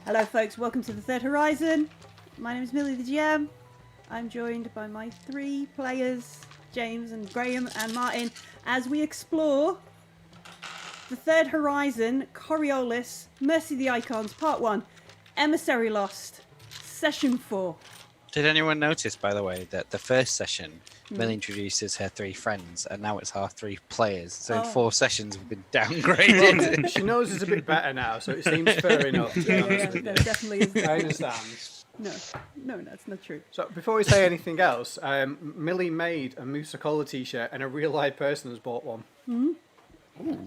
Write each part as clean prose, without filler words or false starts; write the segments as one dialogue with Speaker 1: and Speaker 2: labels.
Speaker 1: Hello folks, welcome to the Third Horizon. My name is Millie the GM. I'm joined by my 3 players, James and Graham and Martin, as we explore the Third Horizon, Coriolis, Mercy of the Icons, Part 1, Emissary Lost, Session 4.
Speaker 2: Did anyone notice, by the way, that the first session, Millie introduces her 3 friends, and now it's our 3 players. So in 4 sessions, we've been downgraded.
Speaker 3: She knows it's a bit better now, so it seems fair enough.
Speaker 1: Yeah, no, definitely is.
Speaker 3: I understand.
Speaker 1: No, that's not true.
Speaker 3: So before we say anything else, Millie made a Musicola t-shirt, and a real live person has bought one.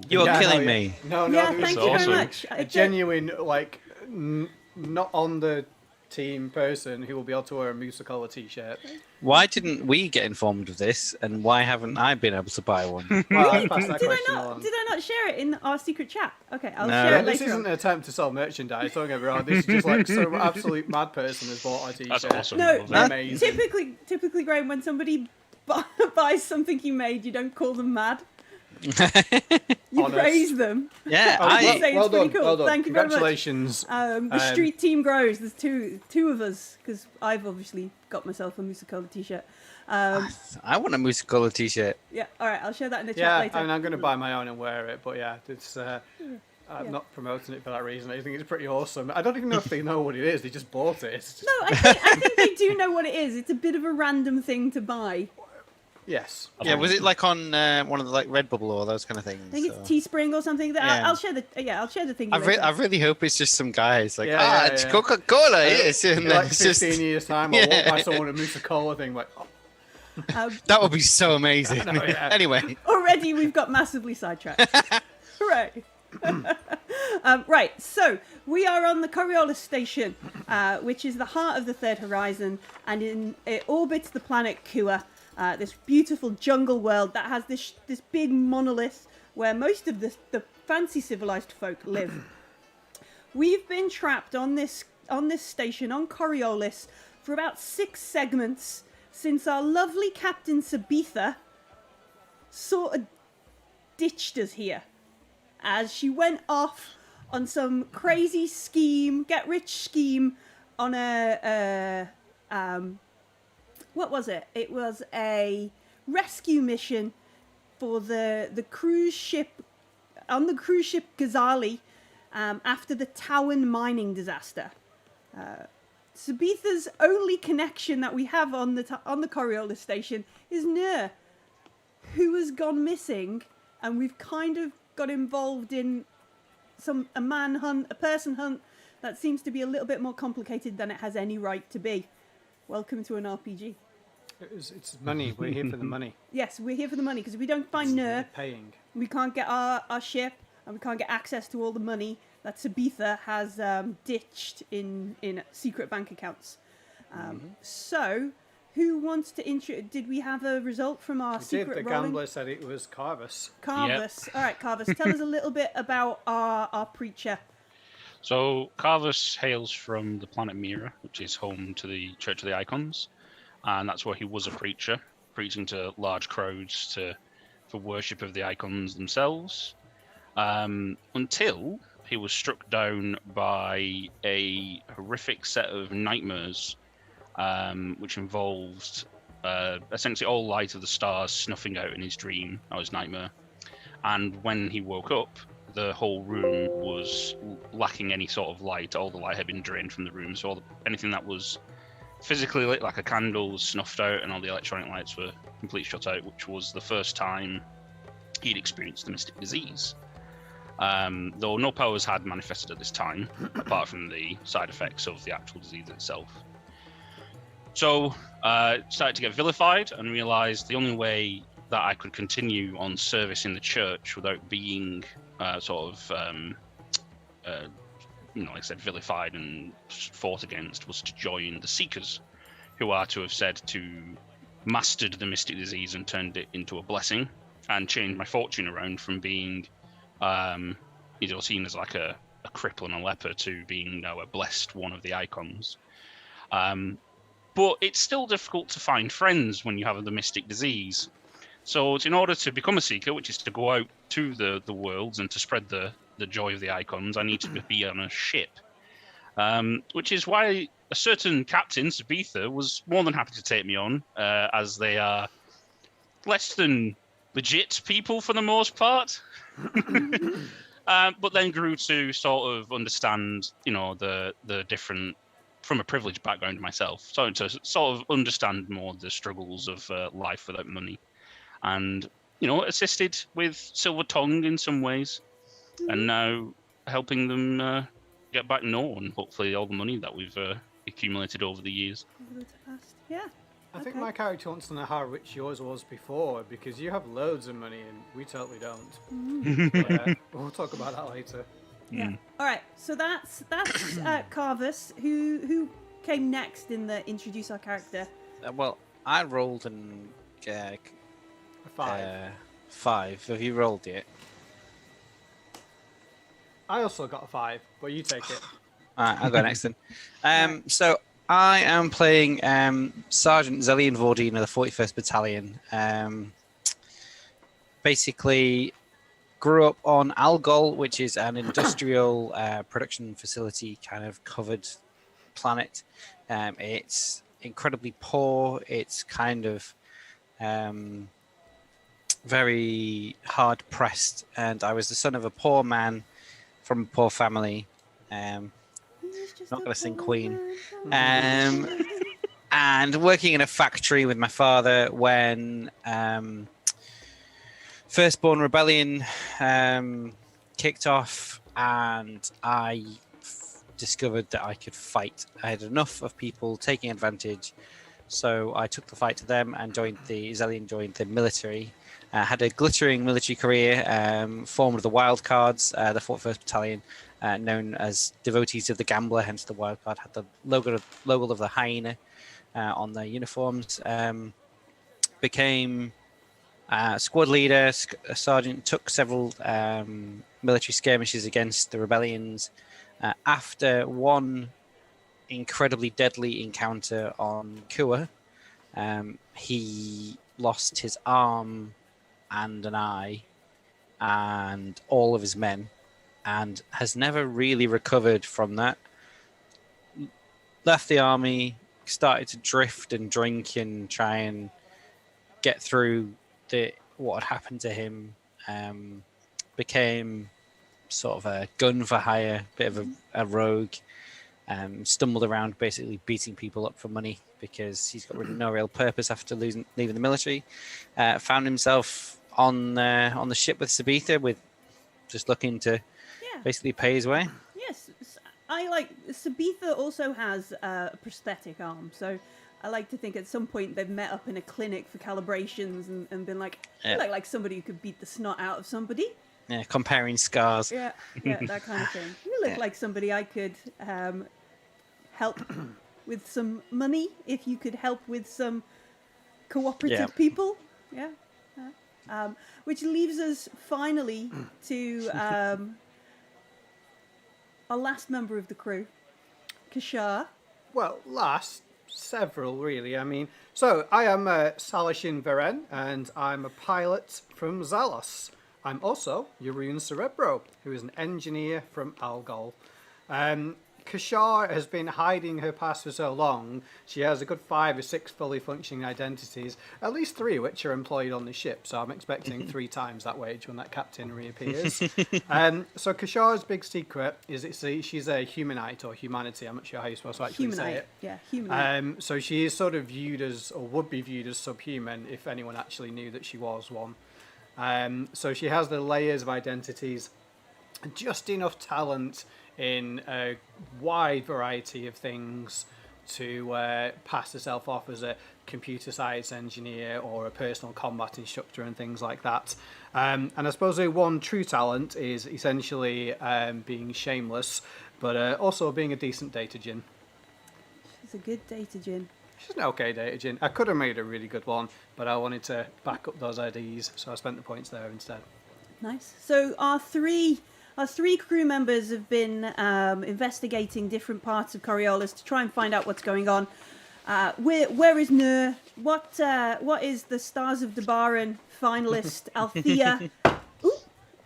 Speaker 2: You're killing me.
Speaker 3: No,
Speaker 1: Yeah,
Speaker 3: it was
Speaker 1: thank you very much.
Speaker 3: a genuine, like, not on the team person who will be able to wear a Musicola t-shirt.
Speaker 2: Why didn't we get informed of this, and why haven't I been able to buy one?
Speaker 3: Well, I'll pass that
Speaker 1: Did
Speaker 3: question
Speaker 1: I
Speaker 3: on.
Speaker 1: not share it in our secret chat? Okay, I'll
Speaker 2: No.
Speaker 1: share it
Speaker 3: This
Speaker 1: later
Speaker 3: isn't
Speaker 1: on.
Speaker 3: an attempt to sell merchandise, don't get me wrong. This is just like some absolute mad person has bought a t-shirt.
Speaker 4: That's awesome.
Speaker 1: No,
Speaker 3: Amazing.
Speaker 1: typically, Graham, when somebody buys something you made, you don't call them mad. You
Speaker 3: Honest.
Speaker 1: praise them.
Speaker 2: Yeah,
Speaker 3: Oh,
Speaker 1: I say it's
Speaker 3: well
Speaker 1: pretty
Speaker 3: done,
Speaker 1: cool.
Speaker 3: well done.
Speaker 1: Thank you very much.
Speaker 3: Congratulations.
Speaker 1: The street team grows. There's two of us because I've obviously got myself a Musicola t-shirt.
Speaker 2: I want a Musicola t-shirt.
Speaker 1: Yeah, all right, I'll share that in the chat
Speaker 3: Yeah,
Speaker 1: later.
Speaker 3: I mean, I'm going to buy my own and wear it, but yeah, it's. I'm not promoting it for that reason. I think it's pretty awesome. I don't even know if they know what it is. They just bought it. It's just-
Speaker 1: No, I think they do know what it is. It's a bit of a random thing to buy.
Speaker 3: Yes.
Speaker 2: Yeah, was it like on one of the like Redbubble or those kind of things?
Speaker 1: I think it's Teespring or something.
Speaker 2: Yeah.
Speaker 1: I'll share the thing.
Speaker 2: I
Speaker 1: later.
Speaker 2: really hope it's just some guys like, it's
Speaker 3: yeah.
Speaker 2: Coca-Cola, yes.
Speaker 3: In
Speaker 2: And
Speaker 3: like
Speaker 2: it's
Speaker 3: 15
Speaker 2: just,
Speaker 3: years' time, I'll walk by someone a Musicola thing like, oh,
Speaker 2: that would be so amazing.
Speaker 3: I know, yeah.
Speaker 2: Anyway.
Speaker 1: Already we've got massively sidetracked. Hooray. Right, so we are on the Coriolis station, which is the heart of the Third Horizon, and it orbits the planet Kua, this beautiful jungle world that has this big monolith where most of the fancy civilized folk live. We've been trapped on this station on Coriolis for about 6 segments since our lovely Captain Sabitha sort of ditched us here, as she went off on some crazy get-rich scheme on what was it? It was a rescue mission for the cruise ship, on the cruise ship Ghazali, after the Tawan mining disaster. Sabitha's only connection that we have on the Coriolis station is Noor, who has gone missing, and we've kind of got involved in a person hunt that seems to be a little bit more complicated than it has any right to be. Welcome to an RPG.
Speaker 3: it's money. We're here for the money.
Speaker 1: Yes, we're here for the money, because if we don't find Noor,
Speaker 3: Paying.
Speaker 1: we can't get our ship, and we can't get access to all the money that Sabitha has ditched in secret bank accounts. So, who wants to did we have a result from our secret
Speaker 3: The
Speaker 1: rolling?
Speaker 3: gambler said it was Carvus.
Speaker 1: Carvus. All right, Carvus, tell us a little bit about our preacher.
Speaker 4: So Carvus hails from the planet Mira, which is home to the Church of the Icons, and that's where he was a preacher, preaching to large crowds for worship of the icons themselves, until he was struck down by a horrific set of nightmares, which involved essentially all light of the stars snuffing out in his dream, or his nightmare. And when he woke up, the whole room was lacking any sort of light. All the light had been drained from the room, so anything that was physically lit, like a candle, was snuffed out, and all the electronic lights were completely shut out, which was the first time he'd experienced the mystic disease. Though no powers had manifested at this time, apart from the side effects of the actual disease itself. So, started to get vilified and realised the only way that I could continue on service in the church without being like I said, vilified and fought against was to join the Seekers, who are to have said to mastered the mystic disease and turned it into a blessing, and changed my fortune around from being seen as like a cripple and a leper to being now a blessed one of the icons. But it's still difficult to find friends when you have the mystic disease. So in order to become a seeker, which is to go out to the worlds and to spread the joy of the icons, I need to be on a ship. which is why a certain captain, Sabitha, was more than happy to take me on, as they are less than legit people for the most part. But then grew to sort of understand, the different, from a privileged background myself, so to sort of understand more the struggles of life without money, and assisted with Silver Tongue in some ways, and now helping them get back Noor and hopefully all the money that we've accumulated over the years.
Speaker 1: Yeah.
Speaker 3: I think my character wants to know how rich yours was before, because you have loads of money and we totally don't. Yeah, we'll talk about that later.
Speaker 1: Yeah. All right. So that's Carvus. Who came next in the introduce our character?
Speaker 2: Well, I rolled an
Speaker 3: A 5.
Speaker 2: 5. Have you rolled it?
Speaker 3: I also got a 5, but you take it.
Speaker 2: All right, I'll go next then. So I am playing Sergeant Zelian Vordine of the 41st Battalion. Basically, grew up on Algol, which is an industrial production facility kind of covered planet. It's incredibly poor. It's kind of very hard pressed. And I was the son of a poor man from a poor family. Not going to sing Queen. And working in a factory with my father when Firstborn Rebellion kicked off, and I discovered that I could fight. I had enough of people taking advantage, so I took the fight to them and Zelian joined the military. Had a glittering military career, formed the Wildcards, the 41st Battalion, known as devotees of the gambler, hence the Wildcard, had the logo of the hyena on their uniforms. Became squad leader, sergeant, took several military skirmishes against the rebellions. After one incredibly deadly encounter on Kua, he lost his arm and an eye and all of his men, and has never really recovered from that. Left the army, started to drift and drink and try and get through what had happened to him. Became sort of a gun for hire, bit of a rogue. Stumbled around basically beating people up for money because he's got really no real purpose after leaving the military. Found himself on the ship with Sabitha, with just looking to basically pay his way. Yes,
Speaker 1: I like Sabitha also has a prosthetic arm, so I like to think at some point they've met up in a clinic for calibrations and been like, you look like somebody who could beat the snot out of somebody.
Speaker 2: Yeah, comparing scars.
Speaker 1: Yeah, that kind of thing. You look like somebody I could help with some money if you could help with some cooperative people. Yeah. Which leaves us finally to our last member of the crew, Kashar.
Speaker 3: Well, several really. I mean, so I am Salishin Veren, and I'm a pilot from Zalos. I'm also Yurun Cerebro, who is an engineer from Algol. Kashar has been hiding her past for so long, she has a good 5 or 6 fully functioning identities, at least 3 which are employed on the ship, so I'm expecting 3 times that wage when that captain reappears. So Kashar's big secret is she's a humanite, or humanity, I'm not sure how you're supposed to actually say it.
Speaker 1: Yeah, humanite.
Speaker 3: So she is sort of viewed as, or would be viewed as, subhuman if anyone actually knew that she was one. So she has the layers of identities, just enough talent in a wide variety of things to pass herself off as a computer science engineer or a personal combat instructor and things like that. And I suppose her one true talent is essentially being shameless, but also being a decent data djinn.
Speaker 1: She's a good data djinn.
Speaker 3: She's an okay data djinn. I could have made a really good one, but I wanted to back up those IDs, so I spent the points there instead.
Speaker 1: Nice. So our three crew members have been investigating different parts of Coriolis to try and find out what's going on. Where is Noor? What is the Stars of Debaran finalist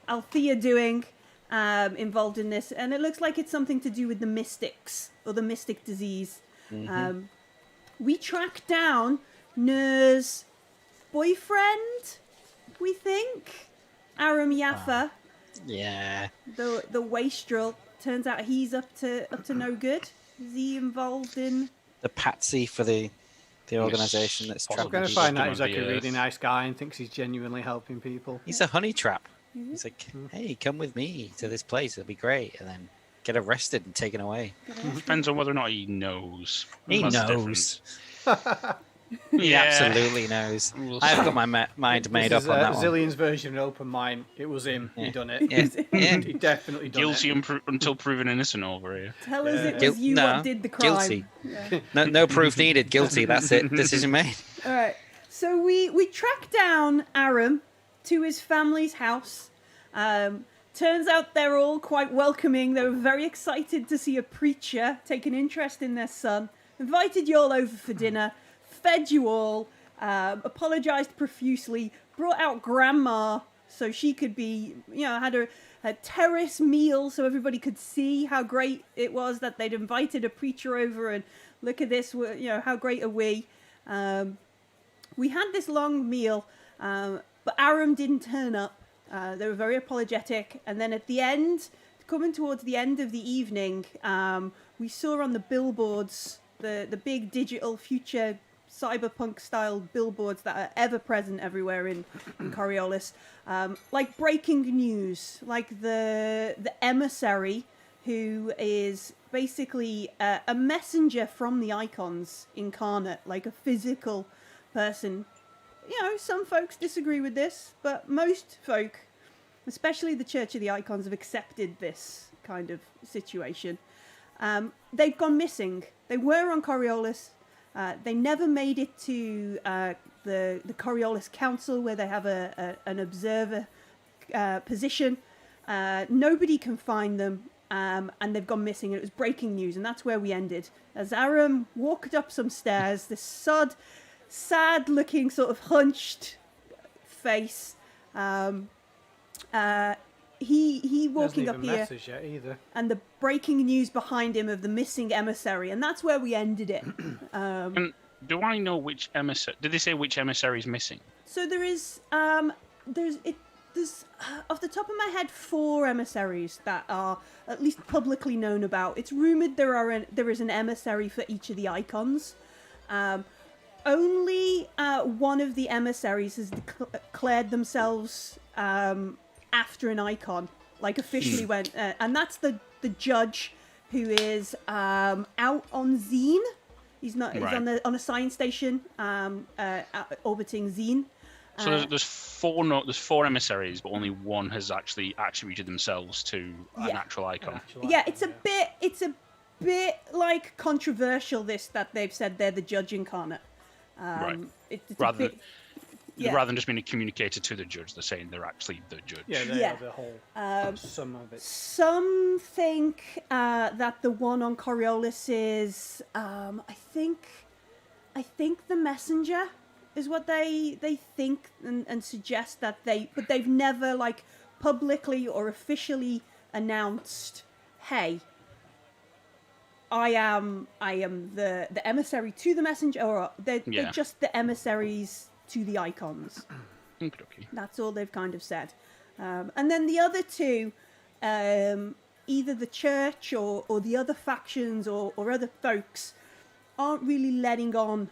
Speaker 1: Althea doing? involved in this, and it looks like it's something to do with the mystics or the mystic disease. We track down Noor's boyfriend, we think, Aram Yafar,
Speaker 2: Yeah.
Speaker 1: the wastrel. Turns out he's up to no good. Is he involved in?
Speaker 2: The patsy for the organisation that's
Speaker 4: possibly.
Speaker 3: We're
Speaker 2: trapping
Speaker 3: going to
Speaker 2: people.
Speaker 3: find out
Speaker 4: on
Speaker 3: he's like
Speaker 4: the
Speaker 3: a really
Speaker 4: earth.
Speaker 3: nice guy and thinks he's genuinely helping people.
Speaker 2: He's a honey trap. He's like, hey, come with me to this place. It'll be great. And then get arrested and taken away.
Speaker 4: Depends on whether or not he knows.
Speaker 2: He
Speaker 4: That's the
Speaker 2: knows.
Speaker 4: difference.
Speaker 2: He
Speaker 4: Yeah.
Speaker 2: absolutely knows.
Speaker 4: We'll
Speaker 2: I've
Speaker 4: see.
Speaker 2: got my mind made
Speaker 3: This
Speaker 2: up on
Speaker 3: is
Speaker 2: that one.
Speaker 3: Zillion's version of Open Mind. It was him.
Speaker 2: Yeah.
Speaker 3: He done it.
Speaker 2: Yeah. Yeah.
Speaker 3: He definitely done
Speaker 4: Guilty
Speaker 3: it.
Speaker 4: until proven innocent over here.
Speaker 1: Tell us it was
Speaker 2: Guil-
Speaker 1: you
Speaker 2: no,
Speaker 1: what did the crime.
Speaker 2: guilty.
Speaker 1: Yeah.
Speaker 2: No proof needed. Guilty. That's it. Decision made.
Speaker 1: All right. So we track down Aram to his family's house. Turns out they're all quite welcoming. They were very excited to see a preacher take an interest in their son. Invited you all over for dinner. Fed you all. Apologized profusely. Brought out grandma so she could be, had a terrace meal so everybody could see how great it was that they'd invited a preacher over, and look at this, how great are we. We had this long meal, but Aram didn't turn up. They were very apologetic. And then at the end, coming towards the end of the evening, we saw on the billboards, the big digital future cyberpunk style billboards that are ever present everywhere in Coriolis, like breaking news, like the Emissary, who is basically a messenger from the icons incarnate, like a physical person. Some folks disagree with this, but most folk, especially the Church of the Icons, have accepted this kind of situation. They've gone missing. They were on Coriolis. They never made it to the Coriolis Council, where they have an observer position. Nobody can find them, and they've gone missing. And it was breaking news, and that's where we ended. As Aram walked up some stairs, this sad-looking, sort of hunched face. He walking up
Speaker 3: Hasn't even
Speaker 1: here,
Speaker 3: message yet either.
Speaker 1: and the breaking news behind him of the missing emissary, and that's where we ended it.
Speaker 4: And do I know which emissary? Did they say which emissary is missing?
Speaker 1: So there's off the top of my head 4 emissaries that are at least publicly known about. It's rumored there is an emissary for each of the icons. Only one of the emissaries has declared themselves after an icon, like officially went, and that's the judge who is out on Xene. He's not. He's
Speaker 4: Right.
Speaker 1: on a science station orbiting Xene.
Speaker 4: So there's 4 emissaries, but only one has actually attributed themselves to an
Speaker 1: Yeah.
Speaker 4: actual icon.
Speaker 1: Yeah, it's a bit like controversial that they've said they're the judge incarnate.
Speaker 4: Right.
Speaker 1: It's a
Speaker 4: Rather
Speaker 1: bit, yeah.
Speaker 4: Rather than just being a communicator to the judge, they're saying they're actually the judge.
Speaker 3: Yeah, they
Speaker 1: Yeah.
Speaker 3: are the whole sum of it.
Speaker 1: Some think that the one on Coriolis is, I think the messenger is what they think and suggest that but they've never like publicly or officially announced, hey, I am the emissary to the messenger, or they're just the emissaries to the icons.
Speaker 4: Okay.
Speaker 1: That's all they've kind of said. And then the other 2, either the church or the other factions or other folks aren't really letting on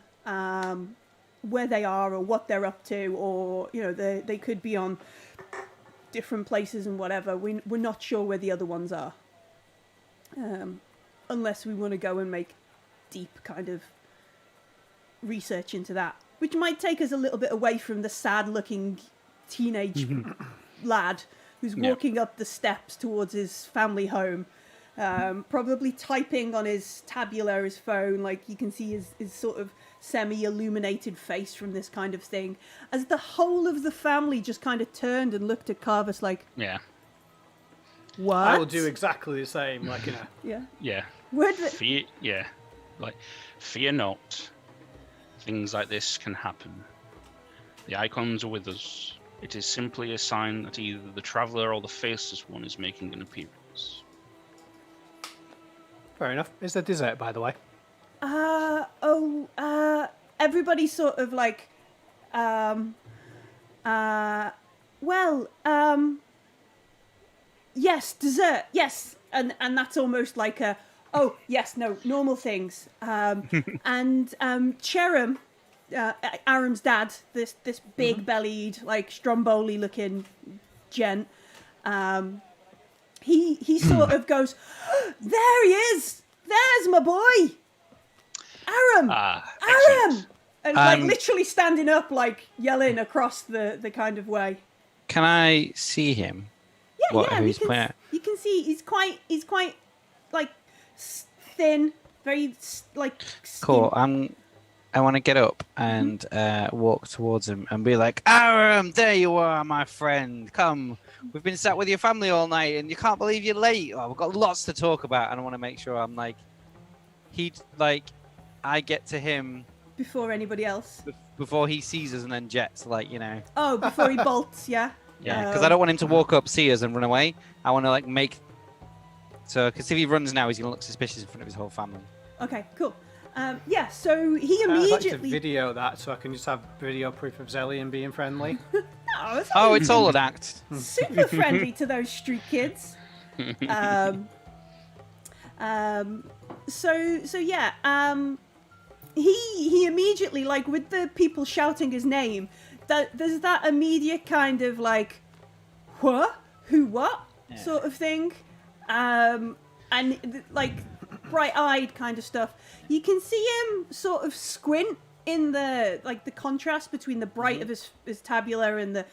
Speaker 1: where they are or what they're up to, or they could be on different places and whatever. We're not sure where the other ones are, unless we want to go and make deep kind of research into that, which might take us a little bit away from the sad-looking teenage lad who's walking up the steps towards his family home, probably typing on his tabula, his phone, like you can see his sort of semi-illuminated face from this kind of thing, as the whole of the family just kind of turned and looked at Carvus like,
Speaker 4: Yeah.
Speaker 1: what?
Speaker 3: I will do exactly the same, like,
Speaker 1: Yeah.
Speaker 4: Yeah.
Speaker 1: Where
Speaker 4: Fear not. Things like this can happen. The icons are with us. It is simply a sign that either the traveller or the faceless one is making an appearance.
Speaker 3: Fair enough. Is there dessert, by the way?
Speaker 1: Everybody sort of like, yes, dessert, yes, and that's almost like a, oh yes, no, normal things. And Cherem, Aram's dad, this big bellied, like Stromboli looking gent, he sort of goes, there he is, there's my boy, Aram, Aram, and like literally standing up, like yelling across the kind of way.
Speaker 2: Can I see him?
Speaker 1: Yeah, you can see he's quite like thin, very like.
Speaker 2: Cool. I want to get up and walk towards him and be like, Aram, there you are, my friend. Come, we've been sat with your family all night and you can't believe you're late. Oh, we've got lots to talk about, and I want to make sure I'm like, I get to him
Speaker 1: before anybody else.
Speaker 2: Before he sees us and then jets, like, you know.
Speaker 1: Oh, before he bolts, yeah.
Speaker 2: Yeah, because I don't want him to walk up, see us, and run away. I want to like make. So, because if he runs now, he's gonna look suspicious in front of his whole family.
Speaker 1: Okay, cool. Yeah, so he immediately.
Speaker 3: I'd like to video that so I can just have video proof of Zellian being friendly.
Speaker 1: No,
Speaker 2: it's all an act.
Speaker 1: Super friendly to those street kids. So yeah. He immediately, like, with the people shouting his name, there's that immediate kind of like, what? Who? What? Yeah. Sort of thing, and like bright-eyed kind of stuff. You can see him sort of squint in the contrast between the bright of his tabula and the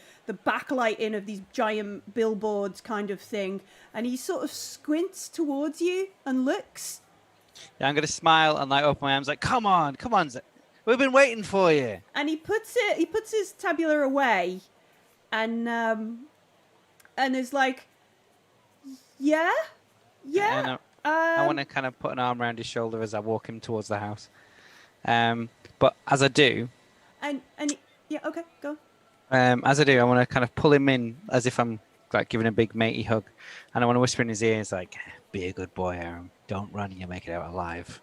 Speaker 1: backlighting of these giant billboards kind of thing, and he sort of squints towards you and looks.
Speaker 2: Yeah, I'm gonna smile and like open my arms, like, come on, we've been waiting for you.
Speaker 1: And he puts his tabula away, and is like, yeah.
Speaker 2: And I want to kind of put an arm around his shoulder as I walk him towards the house. But as I do,
Speaker 1: and yeah, okay, go.
Speaker 2: As I do, I want to kind of pull him in as if I'm like giving a big matey hug, and I want to whisper in his ear, it's like, be a good boy, Aram. Don't run, you make it out alive.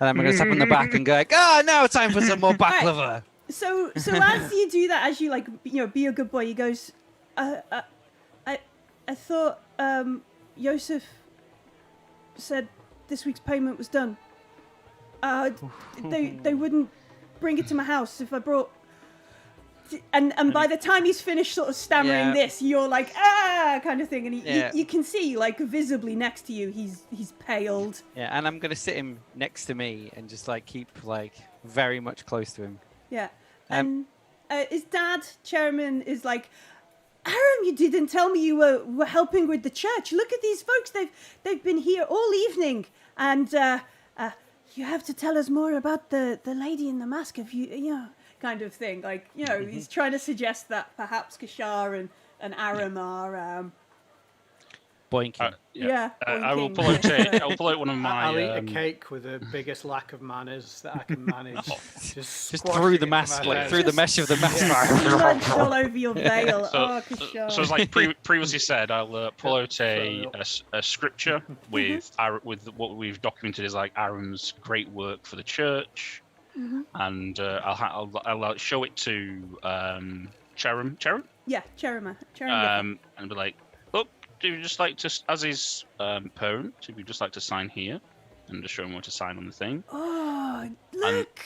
Speaker 2: And I'm going to tap on the back and go like, now time for some more baklava.
Speaker 1: Right. So as you do that, as you like, be a good boy, he goes, I thought Yosef said this week's payment was done. They wouldn't bring it to my house if I brought. And by the time he's finished sort of stammering this, you're like, kind of thing. And you can see, like, visibly next to you, he's paled.
Speaker 2: Yeah, and I'm going to sit him next to me and just, like, keep, like, very much close to him.
Speaker 1: Yeah. And his dad, Chairman, is like, Aram, you didn't tell me you were helping with the church. Look at these folks. They've been here all evening. And you have to tell us more about the lady in the mask if you kind of thing. Like, he's trying to suggest that perhaps Kashar and Aram are
Speaker 2: boinking.
Speaker 1: Boinking.
Speaker 4: I will pull out one of my.
Speaker 3: I'll eat a cake with the biggest lack of manners that I can manage. Just
Speaker 2: through the mask, like through the mesh of the mask.
Speaker 1: Lunch all over your veil. Kashar.
Speaker 4: So as like previously said, I'll pull out a scripture with what we've documented as like Aram's great work for the church. And I'll show it to Cherem.
Speaker 1: Yeah, Cherem.
Speaker 4: And be like, look, do you just like to, as his parent, if you just like to sign here, and just show him what to sign on the thing.
Speaker 1: Oh, look!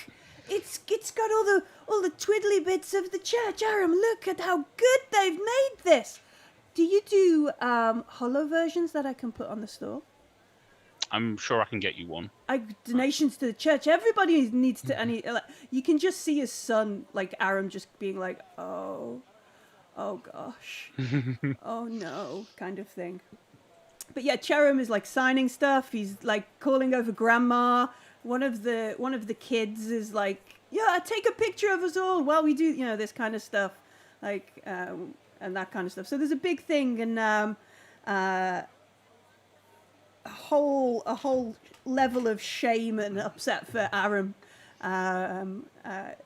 Speaker 1: It's got all the twiddly bits of the church. Aram, look at how good they've made this. Do you do hollow versions that I can put on the store?
Speaker 4: I'm sure I can get you one.
Speaker 1: Donations to the church. Everybody needs to. And you can just see his son, like Aram, just being like, "Oh gosh, oh no," kind of thing. But yeah, Cherem is like signing stuff. He's like calling over Grandma. One of the kids is like, "Yeah, take a picture of us all while we do this kind of stuff," like and that kind of stuff. So there's a big thing and. A whole level of shame and upset for Aram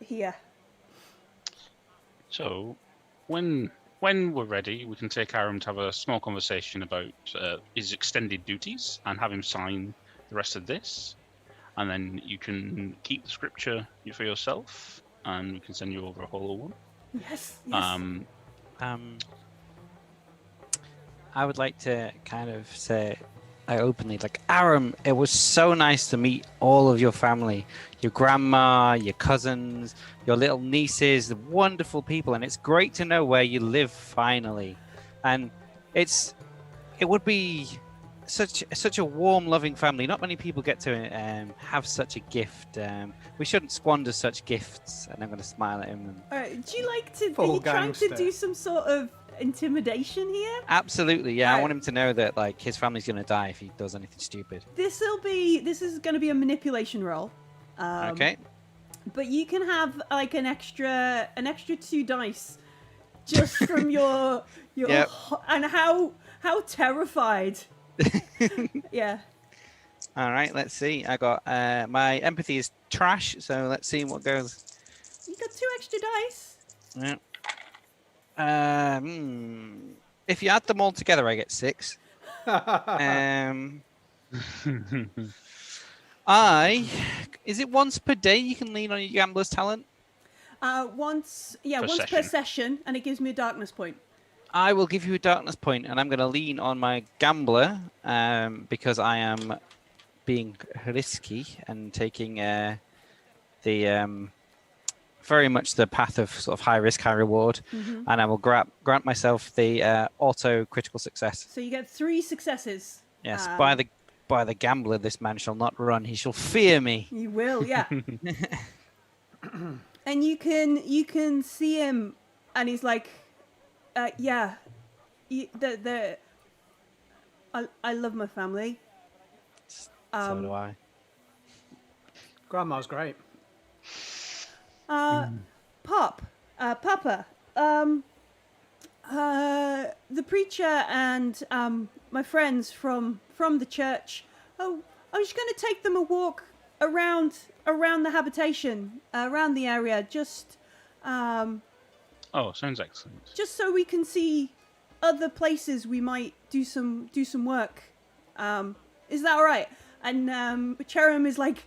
Speaker 1: here.
Speaker 4: So, when we're ready, we can take Aram to have a small conversation about his extended duties and have him sign the rest of this. And then you can keep the scripture for yourself, and we can send you over a hollow one.
Speaker 1: Yes.
Speaker 2: I would like to kind of say, openly, like, Aram, it was so nice to meet all of your family, your grandma, your cousins, your little nieces, the wonderful people, and it's great to know where you live finally. And it would be such a warm, loving family. Not many people get to have such a gift. We shouldn't squander such gifts. And I'm going to smile at him.
Speaker 1: Do you like to?
Speaker 3: Full
Speaker 1: Are you trying to
Speaker 3: gangster.
Speaker 1: do some sort of intimidation here?
Speaker 2: Absolutely, yeah. I
Speaker 1: Right.
Speaker 2: want him to know that like his family's going to die if he does anything stupid.
Speaker 1: This is going to be a manipulation roll.
Speaker 2: Okay.
Speaker 1: But you can have like an extra 2 dice just from your
Speaker 2: Yep.
Speaker 1: and how terrified. Yeah.
Speaker 2: All right. Let's see. I got my empathy is trash, so let's see what goes.
Speaker 1: You got 2 extra dice.
Speaker 2: Yeah. If you add them all together, I get 6. Is it once per day you can lean on your gambler's talent?
Speaker 1: Once per session, and it gives me a darkness point.
Speaker 2: I will give you a darkness point, and I'm going to lean on my gambler because I am being risky and taking the very much the path of sort of high risk, high reward, and I will grant myself the auto critical success.
Speaker 1: So you get 3 successes.
Speaker 2: Yes, by the gambler, this man shall not run; he shall fear me.
Speaker 1: You will, yeah. And you can see him, and he's like, yeah, I love my family.
Speaker 2: So do I.
Speaker 3: Grandma's great.
Speaker 1: Papa, the preacher and my friends from the church. Oh, I was going to take them a walk around the habitation, around the area, just
Speaker 4: Oh, sounds excellent.
Speaker 1: just so we can see other places we might do some work. Is that all right? And Cherim is like,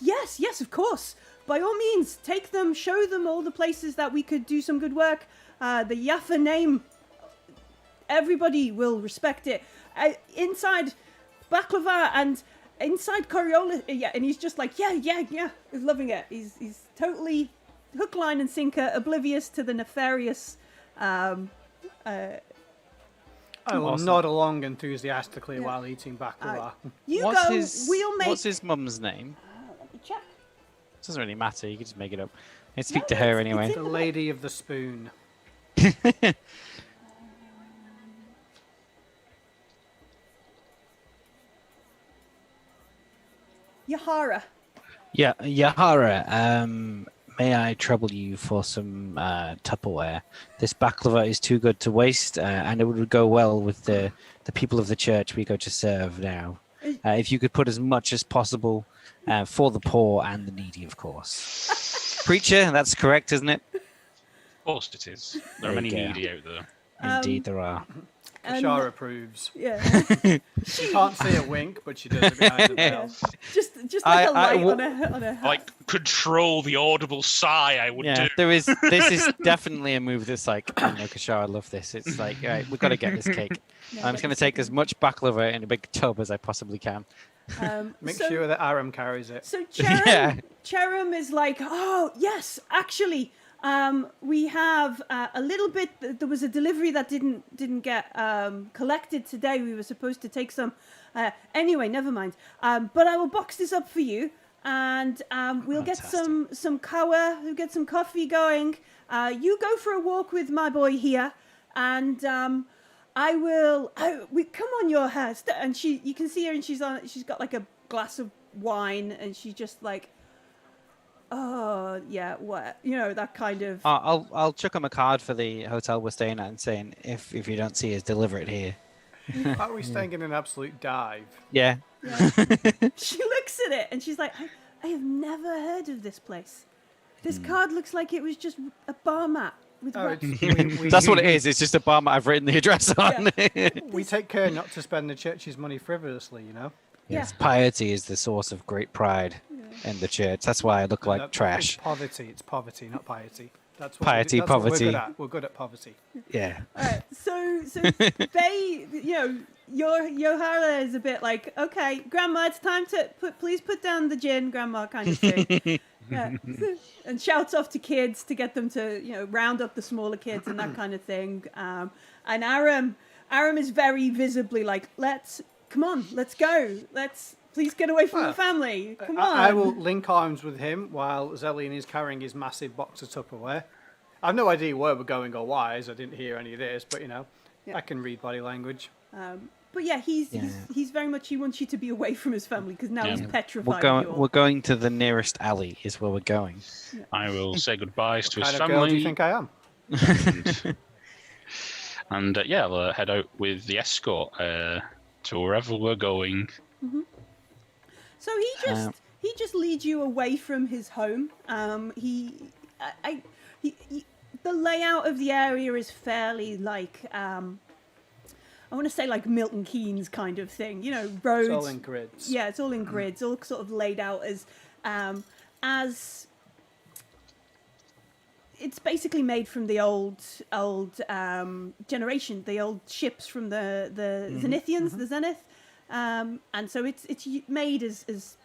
Speaker 1: yes, of course. By all means, take them, show them all the places that we could do some good work. The Yafar name, everybody will respect it. Inside Baklava and inside Coriolis, yeah, and he's just like, yeah, he's loving it. He's totally hook, line, and sinker, oblivious to the nefarious.
Speaker 3: I will nod along enthusiastically while eating baklava.
Speaker 2: What's his mum's name?
Speaker 1: Let me check.
Speaker 2: It doesn't really matter. You can just make it up. And speak to her anyway.
Speaker 3: The Lady of the Spoon.
Speaker 1: Yahara.
Speaker 2: Yeah, Yahara. May I trouble you for some Tupperware? This baklava is too good to waste, and it would go well with the people of the church we go to serve now. If you could put as much as possible for the poor and the needy, of course. Preacher, that's correct, isn't it?
Speaker 4: Of course it is. There are
Speaker 2: There
Speaker 4: many
Speaker 2: you go.
Speaker 4: needy out there.
Speaker 2: Indeed, there are.
Speaker 3: Kashara approves.
Speaker 1: Yeah.
Speaker 3: She can't see a wink, but she does it behind the veil.
Speaker 1: just like a
Speaker 2: I-
Speaker 1: light on her hat.
Speaker 4: Like, control the audible sigh I would
Speaker 2: Yeah,
Speaker 4: do.
Speaker 2: this is definitely a move that's like, I know Kashara love this. It's like, all right, we've got to get this cake. I'm just going to take as much baklava in a big tub as I possibly can.
Speaker 3: Make
Speaker 1: so,
Speaker 3: sure that Aram carries it.
Speaker 1: So Cherim,
Speaker 2: Yeah.
Speaker 1: Cherim is like, oh yes, actually, we have a little bit. There was a delivery that didn't get collected today. We were supposed to take some. Anyway, never mind. But I will box this up for you, and we'll get some kawa. We'll get some coffee going. You go for a walk with my boy here, and we come on your house. And you can see her, and she's got like a glass of wine, and she's just like, oh yeah, what, that kind of.
Speaker 2: I'll chuck him a card for the hotel we're staying at and saying, if you don't see us, deliver it here.
Speaker 3: Are we staying in an absolute dive?
Speaker 2: Yeah.
Speaker 1: She looks at it and she's like, I have never heard of this place. This card looks like it was just a bar mat with
Speaker 3: Oh,
Speaker 1: rats.
Speaker 2: That's what it is. It's just a bar mat I've written the address on.
Speaker 3: We take care not to spend the church's money frivolously, you know.
Speaker 2: Yes, piety is the source of great pride in the church. That's why I look like trash.
Speaker 3: It's poverty. It's poverty, not piety. That's what
Speaker 2: Piety,
Speaker 3: that's what
Speaker 2: poverty.
Speaker 3: we're good at. We're good at poverty.
Speaker 2: Yeah.
Speaker 1: So they, Yohara is a bit like, okay, Grandma, it's time to please put down the gin, Grandma, kind of thing. And shouts off to kids to get them to, round up the smaller kids and that kind of thing. And Aram is very visibly like, come on, let's go. Please get away from the family. Come on.
Speaker 3: I will link arms with him while Zelian is carrying his massive box of Tupperware. I have no idea where we're going or why, as I didn't hear any of this, but I can read body language.
Speaker 1: But yeah, he's very much, he wants you to be away from his family because now he's petrified.
Speaker 2: We're going to the nearest alley is where we're going.
Speaker 1: Yeah.
Speaker 4: I will say goodbyes to his
Speaker 3: What kind
Speaker 4: family.
Speaker 3: of girl do you think I am?
Speaker 4: And we'll head out with the escort to wherever we're going.
Speaker 1: Mm-hmm. So he just leads you away from his home. The layout of the area is fairly like I want to say like Milton Keynes kind of thing, roads.
Speaker 3: It's all in grids.
Speaker 1: Yeah, it's all in grids, all sort of laid out as it's basically made from the old generation, the old ships from the Zenithians, the Zenith, and so it's made as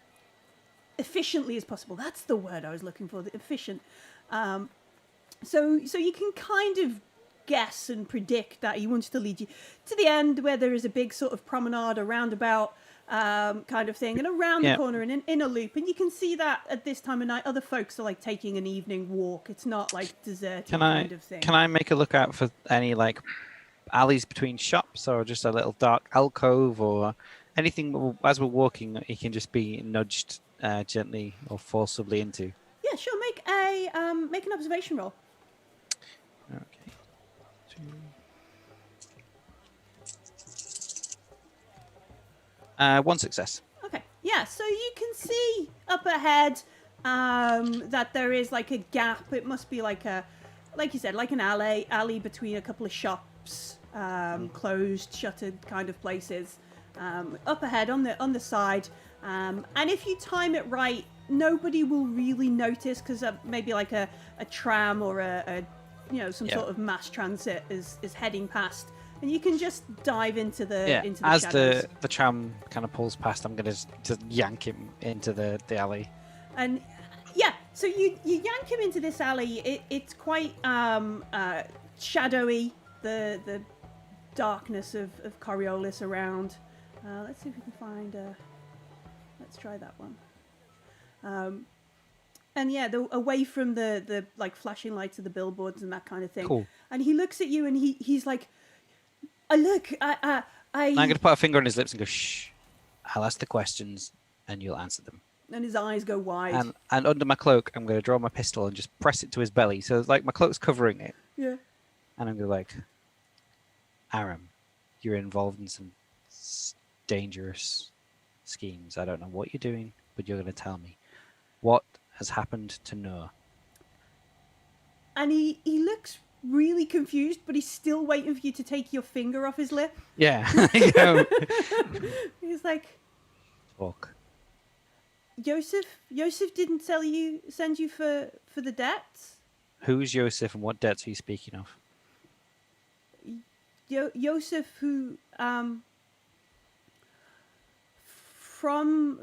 Speaker 1: efficiently as possible. That's the word I was looking for, the efficient. So you can kind of guess and predict that he wants to lead you to the end where there is a big sort of promenade, a roundabout kind of thing, and around the corner and in a loop. And you can see that at this time of night, other folks are like taking an evening walk. It's not like deserted kind of thing.
Speaker 2: Can I make a lookout for any like alleys between shops or just a little dark alcove or anything as we're walking he can just be nudged gently or forcibly into?
Speaker 1: Yeah, sure. Make an observation roll.
Speaker 2: Okay. 1 success.
Speaker 1: Okay. Yeah. So you can see up ahead that there is like a gap. It must be like you said, like an alley between a couple of shops, closed, shuttered kind of places. Up ahead on the side, and if you time it right, nobody will really notice because maybe like a tram or some sort of mass transit is heading past, and you can just dive into the
Speaker 2: as
Speaker 1: shadows.
Speaker 2: the tram kind of pulls past, I'm gonna just yank him into the alley.
Speaker 1: And so you yank him into this alley. It's quite shadowy, the darkness of Coriolis around. Let's see if we can find let's try that one. And away from the like flashing lights of the billboards and that kind of thing.
Speaker 2: Cool.
Speaker 1: And he looks at you and he's like, I'm going
Speaker 2: to put a finger on his lips and go, shh. I'll ask the questions and you'll answer them.
Speaker 1: And his eyes go wide.
Speaker 2: And under my cloak, I'm going to draw my pistol and just press it to his belly. So like my cloak's covering it.
Speaker 1: Yeah.
Speaker 2: And I'm going to like, Aram, you're involved in some dangerous schemes. I don't know what you're doing, but you're going to tell me. What has happened to Noor?
Speaker 1: And he looks really confused, but he's still waiting for you to take your finger off his lip.
Speaker 2: Yeah.
Speaker 1: He's like,
Speaker 2: talk.
Speaker 1: Yosef didn't send you for the debts?
Speaker 2: Who's Yosef and what debts are you speaking of?
Speaker 1: Yosef, who from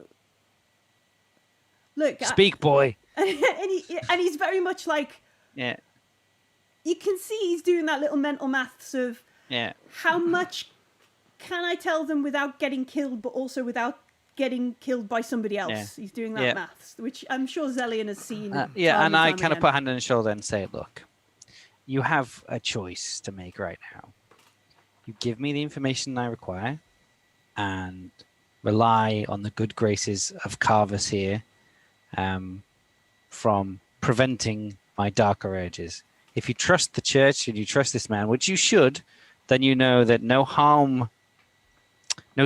Speaker 1: look,
Speaker 2: speak, boy.
Speaker 1: and he's very much like,
Speaker 2: yeah.
Speaker 1: You can see he's doing that little mental maths of how much can I tell them without getting killed, but also without getting killed by somebody else. Yeah. He's doing that maths, which I'm sure Zelian has seen.
Speaker 2: And I kind of put a hand on his shoulder and say, look, you have a choice to make right now. You give me the information I require and rely on the good graces of Carvus here from preventing my darker urges. If you trust the church and you trust this man, which you should, then you know that no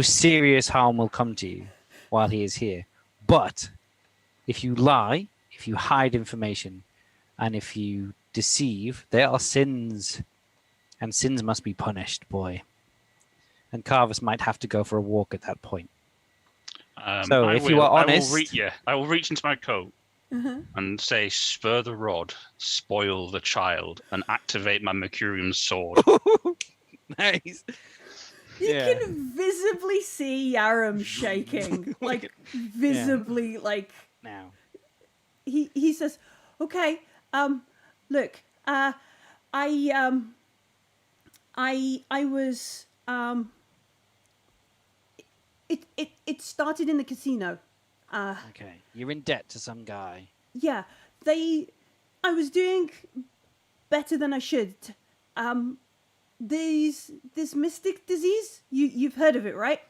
Speaker 2: serious harm will come to you while he is here. But if you lie, if you hide information, and if you deceive, they are sins, and sins must be punished, boy. And Carvus might have to go for a walk at that point. So if you are honest...
Speaker 4: I will reach into my coat and say, spur the rod, spoil the child, and activate my Mercurium sword.
Speaker 2: Nice.
Speaker 1: You can visibly see Aram shaking, like visibly, like.
Speaker 2: Now.
Speaker 1: He says, "Okay, look, I was it started in the casino.
Speaker 2: Okay, you're in debt to some guy.
Speaker 1: Yeah, I was doing better than I should. This mystic disease, you've heard of it, right?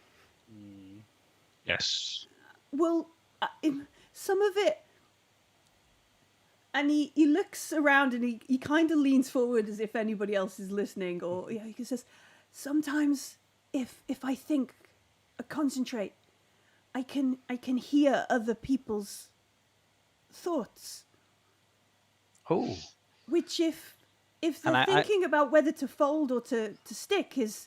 Speaker 4: Yes.
Speaker 1: Well, some of it." And he looks around and he kind of leans forward as if anybody else is listening, or he says, "Sometimes if I think, concentrate, I can hear other people's thoughts.
Speaker 2: Oh.
Speaker 1: Which if they're thinking about whether to fold or to stick is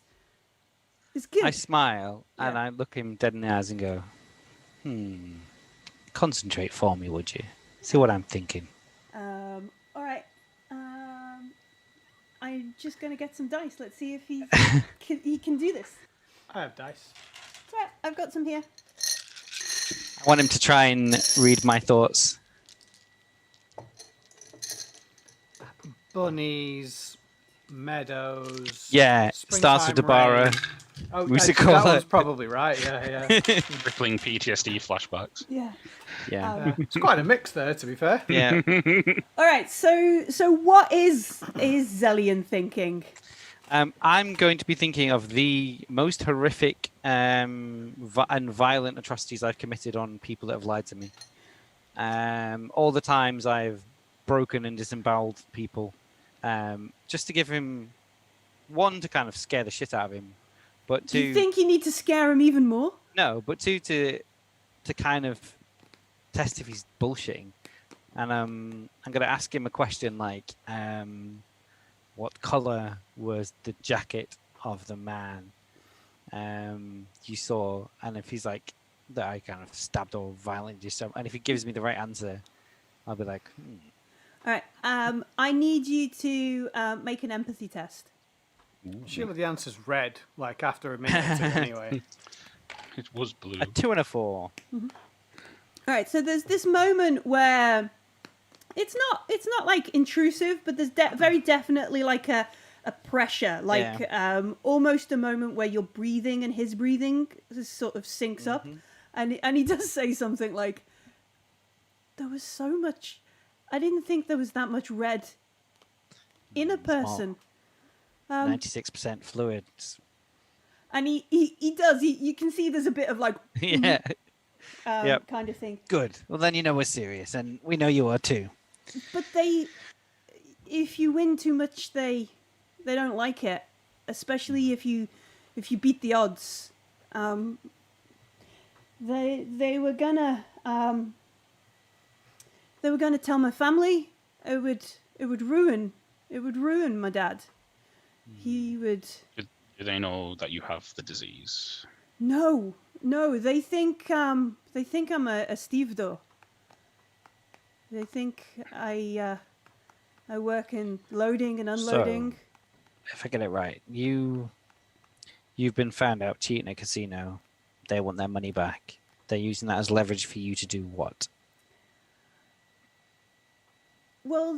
Speaker 1: good."
Speaker 2: I smile and I look him dead in the eyes and go, concentrate for me, would you? See what I'm thinking.
Speaker 1: All right. I'm just going to get some dice. Let's see if he can do this.
Speaker 3: I have dice.
Speaker 1: That's right. I've got some here.
Speaker 2: I want him to try and read my thoughts.
Speaker 3: Bunnies, meadows.
Speaker 2: Yeah, starts with Dabara.
Speaker 3: rain. Oh,
Speaker 2: Musical.
Speaker 3: that one's probably right. Yeah.
Speaker 4: Rippling PTSD flashbacks.
Speaker 1: Yeah.
Speaker 2: Yeah.
Speaker 3: It's quite a mix there, to be fair.
Speaker 2: Yeah.
Speaker 1: All right. So what is Zellian thinking?
Speaker 2: I'm going to be thinking of the most horrific and violent atrocities I've committed on people that have lied to me. All the times I've broken and disemboweled people, just to give him, one, to kind of scare the shit out of him, but two...
Speaker 1: Do you think you need to scare him even more?
Speaker 2: No, but two, to kind of test if he's bullshitting. And I'm going to ask him a question like... what color was the jacket of the man you saw? And if he's like, that I kind of stabbed or violently did so, and if he gives me the right answer, I'll be like,
Speaker 1: All right. I need you to make an empathy test.
Speaker 3: Surely the answer's red, like after a minute or two anyway.
Speaker 4: It was blue.
Speaker 2: a 2 and a 4.
Speaker 1: All right. So there's this moment where it's not like intrusive, but there's very definitely like a pressure, like almost a moment where your breathing and his breathing sort of syncs up, and he does say something like, "There was so much. I didn't think there was that much red in a person."
Speaker 2: 96% fluids.
Speaker 1: And he does. You can see there's a bit of like
Speaker 2: Yeah.
Speaker 1: kind of thing.
Speaker 2: Good. Well, then you know we're serious, and we know you are too.
Speaker 1: But if you win too much, they don't like it, especially if you beat the odds. They were gonna tell my family. It would ruin my dad. He would.
Speaker 4: Do they know that you have the disease?
Speaker 1: No. They think I'm a stevedore. They think I work in loading and unloading.
Speaker 2: So, if I get it right, you've been found out cheating at a casino. They want their money back. They're using that as leverage for you to do what?
Speaker 1: Well,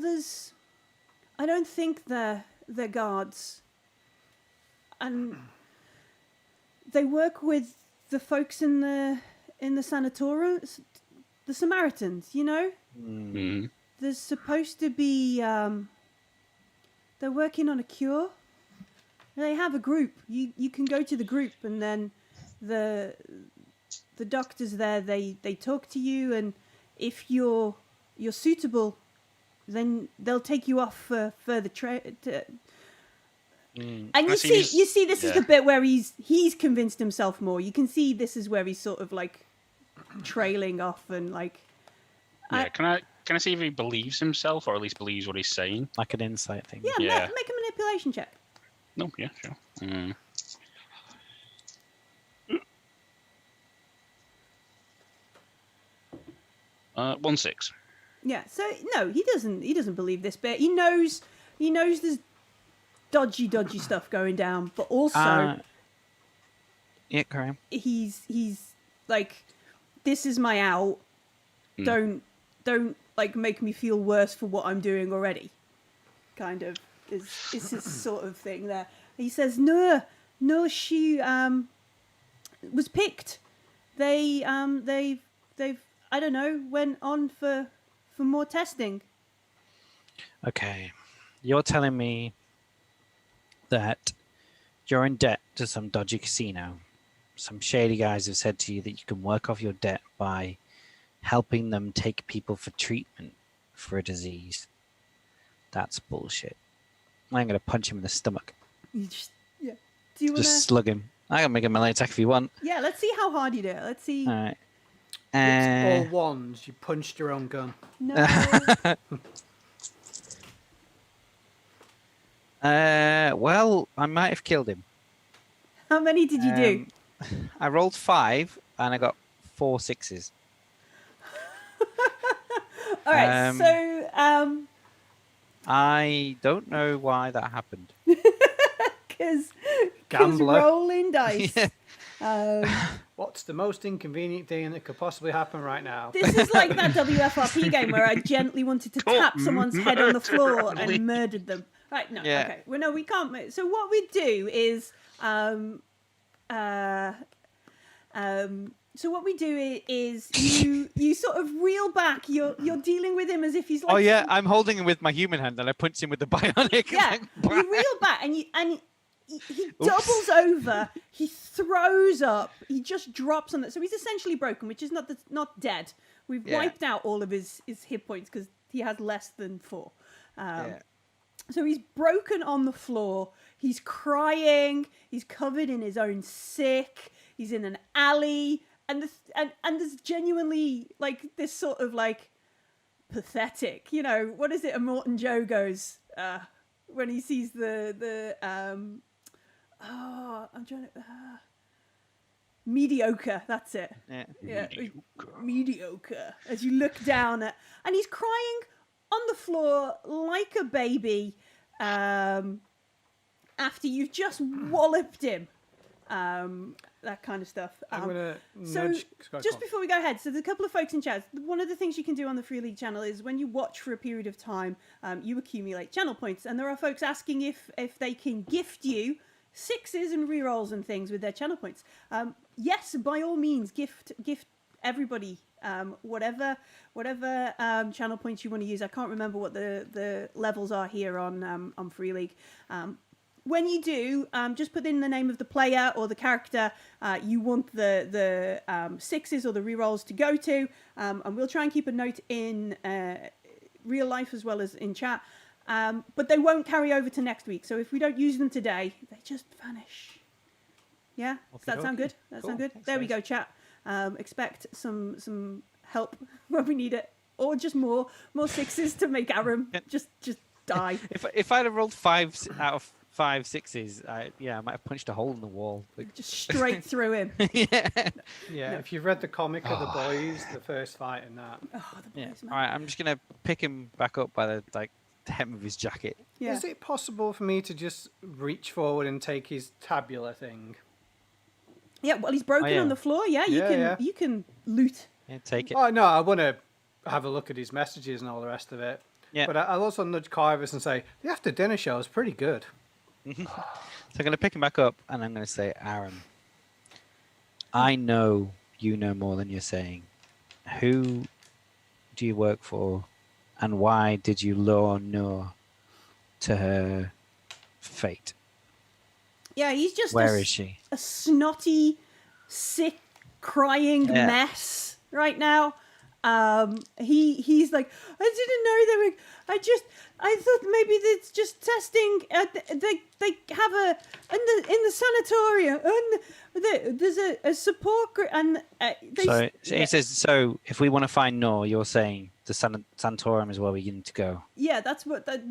Speaker 1: I don't think they're guards. And they work with the folks in the sanatorium, the Samaritans, you know?
Speaker 4: Mm.
Speaker 1: There's supposed to be they're working on a cure. They have a group. You can go to the group, and then the doctors there, they talk to you, and if you're suitable, then they'll take you off for further And you see this is the bit where he's convinced himself more. You can see this is where he's sort of like trailing off and like
Speaker 4: Yeah, can I see if he believes himself, or at least believes what he's saying?
Speaker 2: Like an insight thing.
Speaker 1: Yeah,
Speaker 4: Yeah.
Speaker 1: make a manipulation check.
Speaker 4: No, yeah, sure. 1-6.
Speaker 1: Yeah. So no, he doesn't believe this bit. He knows there's dodgy stuff going down, but also
Speaker 2: Yeah, carry on.
Speaker 1: he's like, this is my out. Don't like make me feel worse for what I'm doing already. Kind of is this sort of thing there. He says, no, she was picked. They've I don't know, went on for more testing.
Speaker 2: Okay. You're telling me that you're in debt to some dodgy casino. Some shady guys have said to you that you can work off your debt by helping them take people for treatment for a disease. That's bullshit. I'm going to punch him in the stomach.
Speaker 1: You just Do you want
Speaker 2: Just slug him. I can make a melee attack if you want.
Speaker 1: Yeah, let's see how hard you do it. Let's see.
Speaker 2: All right.
Speaker 3: It's all wands. You punched your own gun.
Speaker 1: No.
Speaker 2: Well, I might have killed him.
Speaker 1: How many did you do?
Speaker 2: I rolled 5 and I got 4 6s.
Speaker 1: All right. So
Speaker 2: I don't know why that happened.
Speaker 1: because
Speaker 3: Gambler.
Speaker 1: rolling dice.
Speaker 2: Yeah.
Speaker 3: What's the most inconvenient thing that could possibly happen right now?
Speaker 1: This is like that WFRP game where I gently wanted to tap someone's head on the floor and murdered them. Right, no,
Speaker 2: Yeah.
Speaker 1: okay. Well, no, we can't. So what we do is, so what we do is you sort of reel back. You're dealing with him as if he's like.
Speaker 2: Oh yeah, I'm holding him with my human hand and I punch him with the bionic.
Speaker 1: Yeah, you reel back and he doubles over. He throws up. He just drops on it. So he's essentially broken, which is not dead. We've wiped out all of his hit points because he has less than 4. So he's broken on the floor. He's crying. He's covered in his own sick. He's in an alley, and there's genuinely like this sort of like pathetic. You know, what is it? Immortan Joe goes when he sees the I'm trying to mediocre. That's it. Yeah, mediocre. As you look down at, and he's crying on the floor like a baby after you've just walloped him. That kind of stuff.
Speaker 3: I'm gonna
Speaker 1: so
Speaker 3: nudge.
Speaker 1: just before we go ahead, so there's a couple of folks in chat. One of the things you can do on the Free League channel is when you watch for a period of time, you accumulate channel points, and there are folks asking if they can gift you 6s and rerolls and things with their channel points. Yes, by all means, gift everybody whatever channel points you want to use. I can't remember what the levels are here on Free League. When you do, just put in the name of the player or the character you want the 6s or the rerolls to go to, and we'll try and keep a note in real life as well as in chat. But they won't carry over to next week. So if we don't use them today, they just vanish. Yeah? Does that sound good? That sound good?
Speaker 2: Thanks,
Speaker 1: There we go, chat. Expect some help when we need it, or just more 6s to make Aram just die.
Speaker 2: If I'd have rolled 5 out of 5 6s, I might have punched a hole in the wall. Like...
Speaker 1: Just straight through him.
Speaker 3: Yeah, if you've read the comic of the boys, the first fight in that.
Speaker 1: Oh, the boys, man.
Speaker 2: All right, I'm just gonna pick him back up by the hem of his jacket.
Speaker 1: Yeah.
Speaker 3: Is it possible for me to just reach forward and take his tabular thing?
Speaker 1: Yeah, well, he's broken on the floor. Yeah, you can loot.
Speaker 2: Yeah, take it.
Speaker 3: Oh no, I want to have a look at his messages and all the rest of it.
Speaker 2: Yeah.
Speaker 3: But I'll also nudge Carvis and say the after dinner show is pretty good.
Speaker 2: So I'm gonna pick him back up and I'm gonna say, Aram, I know you know more than you're saying. Who do you work for, and why did you lure Noor to her fate?
Speaker 1: Yeah, he's just
Speaker 2: Where is she?
Speaker 1: A snotty, sick, crying mess right now. He's like, I didn't know they were. I thought maybe it's just testing. They have in the sanatorium, and there's a support group, and
Speaker 2: So he says. So if we want to find Noor, you're saying the Santorum is where we need to go.
Speaker 1: Yeah, that's what the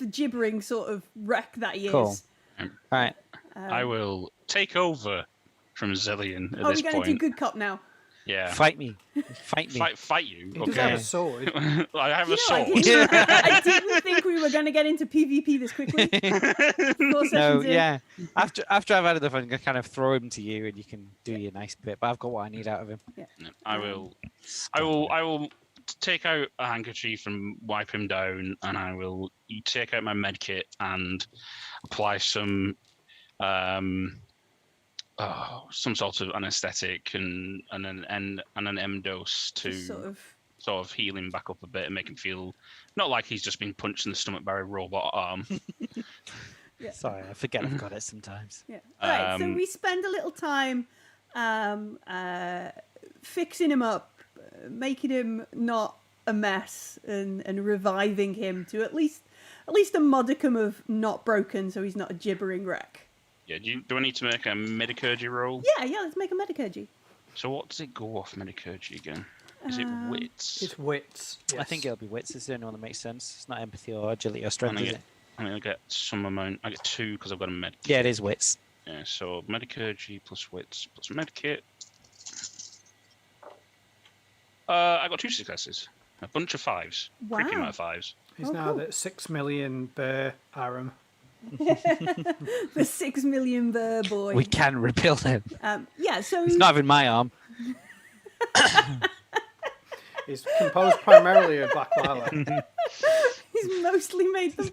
Speaker 1: gibbering sort of wreck that he
Speaker 2: Cool.
Speaker 1: is.
Speaker 2: All right.
Speaker 4: I will take over from Zillion at
Speaker 1: Oh,
Speaker 4: this
Speaker 1: we're going to do
Speaker 4: point.
Speaker 1: good cop now.
Speaker 4: Yeah.
Speaker 2: Fight me. Fight me.
Speaker 4: Fight you.
Speaker 3: He
Speaker 4: Okay.
Speaker 3: does have a sword.
Speaker 4: I have a
Speaker 1: You know,
Speaker 4: sword.
Speaker 1: I didn't think we were going to get into PvP this quickly. 4 sessions
Speaker 2: No,
Speaker 1: in.
Speaker 2: yeah. After I've had enough, I'm gonna kind of throw him to you, and you can do your nice bit. But I've got what I need out of him.
Speaker 1: Yeah.
Speaker 4: I will take out a handkerchief and wipe him down, and I will take out my med kit and apply some sort of anesthetic and an M dose to
Speaker 1: Just sort of.
Speaker 4: heal him back up a bit and make him feel not like he's just been punched in the stomach by a robot arm.
Speaker 1: Yeah.
Speaker 2: Sorry, I forget I've got it sometimes.
Speaker 1: Yeah. All right. So we spend a little time fixing him up, making him not a mess, and reviving him to at least a modicum of not broken, so he's not a gibbering wreck.
Speaker 4: Yeah. Do I need to make a medicurgy roll?
Speaker 1: Yeah. Let's make a medicurgy.
Speaker 4: So what does it go off medicurgy again? Is it wits?
Speaker 3: It's wits.
Speaker 2: I
Speaker 3: Yes.
Speaker 2: think it'll be wits. It's the only one that makes sense. It's not empathy or agility or strength,
Speaker 4: I
Speaker 2: is it?
Speaker 4: I get some amount. I get 2 because I've got a med.
Speaker 2: Yeah, it is wits.
Speaker 4: Yeah, so medicurgy plus wits plus medkit. I got 2 successes. A bunch of 5s. Creepy amount of 5s.
Speaker 3: He's
Speaker 1: Oh,
Speaker 3: now
Speaker 1: cool.
Speaker 3: the 6 million bear Aram.
Speaker 1: The 6 million burr boy.
Speaker 2: We can rebuild him.
Speaker 1: Yeah. So
Speaker 2: It's not having my arm.
Speaker 3: He's composed primarily of baklava.
Speaker 1: he's mostly made the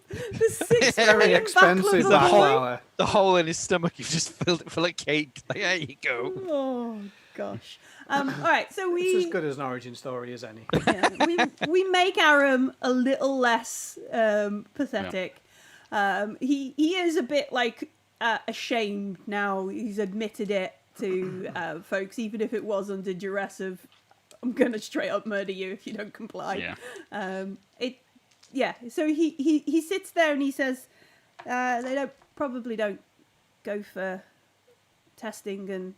Speaker 1: 6
Speaker 3: Very
Speaker 1: million
Speaker 3: expensive
Speaker 1: baklava boy.
Speaker 3: baklava.
Speaker 2: The hole in his stomach, you've just filled it full of cake. Like, there you go.
Speaker 1: Oh gosh. All right. So
Speaker 3: It's as
Speaker 1: we
Speaker 3: good as an origin story as any.
Speaker 1: we make Aram a little less pathetic. He is a bit like ashamed now. He's admitted it to folks, even if it was under duress of I'm gonna straight up murder you if you don't comply.
Speaker 4: Yeah.
Speaker 1: So he sits there and he says they probably don't go for testing and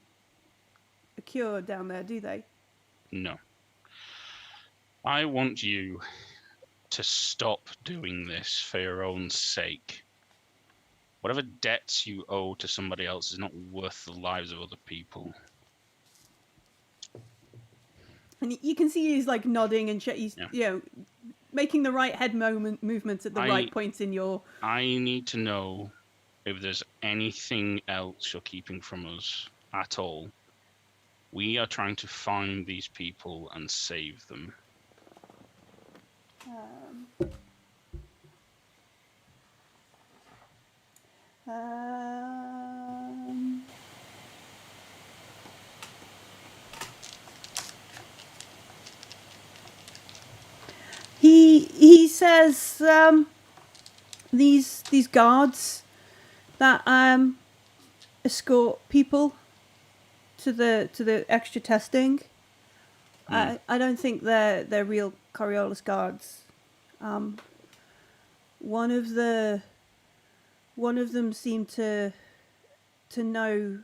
Speaker 1: a cure down there, do they?
Speaker 4: No. I want you to stop doing this for your own sake. Whatever debts you owe to somebody else is not worth the lives of other people.
Speaker 1: And you can see he's like nodding and he's making the right head movements at the right points in your.
Speaker 4: I need to know if there's anything else you're keeping from us at all. We are trying to find these people and save them.
Speaker 1: He says these guards that escort people to the extra testing. I don't think they're real Coriolis guards. One of them seemed to know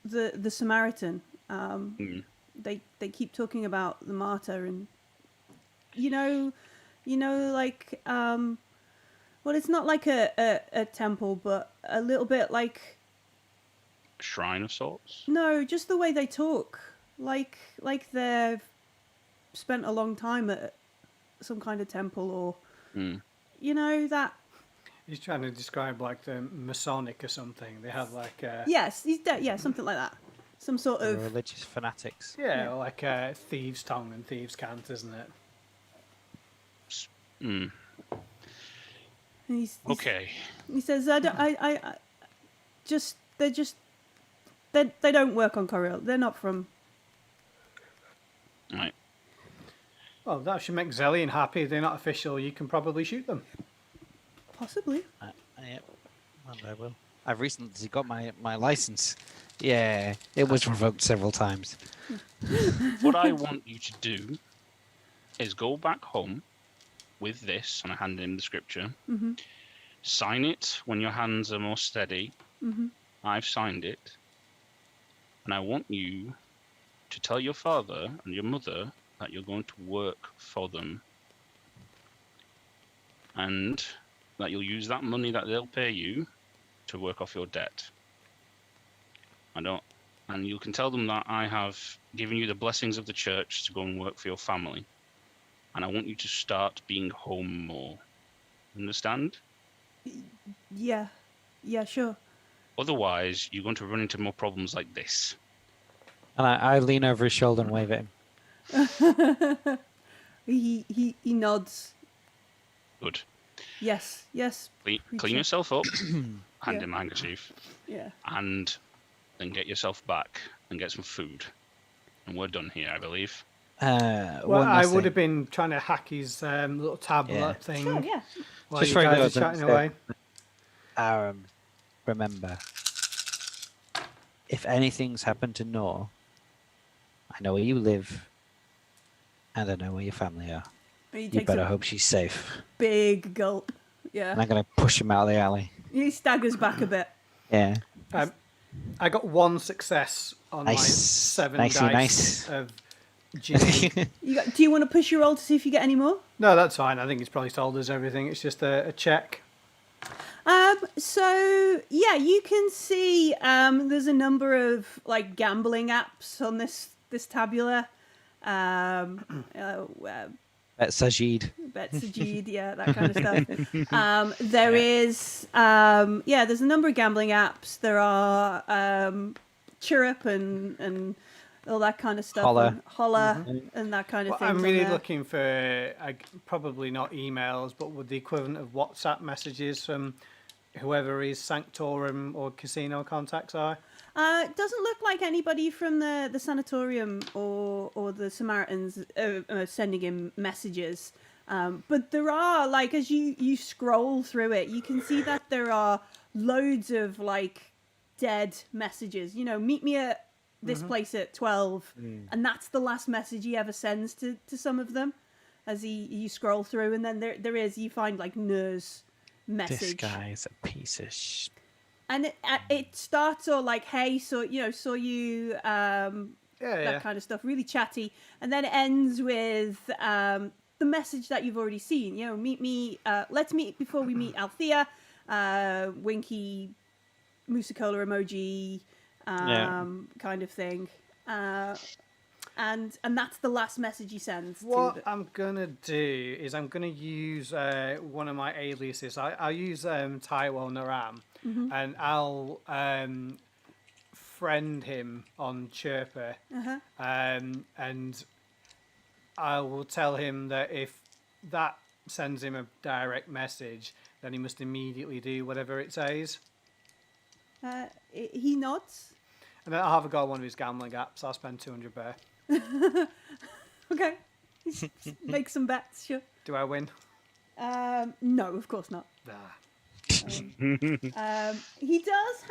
Speaker 1: the Samaritan. They keep talking about the martyr, and you know like well, it's not like a temple, but a little bit like
Speaker 4: Shrine of sorts?
Speaker 1: no, just the way they talk, like they've spent a long time at some kind of temple, or that.
Speaker 3: He's trying to describe like the Masonic or something. They have like
Speaker 1: Yes, something like that. Some sort of
Speaker 2: religious fanatics.
Speaker 3: like thieves' tongue and thieves' cant, isn't it?
Speaker 4: Okay.
Speaker 1: He says, they don't work on Coriolis. They're not from.
Speaker 4: Right.
Speaker 3: Well, that should make Zellion happy. They're not official. You can probably shoot them.
Speaker 1: Possibly.
Speaker 2: Yeah, well, I will. I've recently got my license. Yeah, it was revoked several times.
Speaker 4: What I want you to do is go back home with this, and I hand him the scripture. Sign it when your hands are more steady. I've signed it. And I want you to tell your father and your mother that you're going to work for them, and that you'll use that money that they'll pay you to work off your debt. And you can tell them that I have given you the blessings of the church to go and work for your family, and I want you to start being home more. Understand?
Speaker 1: Yeah, sure.
Speaker 4: Otherwise, you're going to run into more problems like this.
Speaker 2: And I lean over his shoulder and wave at him.
Speaker 1: He nods.
Speaker 4: Good.
Speaker 1: Yes.
Speaker 4: Clean yourself up, hand
Speaker 1: Yeah.
Speaker 4: him a handkerchief,
Speaker 1: Yeah.
Speaker 4: and then get yourself back and get some food. And we're done here, I believe.
Speaker 3: Well, I would have been trying to hack his little tablet thing
Speaker 1: Sure, yeah.
Speaker 3: while
Speaker 2: Just
Speaker 3: you
Speaker 2: very
Speaker 3: guys
Speaker 2: good,
Speaker 3: are chatting
Speaker 2: so-
Speaker 3: away.
Speaker 2: Remember, if anything's happened to Noor, I know where you live, and I know where your family are.
Speaker 1: He
Speaker 2: You
Speaker 1: takes
Speaker 2: better
Speaker 1: a
Speaker 2: hope she's safe.
Speaker 1: big gulp. Yeah.
Speaker 2: And I'm going to push him out of the alley.
Speaker 1: He staggers back a bit.
Speaker 2: Yeah.
Speaker 3: I got 1 success on my
Speaker 2: Nice.
Speaker 3: 7
Speaker 2: Nicey
Speaker 3: dice
Speaker 2: nice.
Speaker 3: of G.
Speaker 1: Do you want to push your roll to see if you get any more?
Speaker 3: No, that's fine. I think he's probably told us everything. It's just a check.
Speaker 1: So yeah, you can see there's a number of like gambling apps on this tabula.
Speaker 2: That's Sajid.
Speaker 1: Betsajid, yeah, that kind of stuff. There is there's a number of gambling apps. There are Chirrup and all that kind of stuff.
Speaker 2: Holler.
Speaker 1: And Holler and that kind of
Speaker 3: Well,
Speaker 1: thing.
Speaker 3: I'm really looking for probably not emails, but with the equivalent of WhatsApp messages from whoever his Sanctorum or casino contacts are.
Speaker 1: It doesn't look like anybody from the sanatorium or the Samaritans are sending him messages. But there are, like, as you scroll through it, you can see that there are loads of, like, dead messages. You know, meet me at this place at 12. And that's the last message he ever sends to some of them as you scroll through. And then you find, like, Noor's message.
Speaker 2: This guy's a piece of
Speaker 1: And it starts all like, hey, saw you, that kind of stuff, really chatty. And then it ends with the message that you've already seen. You know, meet me, let's meet before we meet Althea, winky, Musicola emoji, kind of thing. And that's the last message he sends.
Speaker 3: What I'm going to do is I'm going to use one of my aliases. I'll use Taiwo Naram. And I'll friend him on Chirper, and I will tell him that if that sends him a direct message, then he must immediately do whatever it says.
Speaker 1: He nods.
Speaker 3: And then I'll have a go on one of his gambling apps. I'll spend 200 bear.
Speaker 1: Okay. Make some bets, sure.
Speaker 3: Do I win?
Speaker 1: No, of course not.
Speaker 3: Ah.
Speaker 1: He does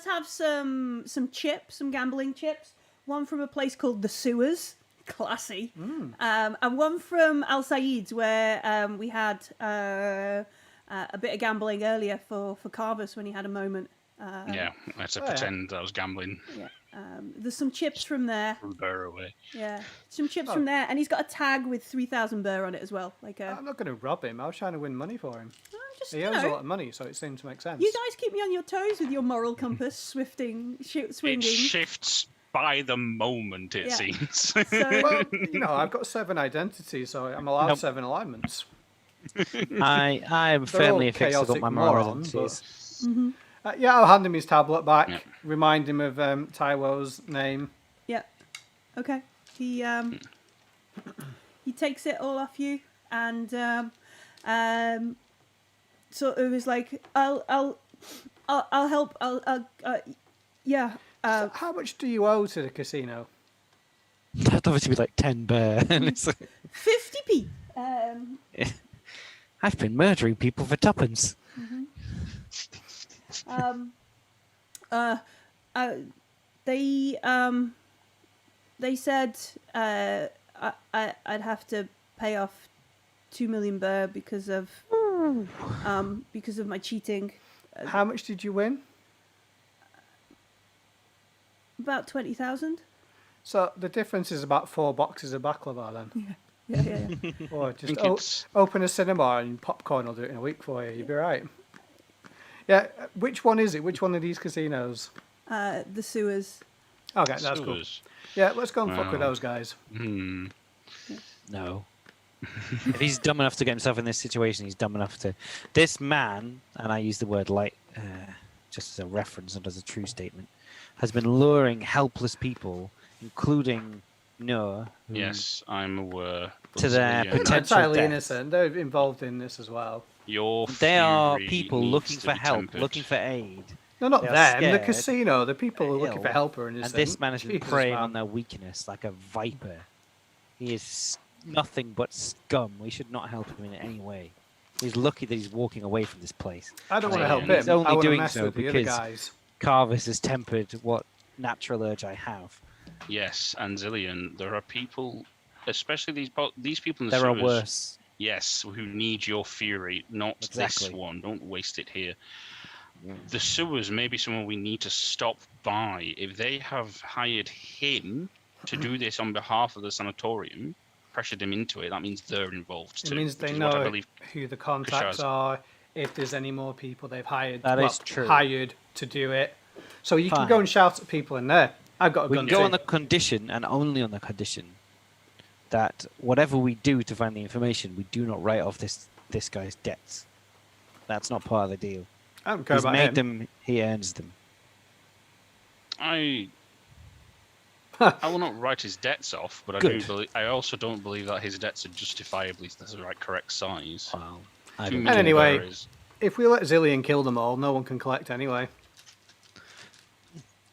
Speaker 1: have some chips, some gambling chips. One from a place called the Sewers, classy, and one from Al Said's where we had a bit of gambling earlier for Carvus when he had a moment.
Speaker 4: Yeah, I had to pretend I was gambling.
Speaker 1: Yeah. There's some chips from there.
Speaker 4: From Burr away.
Speaker 1: Yeah, some chips from there, and he's got a tag with 3,000 burr on it as well. Like
Speaker 3: I'm not going to rob him. I was trying to win money for him.
Speaker 1: just,
Speaker 3: He owns a lot of money, so it seemed to make sense.
Speaker 1: you guys keep me on your toes with your moral compass, swinging.
Speaker 4: It shifts by the moment, it
Speaker 1: Yeah.
Speaker 4: seems.
Speaker 1: So,
Speaker 3: Well, I've got 7 identities, so I'm allowed 7 alignments.
Speaker 2: I am firmly
Speaker 3: all
Speaker 2: affixed to
Speaker 3: chaotic
Speaker 2: my moral
Speaker 3: morons,
Speaker 2: identities.
Speaker 3: Yeah, I'll hand him his tablet back.
Speaker 4: Yeah.
Speaker 3: Remind him of Taiwo's name.
Speaker 1: yeah. Okay. He takes it all off you and sort of is like, I'll help. Yeah.
Speaker 3: So how much do you owe to the casino?
Speaker 2: That'd obviously be like 10 bear. And it's like,
Speaker 1: 50p.
Speaker 2: I've been murdering people for tuppence.
Speaker 1: They said I'd have to pay off 2 million burr because of my cheating.
Speaker 3: How much did you win?
Speaker 1: About 20,000.
Speaker 3: So the difference is about 4 boxes of baklava then.
Speaker 1: Yeah.
Speaker 3: Or just
Speaker 4: think it's-
Speaker 3: open a cinema and popcorn will do it in a week for you. You'll be right. Yeah, which one is it? Which one of these casinos?
Speaker 1: The sewers.
Speaker 3: Okay, that's cool.
Speaker 4: Sewers.
Speaker 3: Yeah, let's go and fuck with
Speaker 4: Wow.
Speaker 3: those guys.
Speaker 2: No. If he's dumb enough to get himself in this situation, he's dumb enough to. This man, and I use the word light just as a reference, not as a true statement, has been luring helpless people, including Noor. who-
Speaker 4: Yes, I'm aware.
Speaker 2: To their
Speaker 3: They're
Speaker 2: potential
Speaker 3: entirely
Speaker 2: death.
Speaker 3: innocent. They're involved in this as well.
Speaker 4: Your
Speaker 2: They are
Speaker 4: fury
Speaker 2: people
Speaker 4: needs
Speaker 2: looking
Speaker 4: to
Speaker 2: for
Speaker 4: be
Speaker 2: help,
Speaker 4: tempered.
Speaker 2: looking for aid.
Speaker 3: No, not
Speaker 2: They are
Speaker 3: them. The
Speaker 2: scared.
Speaker 3: casino. The people who are looking for
Speaker 2: ill,
Speaker 3: help are innocent.
Speaker 2: And this man has been
Speaker 3: Jesus,
Speaker 2: preying
Speaker 3: man.
Speaker 2: on their weakness like a viper. He is nothing but scum. We should not help him in any way. He's lucky that he's walking away from this place.
Speaker 3: I don't want to
Speaker 4: Right,
Speaker 3: help
Speaker 4: and
Speaker 3: him.
Speaker 2: he's only
Speaker 3: I want to
Speaker 2: doing
Speaker 3: mess
Speaker 2: so
Speaker 3: with the other
Speaker 2: because-
Speaker 3: guys.
Speaker 2: Carvis has tempered what natural urge I have.
Speaker 4: Yes, and Zillion, there are people, especially these people in the
Speaker 2: There are
Speaker 4: sewers,
Speaker 2: worse.
Speaker 4: yes, who need your fury, not
Speaker 2: Exactly.
Speaker 4: this one. Don't waste it here. The sewers may be someone we need to stop by. If they have hired him to do this on behalf of the sanatorium, pressured him into it, that means they're involved too.
Speaker 3: It means
Speaker 4: which
Speaker 3: they
Speaker 4: is what I
Speaker 3: know
Speaker 4: believe.
Speaker 3: who the contacts
Speaker 4: Krishar's-
Speaker 3: are, if there's any more people they've hired.
Speaker 2: That
Speaker 3: well,
Speaker 2: is true.
Speaker 3: Hired to do it. So you can
Speaker 2: Fine.
Speaker 3: go and shout at people in there. I've got a
Speaker 2: We
Speaker 3: gun
Speaker 2: can go
Speaker 3: too.
Speaker 2: on the condition, and only on the condition, that whatever we do to find the information, we do not write off this guy's debts. That's not part of the deal.
Speaker 3: I don't care
Speaker 2: He's
Speaker 3: about
Speaker 2: made
Speaker 3: him.
Speaker 2: them, he earns them.
Speaker 4: I will not write his debts off, but
Speaker 2: Good.
Speaker 4: I also don't believe that his debts are justifiably the right correct size.
Speaker 2: Well, I
Speaker 4: Too
Speaker 2: don't
Speaker 4: many
Speaker 3: And anyway-
Speaker 4: there is.
Speaker 3: If we let Zillion kill them all, no one can collect anyway.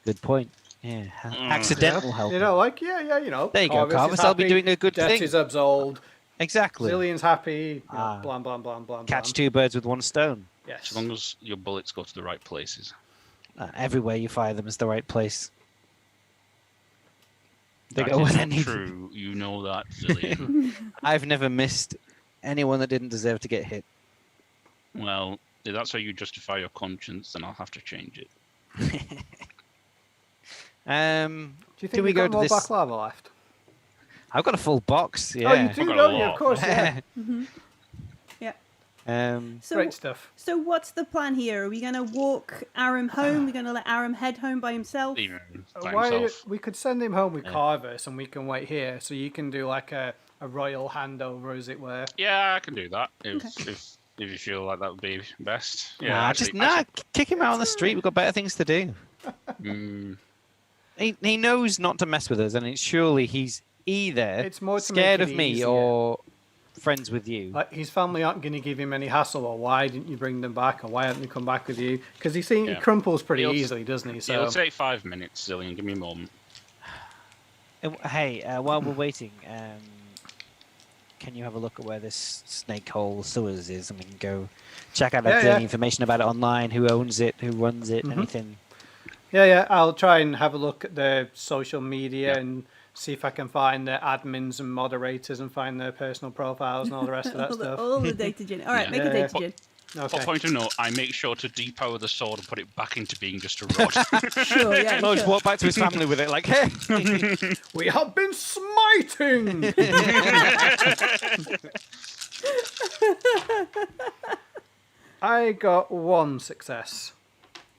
Speaker 2: Good point. Yeah, accidental help.
Speaker 3: You know, like, yeah, you know.
Speaker 2: There you go,
Speaker 3: Corvus is
Speaker 2: Carvis, I'll be
Speaker 3: happy,
Speaker 2: doing a good
Speaker 3: debt
Speaker 2: thing.
Speaker 3: is absolved.
Speaker 2: Exactly.
Speaker 3: Zillion's happy. You know,
Speaker 2: Ah.
Speaker 3: blam, blam, blam, blam,
Speaker 2: Catch
Speaker 3: blam.
Speaker 2: 2 birds with 1 stone.
Speaker 3: Yes.
Speaker 4: As long as your bullets go to the right places.
Speaker 2: Everywhere you fire them is the right place. They
Speaker 4: That
Speaker 2: go
Speaker 4: is
Speaker 2: where they
Speaker 4: not
Speaker 2: need.
Speaker 4: true. You know that, Zillion.
Speaker 2: I've never missed anyone that didn't deserve to get hit.
Speaker 4: Well, if that's how you justify your conscience, then I'll have to change it.
Speaker 3: Do you
Speaker 2: do
Speaker 3: think
Speaker 2: we
Speaker 3: we've
Speaker 2: go
Speaker 3: got
Speaker 2: to
Speaker 3: more
Speaker 2: this?
Speaker 3: baklava left?
Speaker 2: I've got a full box. Yeah.
Speaker 3: Oh, you do,
Speaker 4: I've got a
Speaker 3: don't you?
Speaker 4: lot.
Speaker 3: Of course, yeah.
Speaker 1: Yeah. So,
Speaker 3: Great stuff.
Speaker 1: so what's the plan here? Are we going to walk Aram home? We're going to let Aram head home by himself?
Speaker 4: Even by
Speaker 3: Why,
Speaker 4: himself.
Speaker 3: we could send him home with Carvis and we can wait here so you can do like a royal handover, as it were.
Speaker 4: Yeah, I can do that if you feel like that would be best. Yeah,
Speaker 2: Kick him out on the street. We've got better things to do.
Speaker 4: Mm,
Speaker 2: He knows not to mess with us, and surely he's either
Speaker 3: It's more to
Speaker 2: scared
Speaker 3: make
Speaker 2: of
Speaker 3: it
Speaker 2: me
Speaker 3: easier.
Speaker 2: or friends with you.
Speaker 3: Like, his family aren't going to give him any hassle, or why didn't you bring them back, or why haven't they come back with you? Because he
Speaker 4: Yeah.
Speaker 3: crumples pretty
Speaker 4: He'll-
Speaker 3: easily, doesn't he? So
Speaker 4: It'll take 5 minutes, Zillion. Give me a moment.
Speaker 2: Hey, while we're waiting, can you have a look at where this snake hole sewers is, and we can go check out if
Speaker 3: Yeah,
Speaker 2: there's any
Speaker 3: yeah.
Speaker 2: information about it online, who owns it, who runs it, anything.
Speaker 3: yeah, I'll try and have a look at their social media
Speaker 4: Yeah.
Speaker 3: and see if I can find their admins and moderators and find their personal profiles and all the rest of that stuff.
Speaker 1: all the data gen. All right,
Speaker 4: Yeah.
Speaker 1: make a
Speaker 3: Yeah,
Speaker 1: data
Speaker 3: yeah.
Speaker 1: gen.
Speaker 3: Okay.
Speaker 4: Point of note, I make sure to depower the sword and put it back into being just a rod.
Speaker 1: Sure, yeah.
Speaker 2: Mo just
Speaker 1: sure.
Speaker 2: walked back to his family with it, like, hey!
Speaker 3: We have been smiting. I got 1 success.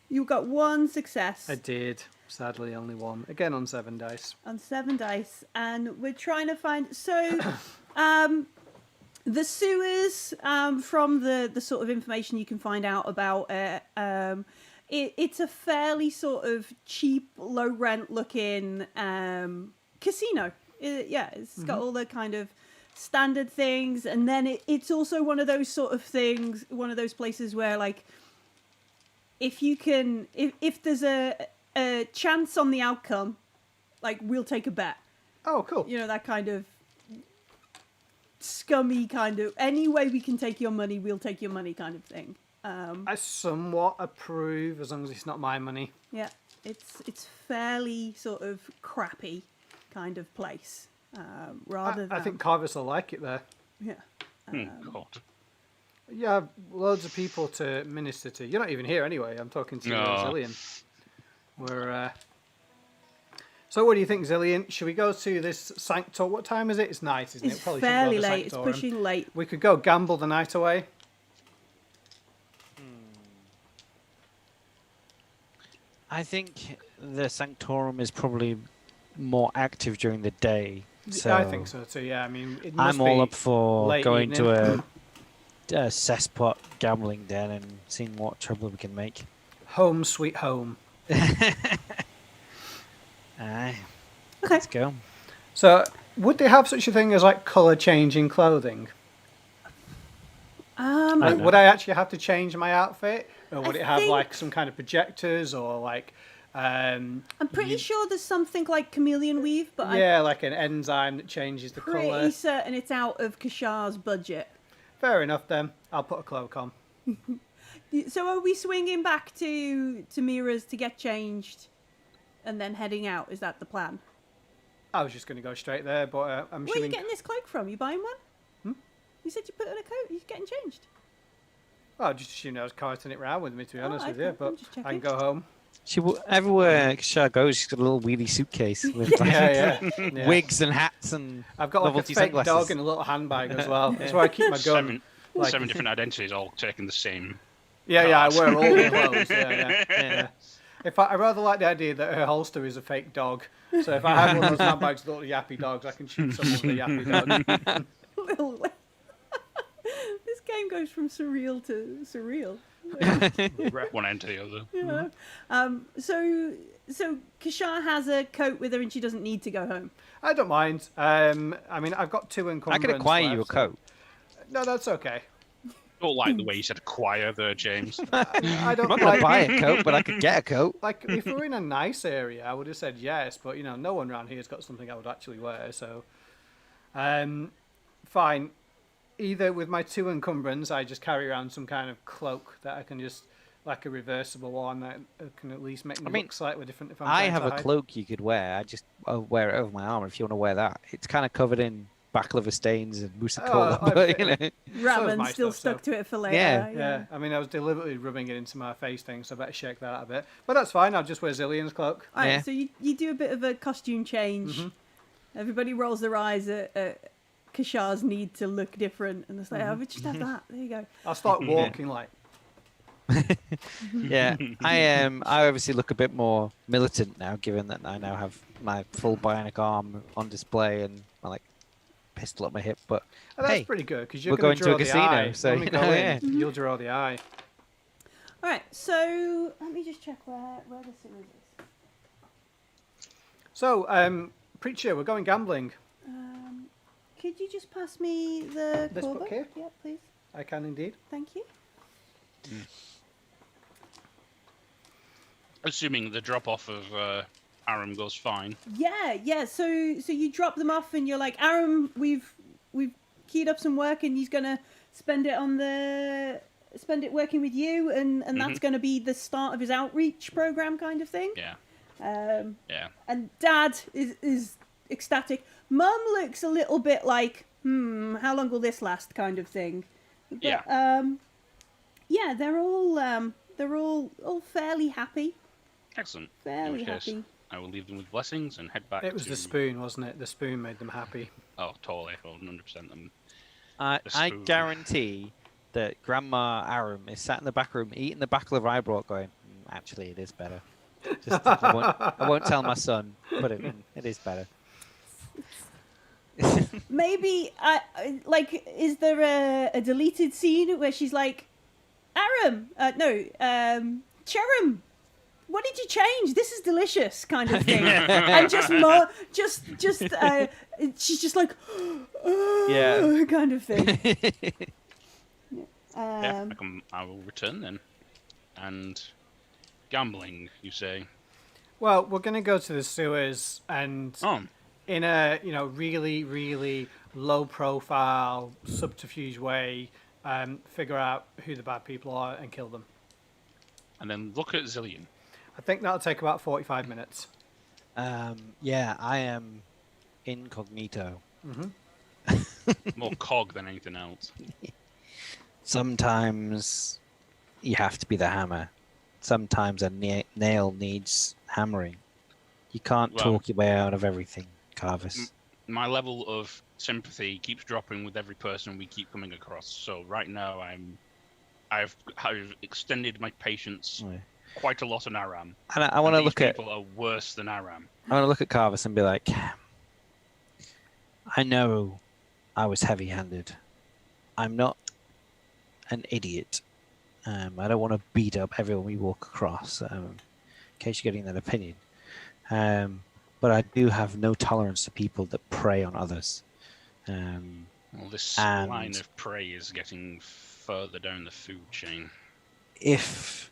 Speaker 1: You got 1 success
Speaker 3: I did. Sadly, only 1. Again on 7 dice.
Speaker 1: on 7 dice, and we're trying to find. So, the sewers, from the sort of information you can find out about it, it's a fairly sort of cheap, low rent looking casino. It's got all the kind of standard things, and then it's also one of those sort of things, one of those places where, like, if you can, if there's a chance on the outcome, like, we'll take a bet.
Speaker 3: Oh, cool.
Speaker 1: You know, that kind of scummy kind of, any way we can take your money, we'll take your money kind of thing.
Speaker 3: I somewhat approve, as long as it's not my money.
Speaker 1: Yeah, it's fairly sort of crappy kind of place. Rather than
Speaker 3: I think Carvis will like it there.
Speaker 1: yeah.
Speaker 4: God.
Speaker 3: You have loads of people to minister to. You're not even here anyway. I'm talking to
Speaker 4: No.
Speaker 3: Zillion. We're So what do you think, Zillion? Should we go to this sanctor? What time is it? It's night, isn't it?
Speaker 1: It's
Speaker 3: Probably shouldn't go
Speaker 1: fairly
Speaker 3: to
Speaker 1: late. It's
Speaker 3: Sanctorum.
Speaker 1: pushing late.
Speaker 3: We could go gamble the night away.
Speaker 2: I think the Sanctorum is probably more active during the day. So
Speaker 3: I think so too. Yeah, I mean, it must
Speaker 2: I'm all
Speaker 3: be
Speaker 2: up for
Speaker 3: late
Speaker 2: going
Speaker 3: evening.
Speaker 2: to a cesspot gambling den and seeing what trouble we can make.
Speaker 3: home sweet home.
Speaker 2: Aye.
Speaker 1: Okay.
Speaker 2: Let's go.
Speaker 3: So, would they have such a thing as like color changing clothing?
Speaker 2: I
Speaker 3: Like,
Speaker 2: know.
Speaker 3: would I actually have to change my outfit, or would
Speaker 1: I
Speaker 3: it have
Speaker 1: think-
Speaker 3: like some kind of projectors, or like,
Speaker 1: I'm pretty sure there's something like chameleon weave, but I'm
Speaker 3: like an enzyme that changes the
Speaker 1: pretty
Speaker 3: color?
Speaker 1: certain it's out of Kashar's budget.
Speaker 3: Fair enough then. I'll put a cloak on.
Speaker 1: So are we swinging back to Mira's to get changed and then heading out? Is that the plan?
Speaker 3: I was just going to go straight there, but I'm
Speaker 1: Where are you
Speaker 3: assuming.
Speaker 1: getting this cloak from? You buying one? You said you put on a coat. You're getting changed.
Speaker 3: Oh, just assumed I was carting it round with me, to be honest with
Speaker 1: okay.
Speaker 3: you.
Speaker 1: I'm
Speaker 3: But
Speaker 1: just
Speaker 3: I
Speaker 1: checking.
Speaker 3: can go home.
Speaker 2: Everywhere Kashar goes, she's got a little wheelie suitcase with like,
Speaker 3: Yeah.
Speaker 2: wigs and hats and
Speaker 3: I've got like a
Speaker 2: novelty
Speaker 3: fake
Speaker 2: sunglasses.
Speaker 3: dog and a little handbag as well. That's where I keep my gun.
Speaker 4: Seven,
Speaker 3: like-
Speaker 4: seven different identities, all taking the same.
Speaker 3: Yeah, I
Speaker 4: cards.
Speaker 3: wear all the clothes. Yeah. I rather like the idea that her holster is a fake dog. So if I have one of those handbags with little yappy dogs, I can shoot someone with a yappy dog.
Speaker 1: Little- this game goes from surreal to surreal.
Speaker 4: One end to the other.
Speaker 1: Yeah. So Kashar has a coat with her and she doesn't need to go home.
Speaker 3: I don't mind. I mean, I've got 2
Speaker 2: I
Speaker 3: encumbrance
Speaker 2: could acquire you a
Speaker 3: left, so-
Speaker 2: coat.
Speaker 3: No, that's okay.
Speaker 4: Don't like the way you said acquire there, James.
Speaker 3: I
Speaker 2: I'm
Speaker 3: don't
Speaker 2: not going
Speaker 3: like.
Speaker 2: to buy a coat, but I could get a coat.
Speaker 3: Like, if we're in a nice area, I would have said yes, but no one around here's got something I would actually wear, so. Fine. Either with my 2 encumbrance, I just carry around some kind of cloak that I can just, like a reversible one that can at least make me
Speaker 2: mean,
Speaker 3: look slightly different if I'm
Speaker 2: I
Speaker 3: trying
Speaker 2: have
Speaker 3: to
Speaker 2: a
Speaker 3: hide.
Speaker 2: cloak you could wear. I'll wear it over my arm if you want to wear that. It's kind of covered in baklava stains and mousse cola,
Speaker 3: I
Speaker 2: but
Speaker 3: bet-
Speaker 1: Ramen
Speaker 3: my
Speaker 1: still
Speaker 3: stuff,
Speaker 1: stuck to it for later.
Speaker 2: Yeah.
Speaker 3: Yeah, I mean, I was deliberately rubbing it into my face thing, so I better shake that out a bit. But that's fine, I'll just wear Zillion's cloak.
Speaker 1: All right,
Speaker 2: Yeah.
Speaker 1: so you do a bit of a costume change. Everybody rolls their eyes at Kashar's need to look different, and it's like, oh, we just have that. There you go.
Speaker 3: I'll start walking like,
Speaker 2: yeah, I obviously look a bit more militant now, given that I now have my full bionic arm on display and my pistol at my hip. But
Speaker 3: oh, that's
Speaker 2: hey,
Speaker 3: pretty good, because you're
Speaker 2: we're
Speaker 3: going to
Speaker 2: going
Speaker 3: draw
Speaker 2: to a
Speaker 3: the
Speaker 2: casino,
Speaker 3: eye.
Speaker 2: so
Speaker 3: When we
Speaker 2: you
Speaker 3: go
Speaker 2: know,
Speaker 3: in,
Speaker 2: yeah.
Speaker 3: you'll draw the eye.
Speaker 1: All right, so let me just check where the series is.
Speaker 3: So, Preacher, we're going gambling.
Speaker 1: Could you just pass me the
Speaker 3: This
Speaker 1: core
Speaker 3: book here?
Speaker 1: Yeah, please.
Speaker 3: I can indeed.
Speaker 1: Thank you.
Speaker 4: Assuming the drop off of Aram goes fine.
Speaker 1: Yeah. So you drop them off, and you're like, Aram, we've keyed up some work, and he's gonna spend it working with you, and that's gonna be the start of his outreach program, kind of thing.
Speaker 4: Yeah. Yeah.
Speaker 1: And Dad is ecstatic. Mum looks a little bit like, how long will this last, kind of thing. But, yeah, they're all fairly happy.
Speaker 4: Excellent. In
Speaker 1: Fairly
Speaker 4: which case,
Speaker 1: happy.
Speaker 4: I will leave them with blessings and head back
Speaker 3: It was
Speaker 4: to...
Speaker 3: the spoon, wasn't it? The spoon made them happy.
Speaker 4: Oh, totally. 100% them.
Speaker 2: I
Speaker 4: spoon.
Speaker 2: guarantee that Grandma Aram is sat in the back room eating the baklava I brought, going, actually, it is better. Just, I won't tell my son, but it is better.
Speaker 1: Maybe, is there a deleted scene where she's like, Aram, Cherum, what did you change? This is delicious, kind of thing. And she's just like,
Speaker 2: Yeah.
Speaker 1: kind of thing.
Speaker 4: Yeah, I will return then. And gambling, you say?
Speaker 3: Well, we're going to go to the sewers and
Speaker 4: Oh,
Speaker 3: in a really, really low profile subterfuge way, figure out who the bad people are and kill them.
Speaker 4: and then look at Zillion.
Speaker 3: I think that'll take about 45 minutes.
Speaker 2: Yeah, I am incognito.
Speaker 4: More cog than anything else.
Speaker 2: Sometimes you have to be the hammer. Sometimes a nail needs hammering. You can't
Speaker 4: Well-
Speaker 2: talk your way out of everything, Carvis.
Speaker 4: My level of sympathy keeps dropping with every person we keep coming across. So right now, I've extended my patience
Speaker 2: Yeah.
Speaker 4: quite a lot on Aram.
Speaker 2: And I want to
Speaker 4: These
Speaker 2: look at
Speaker 4: people are worse than Aram.
Speaker 2: Carvis and be like, I know I was heavy-handed. I'm not an idiot. I don't want to beat up everyone we walk across, in case you're getting that opinion. But I do have no tolerance to people that prey on others.
Speaker 4: Well, this
Speaker 2: And-
Speaker 4: line of prey is getting further down the food chain.
Speaker 2: If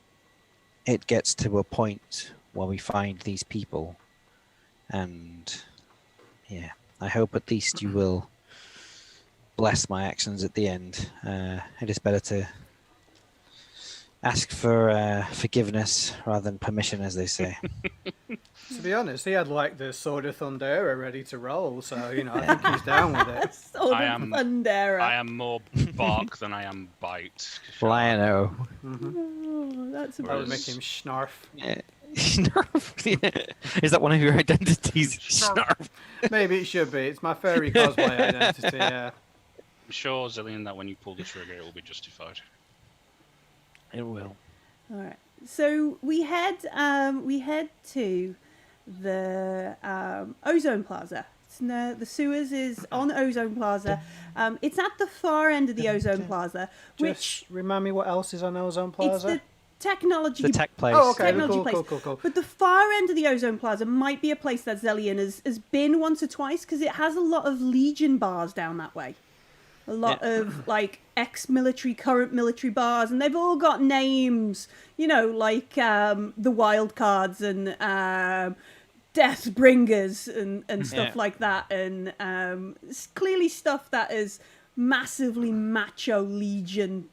Speaker 2: it gets to a point where we find these people, and yeah, I hope at least you will bless my actions at the end. It is better to ask for forgiveness rather than permission, as they say.
Speaker 3: To be honest, he had like the Sword of Thundera ready to roll, so you know I think he's down with it.
Speaker 1: Sword
Speaker 4: I
Speaker 1: of
Speaker 4: am-
Speaker 1: Thundera.
Speaker 4: I am more bark than I am bite.
Speaker 2: Lion-O.
Speaker 1: Oh, that's
Speaker 3: That would
Speaker 4: Whereas-
Speaker 3: make him snarf.
Speaker 2: Yeah. Snarf. Is that one of your identities? Snarf.
Speaker 3: Maybe it should be. It's my furry cosplay identity. Yeah.
Speaker 4: I'm sure, Zillion, that when you pull the trigger, it will be justified.
Speaker 2: It will.
Speaker 1: All right. So we head to the Ozone Plaza. The sewers is on Ozone Plaza. It's at the far end of the Ozone Plaza, which
Speaker 3: Just remind me what else is on Ozone
Speaker 1: it's
Speaker 3: Plaza.
Speaker 1: the technology.
Speaker 2: The tech place.
Speaker 3: Oh, okay.
Speaker 1: technology
Speaker 3: Cool,
Speaker 1: place.
Speaker 3: cool, cool, cool.
Speaker 1: But the far end of the Ozone Plaza might be a place that Zellion has been once or twice because it has a lot of Legion bars down that way. A lot of like ex-military, current military bars, and they've all got names, you know, like the Wildcards and Deathbringers and stuff like that, and it's clearly stuff that is massively macho Legion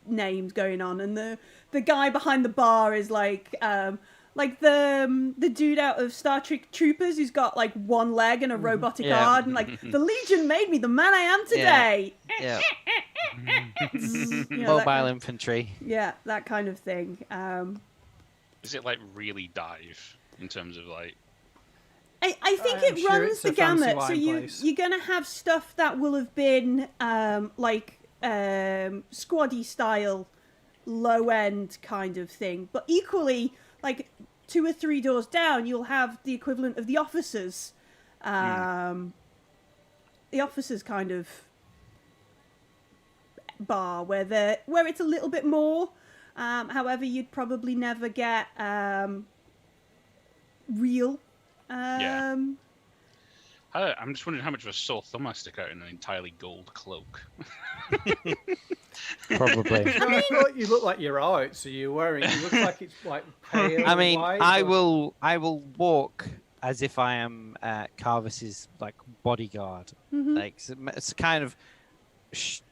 Speaker 1: names going on, and the guy behind the bar is like the dude out of Star Trek Troopers who's got like one leg and a robotic
Speaker 2: Yeah.
Speaker 1: arm, and like the Legion made me the man I am today.
Speaker 2: Yeah.
Speaker 1: You know,
Speaker 2: Mobile
Speaker 1: that,
Speaker 2: infantry.
Speaker 1: yeah, that kind of thing.
Speaker 4: Is it like really dive in terms of like?
Speaker 1: I think
Speaker 3: I'm
Speaker 1: it
Speaker 3: sure
Speaker 1: runs
Speaker 3: it's
Speaker 1: the
Speaker 3: a fancy
Speaker 1: gamut. So
Speaker 3: wine place.
Speaker 1: you're gonna have stuff that will have been squaddy style, low end kind of thing, but equally like 2 or 3 doors down, you'll have the equivalent of the officers. The officers kind of bar where it's a little bit more. However, you'd probably never get real.
Speaker 4: Yeah. I'm just wondering how much of a sore thumb I stick out in an entirely gold cloak.
Speaker 2: Probably.
Speaker 3: I thought you look like you're out, so you're wearing. It looks like it's like pale.
Speaker 2: I mean,
Speaker 3: white,
Speaker 2: I
Speaker 3: but-
Speaker 2: will walk as if I am Carvis's like bodyguard. Like it's kind of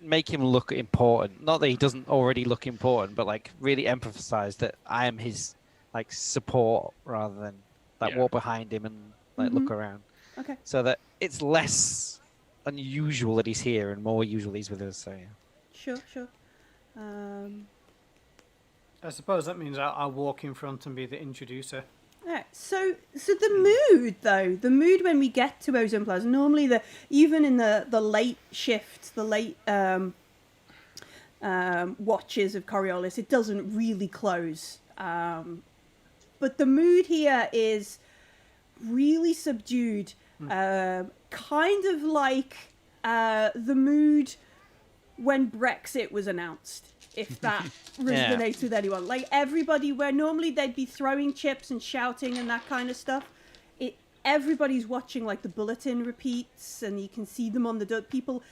Speaker 2: make him look important. Not that he doesn't already look important, but like really emphasize that I am his like support rather than like
Speaker 4: Yeah.
Speaker 2: walk behind him and like look around.
Speaker 1: Okay.
Speaker 2: So that it's less unusual that he's here and more usual he's with us. So yeah.
Speaker 1: Sure.
Speaker 3: I suppose that means I'll walk in front and be the introducer.
Speaker 1: Alright, so the mood though, the mood when we get to Ozone Plaza, normally even in the late shift, the late watches of Coriolis, it doesn't really close. But the mood here is really subdued, kind of like the mood when Brexit was announced, if that resonates with anyone. Like everybody, where normally they'd be throwing chips and shouting and that kind of stuff, everybody's watching like the bulletin repeats, and you can see them on the people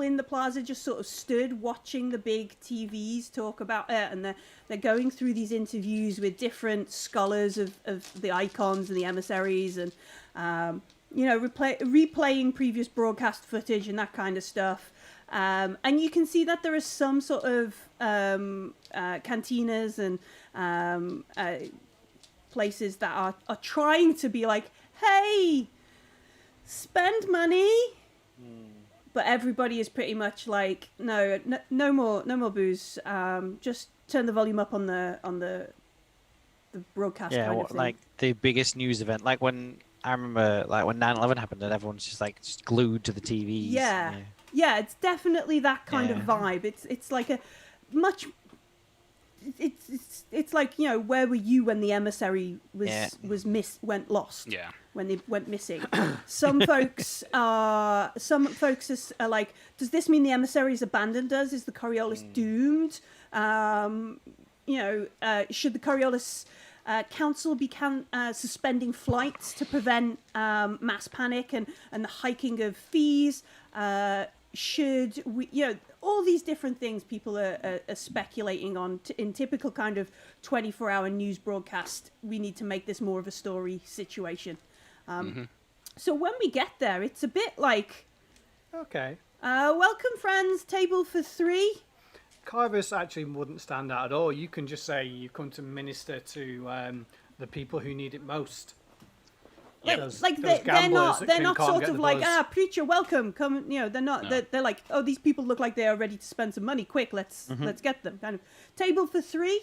Speaker 1: in the plaza just sort of stood watching the big TVs talk about it, and they're going through these interviews with different scholars of the icons and the emissaries, and replaying previous broadcast footage and that kind of stuff. And you can see that there are some sort of cantinas and places that are trying to be like, hey, spend money. But everybody is pretty much like, no more booze. Just turn the volume up on the the broadcast
Speaker 2: Yeah,
Speaker 1: kind of thing.
Speaker 2: like the biggest news event. Like when I remember, like when 9/11 happened, and everyone's just glued to the TVs.
Speaker 1: Yeah, it's definitely that kind of
Speaker 2: Yeah.
Speaker 1: vibe. It's like a much. It's like, you know, where were you when the Emissary went lost?
Speaker 4: Yeah.
Speaker 1: When they went missing. Some folks are like, does this mean the Emissary's abandoned us? Is the Coriolis doomed? You know, should the Coriolis council be suspending flights to prevent mass panic and the hiking of fees? Should we, you know, all these different things people are speculating on in typical kind of 24-hour news broadcast. We need to make this more of a story situation. So when we get there, it's a bit like,
Speaker 3: Okay.
Speaker 1: welcome friends, table for 3.
Speaker 3: Carvers actually wouldn't stand out at all. You can just say you come to minister to the people who need it most.
Speaker 1: Like,
Speaker 3: Those
Speaker 1: they're
Speaker 3: gamblers
Speaker 1: not
Speaker 3: that can't
Speaker 1: sort
Speaker 3: get
Speaker 1: of
Speaker 3: the
Speaker 1: like,
Speaker 3: buzz.
Speaker 1: preacher, welcome, come. You know, they're not.
Speaker 4: No.
Speaker 1: They're like, oh, these people look like they are ready to spend some money. Quick, let's get them. Kind of table for 3.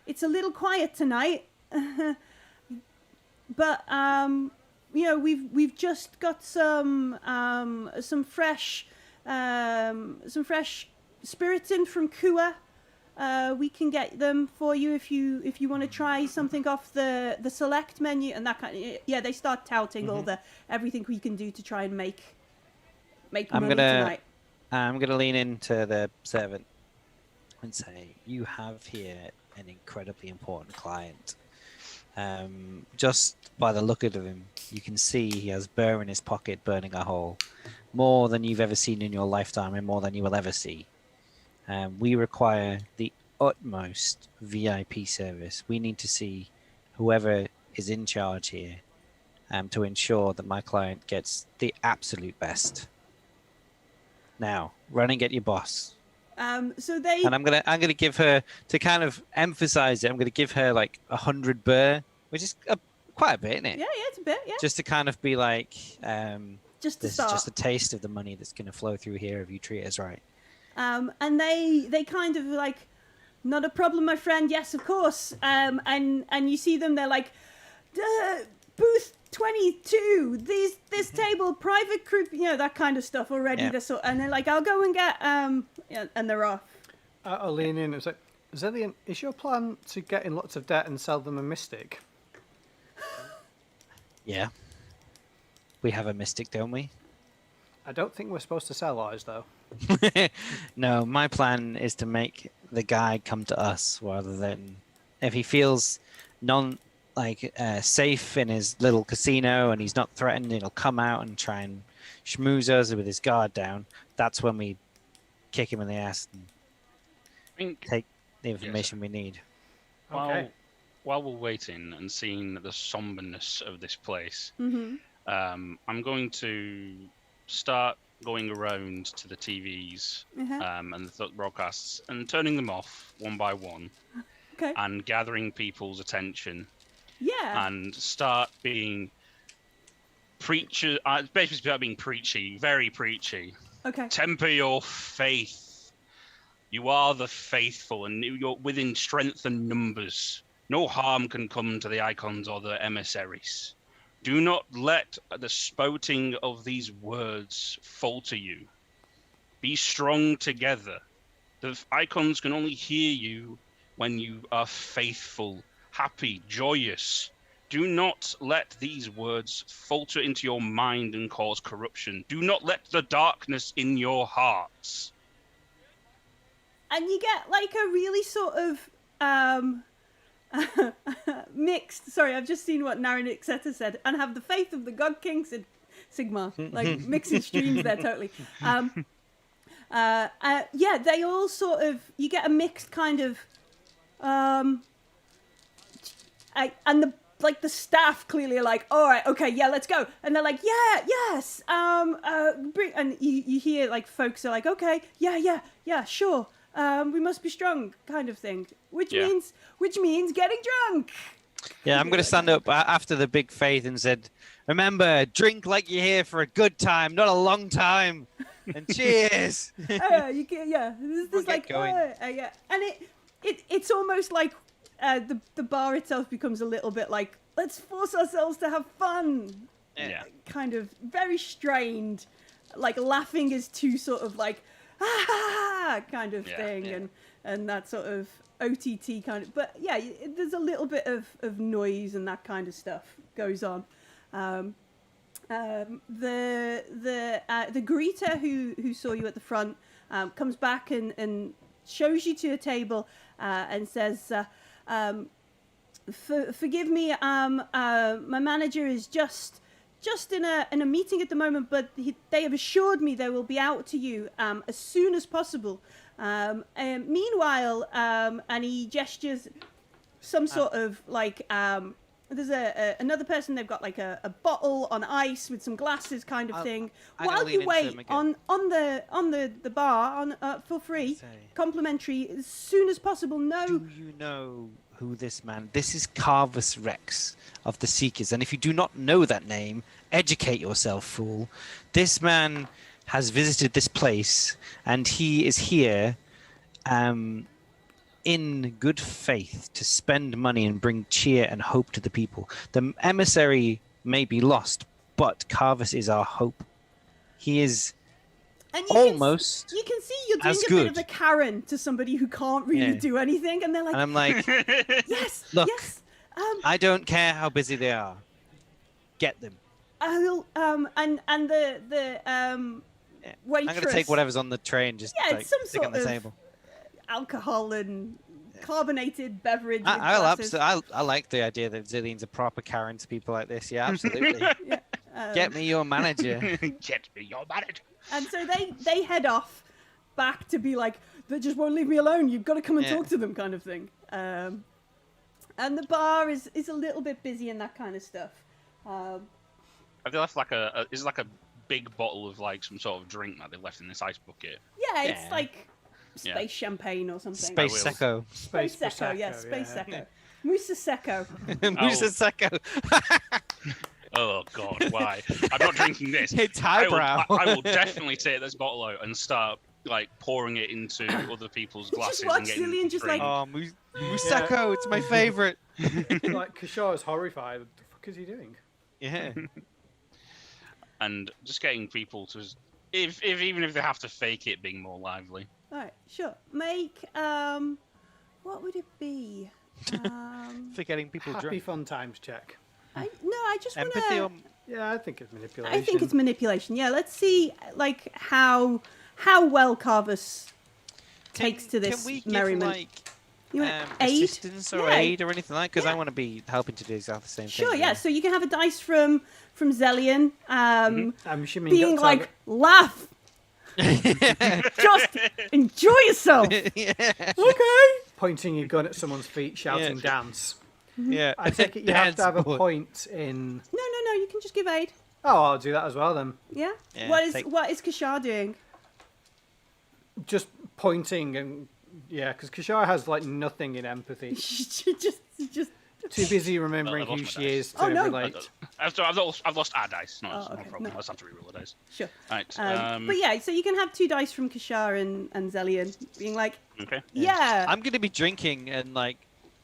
Speaker 1: It's a little quiet tonight, but you know, we've just got some fresh spirits in from Kua. We can get them for you if you want to try something off the select menu and that kind of, yeah, they start touting all the everything we can do to try and make money tonight.
Speaker 2: I'm gonna lean into the servant and say, you have here an incredibly important client. Just by the look of him, you can see he has burr in his pocket, burning a hole, more than you've ever seen in your lifetime and more than you will ever see. We require the utmost VIP service. We need to see whoever is in charge here to ensure that my client gets the absolute best. Now, run and get your boss.
Speaker 1: So they
Speaker 2: And I'm gonna give her, to kind of emphasize it, I'm gonna give her like 100 burr, which is quite a bit, isn't it?
Speaker 1: yeah, it's a bit, yeah.
Speaker 2: Just to kind of be like,
Speaker 1: Just to
Speaker 2: this is
Speaker 1: start.
Speaker 2: just a taste of the money that's gonna flow through here if you treat us right.
Speaker 1: And they kind of like, not a problem, my friend. Yes, of course. And you see them. They're like, booth 22. This table, private group. You know, that kind of stuff already.
Speaker 2: Yeah.
Speaker 1: And they're like, I'll go and get yeah, and they're off.
Speaker 3: I'll lean in and say, Zillion, is your plan to get in lots of debt and sell them a mystic?
Speaker 2: Yeah. We have a mystic, don't we?
Speaker 3: I don't think we're supposed to sell ours, though.
Speaker 2: No, my plan is to make the guy come to us rather than, if he feels safe in his little casino and he's not threatened, he'll come out and try and schmooze us with his guard down. That's when we kick him in the ass and
Speaker 4: I think
Speaker 2: take the information we need.
Speaker 3: Okay.
Speaker 4: While we're waiting and seeing the somberness of this place,
Speaker 1: Mm-hmm.
Speaker 4: I'm going to start going around to the TVs and the broadcasts and turning them off one by one
Speaker 1: Okay.
Speaker 4: and gathering people's attention
Speaker 1: Yeah.
Speaker 4: and start being preacher. Basically, start being preachy, very preachy.
Speaker 1: Okay.
Speaker 4: Temper your faith. You are the faithful, and you're within strength and numbers. No harm can come to the icons or the emissaries. Do not let the spouting of these words falter you. Be strong together. The icons can only hear you when you are faithful, happy, joyous. Do not let these words falter into your mind and cause corruption. Do not let the darkness in your hearts.
Speaker 1: And you get like a really sort of mixed. Sorry, I've just seen what Naranixeta said. And have the faith of the God King Sigma. Like mixing streams there totally. Yeah, they all sort of. You get a mixed kind of. And the staff clearly are like, all right, okay, yeah, let's go. And they're like, yeah, yes. And you hear like folks are like, okay, yeah, sure. We must be strong, kind of thing. Which means getting drunk.
Speaker 2: Yeah, I'm going to stand up after the big faith and said, remember, drink like you're here for a good time, not a long time. And cheers.
Speaker 1: This is
Speaker 2: We'll
Speaker 1: like,
Speaker 2: get going.
Speaker 1: yeah. And it's almost like the bar itself becomes a little bit like, let's force ourselves to have fun.
Speaker 4: Yeah.
Speaker 1: Kind of very strained, like laughing is too sort of like, ah, kind of thing, and that sort of OTT kind of. But yeah, there's a little bit of noise and that kind of stuff goes on. The greeter who saw you at the front comes back and shows you to a table and says, "Forgive me, my manager is just in a meeting at the moment, but they have assured me they will be out to you as soon as possible. Meanwhile," and he gestures some sort of like. There's another person. They've got like a bottle on ice with some glasses, kind of thing. While you wait on the bar for free, complimentary, as soon as possible. No.
Speaker 2: Do you know who this man? This is Carvus Rex of the Seekers, and if you do not know that name, educate yourself, fool. This man has visited this place, and he is here. In good faith to spend money and bring cheer and hope to the people. The emissary may be lost, but Carvus is our hope. He is
Speaker 1: and
Speaker 2: almost
Speaker 1: you can see you're doing a bit of a Karen to somebody who can't really do anything, and they're like,
Speaker 2: and I'm like,
Speaker 1: yes,
Speaker 2: look,
Speaker 1: yes.
Speaker 2: I don't care how busy they are. Get them.
Speaker 1: I will, and the waitress.
Speaker 2: I'm going to take whatever's on the tray and just
Speaker 1: it's some
Speaker 2: stick it on the
Speaker 1: sort of
Speaker 2: table.
Speaker 1: Alcohol and carbonated beverage.
Speaker 2: I like the idea that Zillion's a proper Karen to people like this. Yeah, absolutely. Get me your manager.
Speaker 4: Get me your manager.
Speaker 1: And so they head off back to be like, they just won't leave me alone. You've got to come and talk to them, kind of thing. And the bar is a little bit busy and that kind of stuff.
Speaker 4: Have they left like is it like a big bottle of like some sort of drink that they left in this ice bucket?
Speaker 1: Yeah, it's like space champagne or something.
Speaker 2: Space Secco.
Speaker 3: Space
Speaker 1: Secco,
Speaker 3: Prosecco,
Speaker 1: Space Secco. Musa Secco.
Speaker 2: Musa Secco.
Speaker 4: Oh God, why? I'm not drinking this.
Speaker 2: It's highbrow.
Speaker 4: I will definitely take this bottle out and start like pouring it into other people's glasses.
Speaker 1: Just watch
Speaker 4: and getting
Speaker 1: Zillion just like,
Speaker 2: Oh, Musecco, it's my favourite.
Speaker 3: Like Kashar's horrified. What the fuck is he doing?
Speaker 2: Yeah.
Speaker 4: And just getting people to, even if they have to fake it being more lively.
Speaker 1: all right, sure. Make what would it be?
Speaker 2: For getting people
Speaker 3: Happy
Speaker 2: drunk.
Speaker 3: fun times check.
Speaker 1: I just want
Speaker 2: Empathy
Speaker 1: to.
Speaker 2: or
Speaker 3: Yeah, I think it's manipulation.
Speaker 1: I think it's manipulation. Yeah, let's see like how well Carvus takes to this
Speaker 2: Can we give,
Speaker 1: merriment.
Speaker 2: like,
Speaker 1: You want aid?
Speaker 2: assistance or aid or anything like? Because I want to be helping to do exactly the same thing.
Speaker 1: Sure, yeah. So you can have a dice from Zellion,
Speaker 3: I'm assuming
Speaker 1: being like, laugh, just enjoy yourself. Okay.
Speaker 3: pointing your gun at someone's feet, shouting "dance."
Speaker 2: Yeah.
Speaker 3: I take it you have to have a point in.
Speaker 1: No. You can just give aid.
Speaker 3: Oh, I'll do that as well then.
Speaker 1: Yeah.
Speaker 2: Yeah,
Speaker 1: What is Kashar doing?
Speaker 3: Just pointing and because Kashar has like nothing in empathy.
Speaker 1: She just.
Speaker 3: Too busy remembering
Speaker 4: Well, I
Speaker 3: who
Speaker 4: lost my
Speaker 3: she
Speaker 4: dice.
Speaker 3: is to
Speaker 1: Oh, no.
Speaker 3: relate.
Speaker 4: I've lost our dice. No, it's
Speaker 1: okay,
Speaker 4: no problem.
Speaker 1: no.
Speaker 4: Let's have to reroll the dice.
Speaker 1: Sure.
Speaker 4: Right.
Speaker 1: But yeah, so you can have 2 dice from Kashar and Zellion, being like,
Speaker 4: Okay.
Speaker 1: yeah.
Speaker 2: I'm going to be drinking and like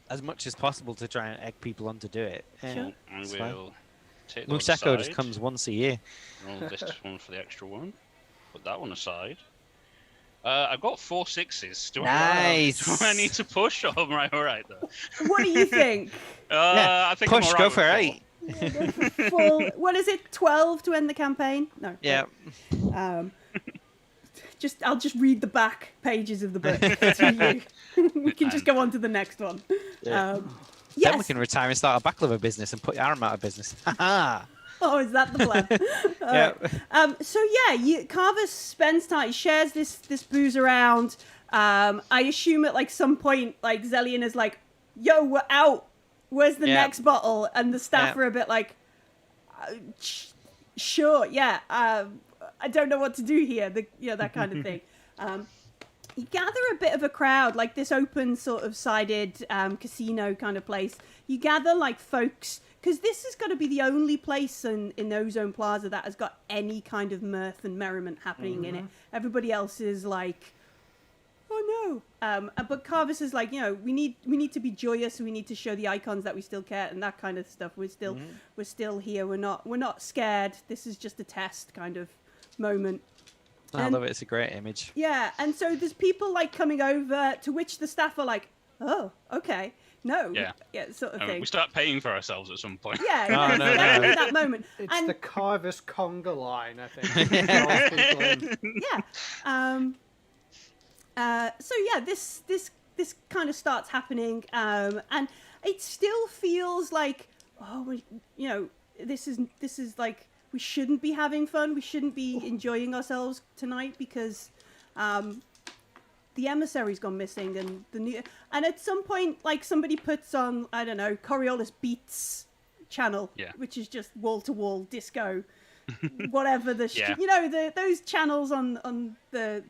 Speaker 2: as much as possible to try and egg people on to do it.
Speaker 1: Sure.
Speaker 4: I
Speaker 2: It's fine.
Speaker 4: will take those
Speaker 2: Musecco
Speaker 4: aside.
Speaker 2: just comes once a year.
Speaker 4: Roll this one for the extra one. Put that one aside. I've got 4 sixes. Do
Speaker 2: Nice.
Speaker 4: I need to push? Oh, I'm right, all right though.
Speaker 1: What do you think?
Speaker 2: Yeah,
Speaker 4: I think
Speaker 2: push,
Speaker 4: I'm
Speaker 2: go
Speaker 4: all right
Speaker 2: for
Speaker 4: with
Speaker 2: 8.
Speaker 1: Go for full. What is it? 12 to end the campaign? No.
Speaker 2: Yeah.
Speaker 1: I'll just read the back pages of the book to you. We can just go on to the next one.
Speaker 2: Yeah.
Speaker 1: Yes.
Speaker 2: Then we can retire and start a baklava business and put Aram out of business. Haha.
Speaker 1: Oh, is that the plan?
Speaker 2: Yeah.
Speaker 1: So yeah, Carvus spends time, shares this booze around. I assume at like some point, like Zellion is like, "Yo, we're out. Where's the next bottle?" And the staff are a bit like, "Sure, yeah. I don't know what to do here." That kind of thing. You gather a bit of a crowd, like this open sort of sided casino kind of place. You gather like folks. Because this has got to be the only place in Ozone Plaza that has got any kind of mirth and merriment happening in it. Everybody else is like oh no. But Carvis is like, we need to be joyous. We need to show the icons that we still care and that kind of stuff. We're still here. We're not scared. This is just a test kind of moment.
Speaker 2: I love it. It's a great image.
Speaker 1: Yeah, and so there's people like coming over, to which the staff are like, oh, okay, no, sort of thing.
Speaker 4: We start paying for ourselves at some point.
Speaker 1: Yeah,
Speaker 2: No.
Speaker 1: definitely that moment.
Speaker 3: It's the Carvis conga line, I think.
Speaker 1: This kind of starts happening, and it still feels like, this is like, we shouldn't be having fun. We shouldn't be enjoying ourselves tonight because the emissary's gone missing, and at some point, like, somebody puts on, I don't know, Coriolis Beats channel, which is just wall to wall disco, whatever those channels on the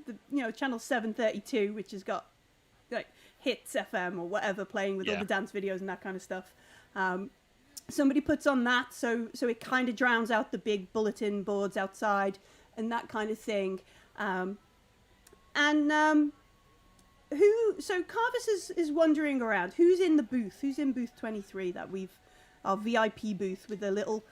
Speaker 1: channel 732, which has got like Hits FM or whatever playing with all the dance videos and that kind of stuff. Somebody puts on that, so it kind of drowns out the big bulletin boards outside and that kind of thing. So Carvis is wandering around. Who's in the booth? Who's in booth 23? Our VIP booth with a little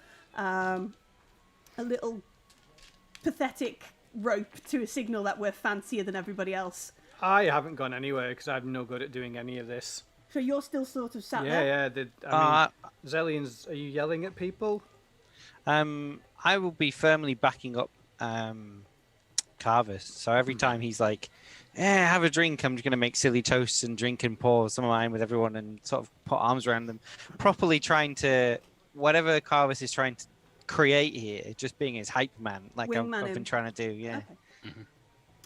Speaker 1: pathetic rope to signal that we're fancier than everybody else.
Speaker 3: I haven't gone anywhere because I'm no good at doing any of this.
Speaker 1: So you're still sort of sat there?
Speaker 3: Yeah. Zellians, are you yelling at people?
Speaker 2: I will be firmly backing up Carvis. So every time he's like, have a drink, I'm just going to make silly toasts and drink and pour some of mine with everyone and sort of put arms around them. Properly trying to, whatever Carvis is trying to create here, just being his hype man, like I've been trying to do, Okay.
Speaker 1: Mm-hmm.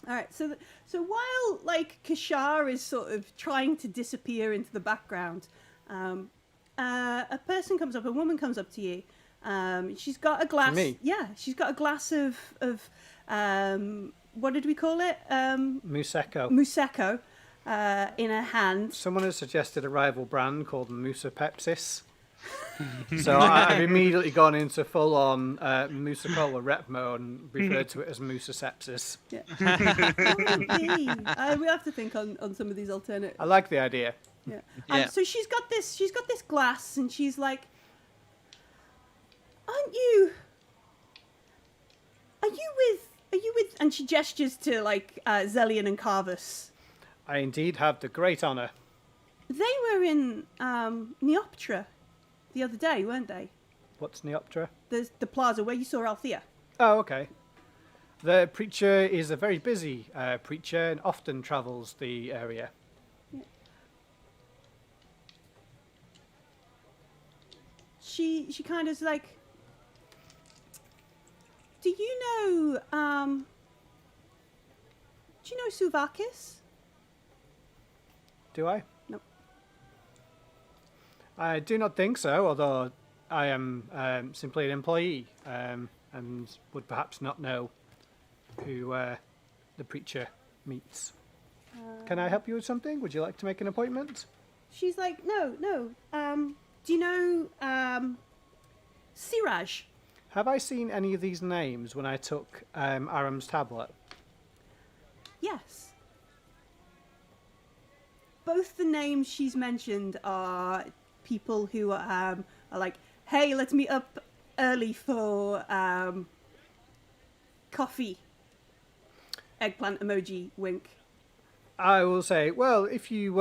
Speaker 1: All right, so while like Kashar is sort of trying to disappear into the background, a woman comes up to you. She's got a glass.
Speaker 3: Me?
Speaker 1: Yeah, she's got a glass of what did we call it?
Speaker 3: Musecco.
Speaker 1: Musecco in her hand.
Speaker 3: Someone has suggested a rival brand called Musa Pepsis. So I've immediately gone into full-on Musa Cola rep mode and referred to it as Musa Sepsis.
Speaker 1: Yeah. We have to think on some of these alternate.
Speaker 3: I like the idea.
Speaker 1: Yeah. So she's got this glass, and she's like, Are you with? And she gestures to like Zellian and Carvis.
Speaker 3: I indeed have the great honour.
Speaker 1: They were in Neoptra the other day, weren't they?
Speaker 3: What's Neoptra?
Speaker 1: There's the plaza where you saw Althea.
Speaker 3: Oh, okay. The preacher is a very busy preacher and often travels the area.
Speaker 1: Yeah. She kind of is like, do you know Suvakis?
Speaker 3: Do I?
Speaker 1: No.
Speaker 3: I do not think so, although I am simply an employee and would perhaps not know who the preacher meets. Can I help you with something? Would you like to make an appointment?
Speaker 1: She's like, no. Do you know Siraj?
Speaker 3: Have I seen any of these names when I took Aram's tablet?
Speaker 1: Yes. Both the names she's mentioned are people who are like, hey, let's meet up early for coffee. Eggplant emoji, wink.
Speaker 3: I will say, well, if you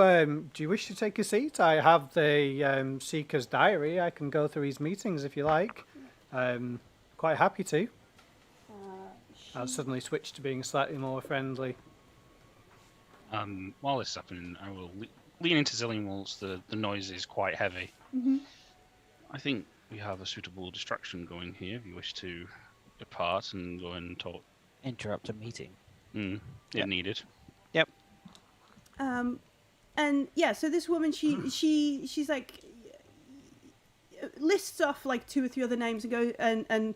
Speaker 3: do you wish to take a seat? I have the Seeker's diary. I can go through his meetings if you like. Quite happy to. I'll suddenly switch to being slightly more friendly.
Speaker 4: While this is happening, I will lean into Zillion whilst the noise is quite heavy.
Speaker 1: Mm-hmm.
Speaker 4: I think we have a suitable distraction going here if you wish to depart and go and talk.
Speaker 2: Interrupt a meeting.
Speaker 4: If needed.
Speaker 2: Yep.
Speaker 1: And yeah, so this woman, she's like, lists off like 2 or 3 other names and go, and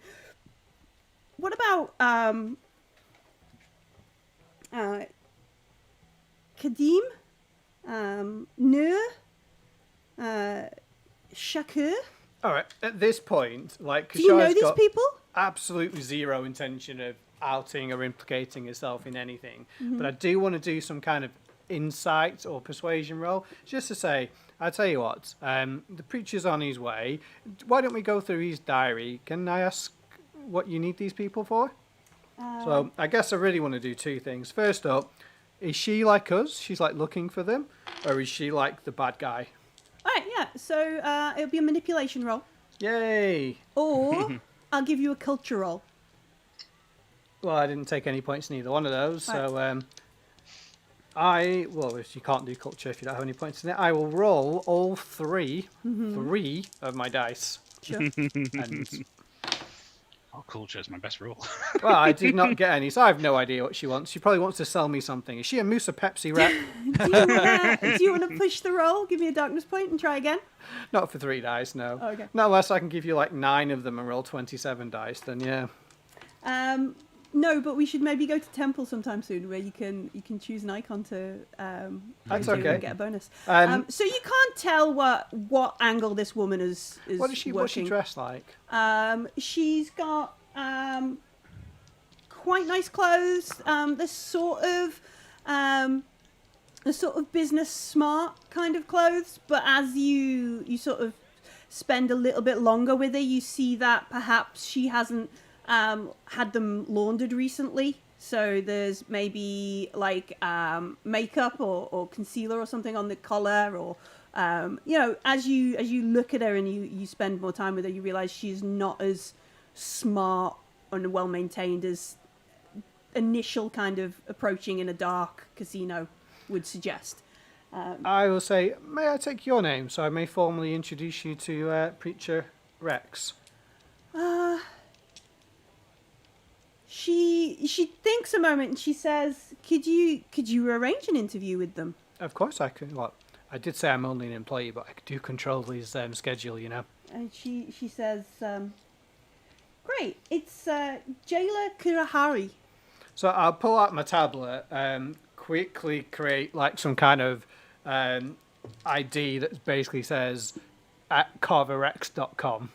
Speaker 1: what about Kadim, Noor, Shakur.
Speaker 3: All right. At this point, like,
Speaker 1: Do you know
Speaker 3: Kashar's
Speaker 1: these
Speaker 3: got
Speaker 1: people?
Speaker 3: absolutely zero intention of outing or implicating herself in anything. But I do want to do some kind of insight or persuasion roll, just to say, I tell you what, the preacher's on his way. Why don't we go through his diary? Can I ask what you need these people for? So I guess I really want to do two things. First up, is she like us? She's like looking for them, or is she like the bad guy?
Speaker 1: All right, yeah. So it'll be a manipulation roll,
Speaker 3: Yay!
Speaker 1: or I'll give you a culture roll.
Speaker 3: Well, I didn't take any points in either one of those,
Speaker 1: Right.
Speaker 3: so well, if you can't do culture if you don't have any points in it, I will roll all three of my dice.
Speaker 1: Sure.
Speaker 3: And
Speaker 4: Oh, culture is my best rule.
Speaker 3: well, I did not get any, so I have no idea what she wants. She probably wants to sell me something. Is she a Musa Pepsi rep?
Speaker 1: Do you want to push the roll? Give me a darkness point and try again.
Speaker 3: Not for 3 dice, no.
Speaker 1: Oh, okay.
Speaker 3: Not unless I can give you like 9 of them and roll 27 dice, then yeah.
Speaker 1: No, but we should maybe go to temple sometime soon, where you can choose an icon to
Speaker 3: That's
Speaker 1: do
Speaker 3: okay.
Speaker 1: and get a bonus.
Speaker 3: Um,
Speaker 1: So you can't tell what angle this woman is
Speaker 3: What's she
Speaker 1: working.
Speaker 3: dressed like?
Speaker 1: She's got quite nice clothes. They're sort of business smart kind of clothes, but as you sort of spend a little bit longer with her, you see that perhaps she hasn't had them laundered recently. So there's maybe like makeup or concealer or something on the collar, or as you look at her and you spend more time with her, you realize she's not as smart and well maintained as initial kind of approaching in a dark casino would suggest.
Speaker 3: I will say, may I take your name so I may formally introduce you to Preacher Rex?
Speaker 1: She thinks a moment and she says, "Could you arrange an interview with them?"
Speaker 3: Of course I can. Well, I did say I'm only an employee, but I do control his schedule, you know.
Speaker 1: And she says, "Great, it's Jailer Kurahari."
Speaker 3: So I'll pull out my tablet, quickly create like some kind of ID that basically says at carverx.com.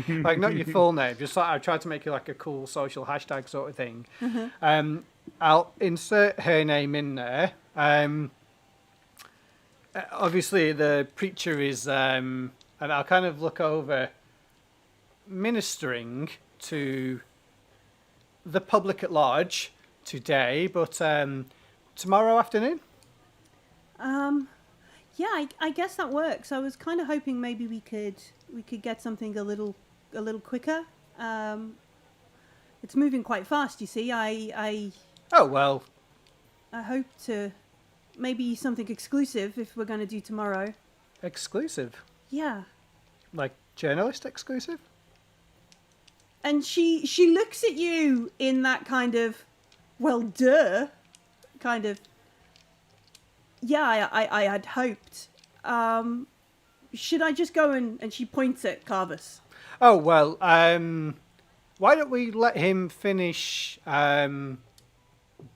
Speaker 3: Like not your full name, just like I tried to make it like a cool social hashtag sort of thing. I'll insert her name in there. Obviously the preacher is, and I'll kind of look over ministering to the public at large today, but tomorrow afternoon.
Speaker 1: Yeah, I guess that works. I was kind of hoping maybe we could get something a little quicker. It's moving quite fast, you see. I
Speaker 3: Oh well,
Speaker 1: hope to maybe something exclusive if we're going to do tomorrow.
Speaker 3: exclusive,
Speaker 1: Yeah.
Speaker 3: like journalist exclusive.
Speaker 1: And she looks at you in that kind of, well, duh, kind of. Yeah, I had hoped. Should I just go and she points at Carvus.
Speaker 3: Oh well, why don't we let him finish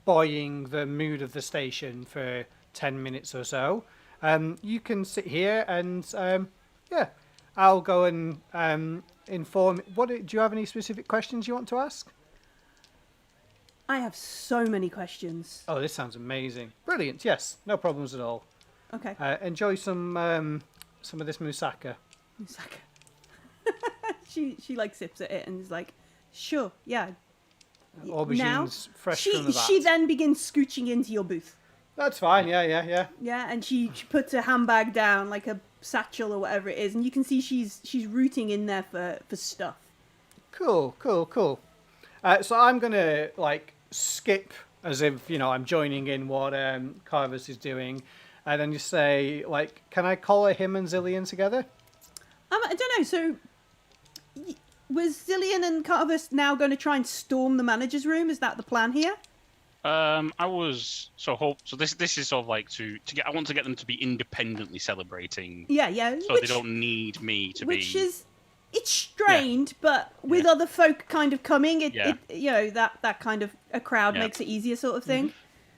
Speaker 3: buoying the mood of the station for 10 minutes or so. You can sit here and yeah, I'll go and inform. Do you have any specific questions you want to ask?
Speaker 1: I have so many questions.
Speaker 3: Oh, this sounds amazing! Brilliant. Yes, no problems at all.
Speaker 1: Okay.
Speaker 3: Enjoy some of this moussaka.
Speaker 1: Moussaka. she like sips at it and is like, sure, yeah.
Speaker 3: Aubergines fresh from the vat.
Speaker 1: She then begins scooching into your booth.
Speaker 3: That's fine. Yeah.
Speaker 1: Yeah, and she puts her handbag down, like a satchel or whatever it is, and you can see she's rooting in there for stuff.
Speaker 3: Cool. So I'm gonna like skip as if I'm joining in what Carvus is doing, and then just say like, can I collar him and Zillion together?
Speaker 1: I don't know. So was Zillion and Carvus now going to try and storm the manager's room? Is that the plan here?
Speaker 4: I was so this is sort of like to get. I want to get them to be independently celebrating.
Speaker 1: Yeah.
Speaker 4: So they don't need me to be.
Speaker 1: Which is. It's strained, but with other folk kind of coming, that kind of a crowd makes it easier, sort of thing.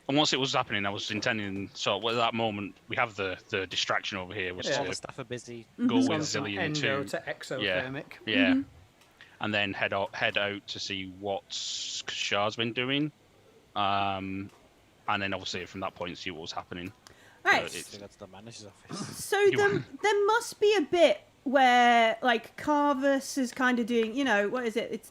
Speaker 4: And once it was happening, I was intending. So at that moment, we have the distraction over here, which
Speaker 2: All the
Speaker 4: is
Speaker 2: staff are busy.
Speaker 4: go with
Speaker 3: From
Speaker 4: Zillion
Speaker 3: endo
Speaker 4: to
Speaker 3: to exothermic.
Speaker 4: yeah, and then head out to see what Shah's been doing. and then obviously from that point see what was happening.
Speaker 1: Right.
Speaker 2: So that's the manager's office.
Speaker 1: So there must be a bit where like Carvus is kind of doing, what is it? It's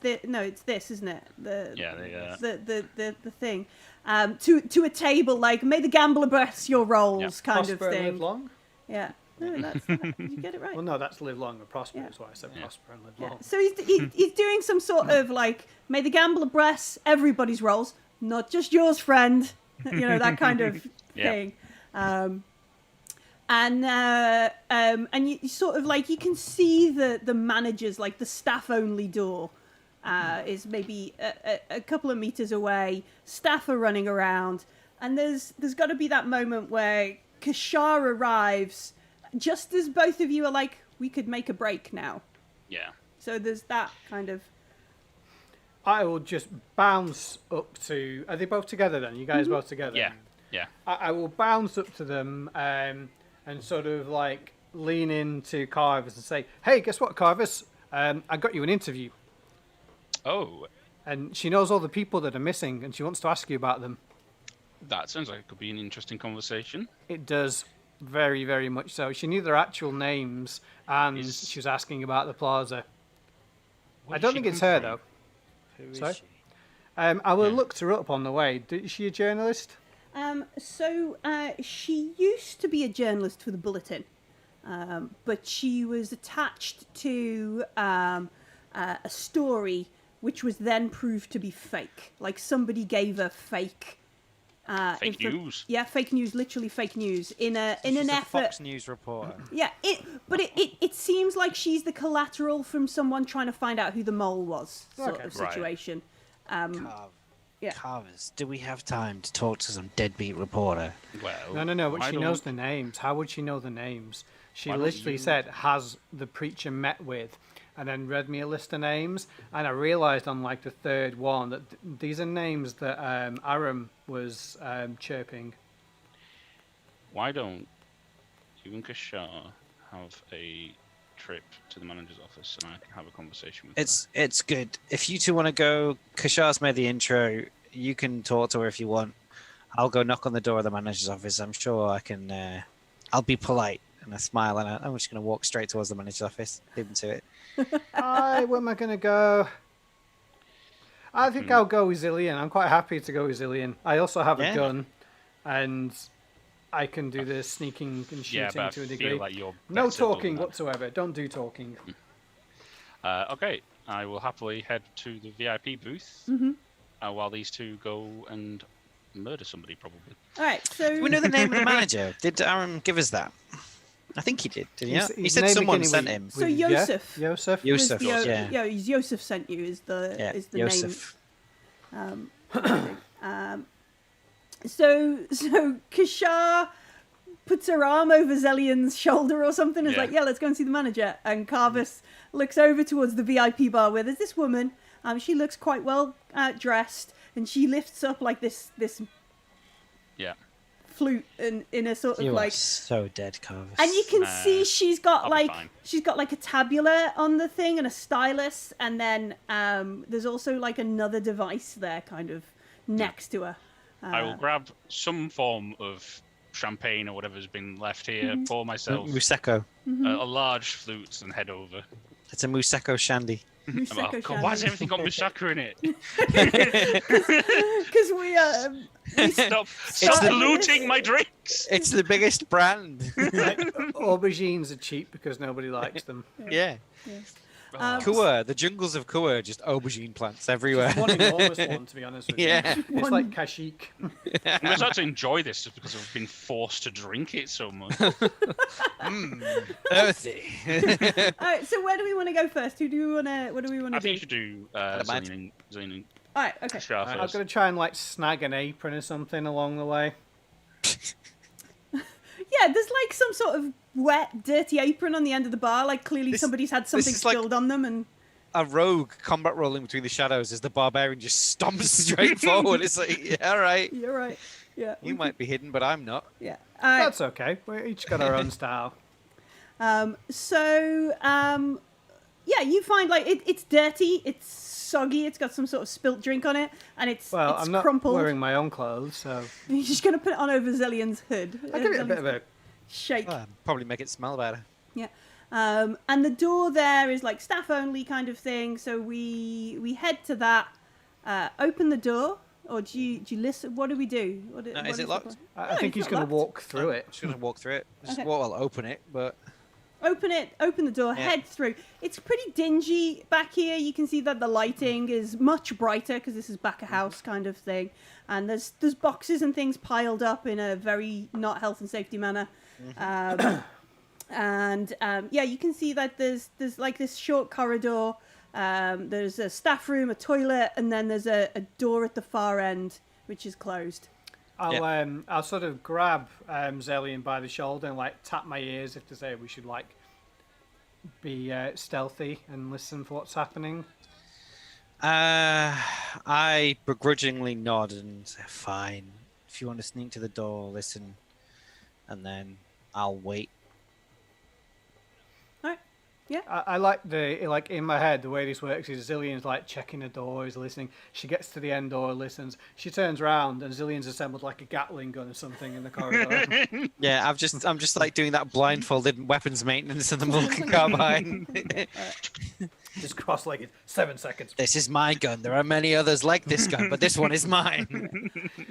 Speaker 1: this, isn't it? The thing. To a table like, may the gambler bless your rolls, kind
Speaker 3: Prosper
Speaker 1: of
Speaker 3: and
Speaker 1: thing.
Speaker 3: live long.
Speaker 1: Yeah. No, that's did you get it right?
Speaker 3: Well, no, that's live long and prosper.
Speaker 1: Yeah.
Speaker 3: Is why I said prosper and live long.
Speaker 1: So he's doing some sort of like, may the gambler bless everybody's rolls, not just yours, friend. That kind of thing. And you sort of like, you can see the managers, like the staff only door is maybe a couple of meters away. Staff are running around, and there's got to be that moment where Kashar arrives just as both of you are like, we could make a break now.
Speaker 4: Yeah.
Speaker 1: So there's that kind of.
Speaker 3: I will just bounce up to. Are they both together then? You guys both together?
Speaker 4: Yeah. Yeah.
Speaker 3: I will bounce up to them and sort of like lean into Carvus and say, "Hey, guess what, Carvus? I got you an interview."
Speaker 4: Oh.
Speaker 3: And she knows all the people that are missing, and she wants to ask you about them.
Speaker 4: That sounds like it could be an interesting conversation.
Speaker 3: It does, very, very much so. She knew their actual names, and she was asking about the plaza. I don't think it's her though.
Speaker 2: Who is
Speaker 3: Sorry?
Speaker 2: she?
Speaker 3: I will look her up on the way. Is she a journalist?
Speaker 1: So she used to be a journalist for the Bulletin, but she was attached to a story which was then proved to be fake. Like somebody gave her fake.
Speaker 4: Fake news.
Speaker 1: Yeah, fake news, literally fake news. In an
Speaker 2: She's a
Speaker 1: effort.
Speaker 2: Fox News reporter.
Speaker 1: Yeah, it seems like she's the collateral from someone trying to find out who the mole was, sort of
Speaker 4: Right.
Speaker 1: situation. Yeah.
Speaker 2: Carvers, do we have time to talk to some deadbeat reporter?
Speaker 4: Well.
Speaker 3: No, but
Speaker 4: why
Speaker 3: she
Speaker 4: don't-
Speaker 3: knows the names. How would she know the names? She
Speaker 4: Why don't
Speaker 3: literally
Speaker 4: you-
Speaker 3: said, has the preacher met with? And then read me a list of names. And I realised on like the third one that these are names that Aram was chirping.
Speaker 4: Why don't you and Kashar have a trip to the manager's office and I can have a conversation with her?
Speaker 2: It's good. If you two want to go, Kashar's made the intro. You can talk to her if you want. I'll go knock on the door of the manager's office. I'm sure I can. I'll be polite and I smile, and I'm just going to walk straight towards the manager's office. Leave him to it.
Speaker 3: Where am I going to go? I think I'll go with Zillion. I'm quite happy to go with Zillion. I also have a gun, and I can do the sneaking and shooting
Speaker 4: but I
Speaker 3: to a
Speaker 4: feel
Speaker 3: degree.
Speaker 4: like you're
Speaker 3: No
Speaker 4: better
Speaker 3: talking
Speaker 4: than that.
Speaker 3: whatsoever. Don't do talking.
Speaker 4: Okay, I will happily head to the VIP booth while these two go and murder somebody, probably.
Speaker 1: All right, so
Speaker 2: Do we know the name of the manager? Did Aram give us that? I think he did. Did he not? He
Speaker 3: His
Speaker 2: said
Speaker 3: name
Speaker 2: someone
Speaker 3: beginning
Speaker 2: sent
Speaker 3: with-
Speaker 2: him.
Speaker 1: So
Speaker 3: with-
Speaker 1: Yosef.
Speaker 3: Yeah? Yosef.
Speaker 2: Yosef,
Speaker 1: was
Speaker 2: yeah.
Speaker 1: yeah, Yosef sent you is the
Speaker 2: Yosef.
Speaker 1: name. So Kashar puts her arm over Zellion's shoulder or something. And is
Speaker 4: Yeah.
Speaker 1: like, yeah, let's go and see the manager. And Carvus looks over towards the VIP bar where there's this woman. She looks quite well dressed, and she lifts up like this
Speaker 4: Yeah.
Speaker 1: flute in a sort of
Speaker 2: You are
Speaker 1: like.
Speaker 2: so dead, Carvus.
Speaker 1: And you can see she's got
Speaker 4: I'll be fine.
Speaker 1: like a tabula on the thing and a stylus, and then there's also like another device there, kind of next to her.
Speaker 4: I will grab some form of champagne or whatever's been left here for myself,
Speaker 2: Museko.
Speaker 4: a large flute, and head over.
Speaker 2: It's a Museko shandy.
Speaker 1: Museko
Speaker 4: God, why has everything got Musaka in it?
Speaker 1: Because we
Speaker 4: Stop polluting my drinks!
Speaker 2: It's the biggest brand.
Speaker 3: Like, aubergines are cheap because nobody likes them.
Speaker 2: Yeah. Kua, the jungles of Kua, just aubergine plants everywhere.
Speaker 3: One enormous one, to be honest with you.
Speaker 2: Yeah.
Speaker 3: It's like Kashyyyk.
Speaker 4: I'm going to start to enjoy this just because I've been forced to drink it so much.
Speaker 2: Earthy.
Speaker 1: All right, so where do we want to go first? What do we want
Speaker 4: I
Speaker 1: to
Speaker 4: think
Speaker 1: do?
Speaker 4: you should do
Speaker 2: Imagine.
Speaker 4: Zane
Speaker 1: All right, okay.
Speaker 4: and Shah
Speaker 3: I'm
Speaker 4: first.
Speaker 3: going to try and like snag an apron or something along the way.
Speaker 1: Yeah, there's like some sort of wet, dirty apron on the end of the bar. Like clearly somebody's had something
Speaker 2: is like-
Speaker 1: spilled on them, and
Speaker 2: A rogue combat rolling between the shadows as the barbarian just stomps straight forward. It's like, yeah, all right.
Speaker 1: you're right. Yeah,
Speaker 2: You might be hidden, but I'm not.
Speaker 1: Yeah. All right.
Speaker 3: That's okay. We each got our own style.
Speaker 1: yeah, you find like it's dirty, it's soggy, it's got some sort of spilt drink on it, and it's
Speaker 3: I'm not
Speaker 1: crumpled.
Speaker 3: wearing my own clothes, so
Speaker 1: You're just gonna put it on over Zillion's hood.
Speaker 3: I'll give it a bit of a.
Speaker 1: shake.
Speaker 2: Well, probably make it smell better.
Speaker 1: Yeah. And the door there is like staff only kind of thing. So we head to that. Open the door, or do you listen? What do we do? What
Speaker 2: Is it locked?
Speaker 3: I think he's
Speaker 1: it's
Speaker 3: going
Speaker 1: not
Speaker 3: to
Speaker 1: locked.
Speaker 3: walk through it.
Speaker 2: Just gonna walk through it. Just,
Speaker 1: Okay.
Speaker 2: well, I'll open it, but
Speaker 1: Open it. Open the door.
Speaker 2: Yeah.
Speaker 1: Head through. It's pretty dingy back here. You can see that the lighting is much brighter because this is back a house kind of thing. And there's boxes and things piled up in a very not health and safety manner. Yeah, you can see that there's like this short corridor. There's a staff room, a toilet, and then there's a door at the far end which is closed.
Speaker 3: I'll sort of grab Zellion by the shoulder and like tap my ears if to say we should like be stealthy and listen for what's happening.
Speaker 2: I begrudgingly nod and say, "Fine. If you want to sneak to the door, listen, and then I'll wait."
Speaker 1: All right. Yeah.
Speaker 3: I like like in my head the way this works is Zillion's like checking the door, is listening. She gets to the end door, listens. She turns around and Zillion's assembled like a Gatling gun or something in the corridor.
Speaker 2: Yeah, I'm just like doing that blindfolded weapons maintenance of the Vulcan carbine.
Speaker 3: Just cross-legged. 7 seconds.
Speaker 2: This is my gun. There are many others like this gun, but this one is mine.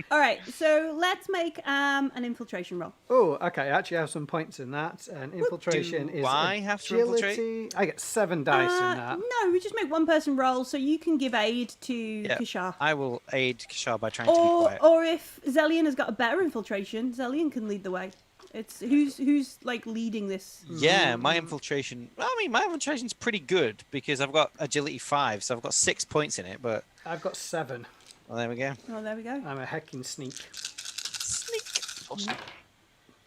Speaker 1: All right. So let's make an infiltration roll.
Speaker 3: Oh, okay. I actually have some points in that. And infiltration
Speaker 2: Do
Speaker 3: is
Speaker 2: I have to
Speaker 3: agility. I get 7 dice in that.
Speaker 1: No, we just make one person roll, so you can give aid to Kishar.
Speaker 2: I will aid Kishar by trying to be quiet.
Speaker 1: Or if Zellion has got a better infiltration, Zellion can lead the way. It's who's like leading this.
Speaker 2: Yeah, my infiltration. I mean, my infiltration's pretty good because I've got agility 5, so I've got 6 points in it. But
Speaker 3: I've got 7.
Speaker 2: well, there we go.
Speaker 1: Oh, there we go.
Speaker 3: I'm a hecking sneak.
Speaker 2: Awesome.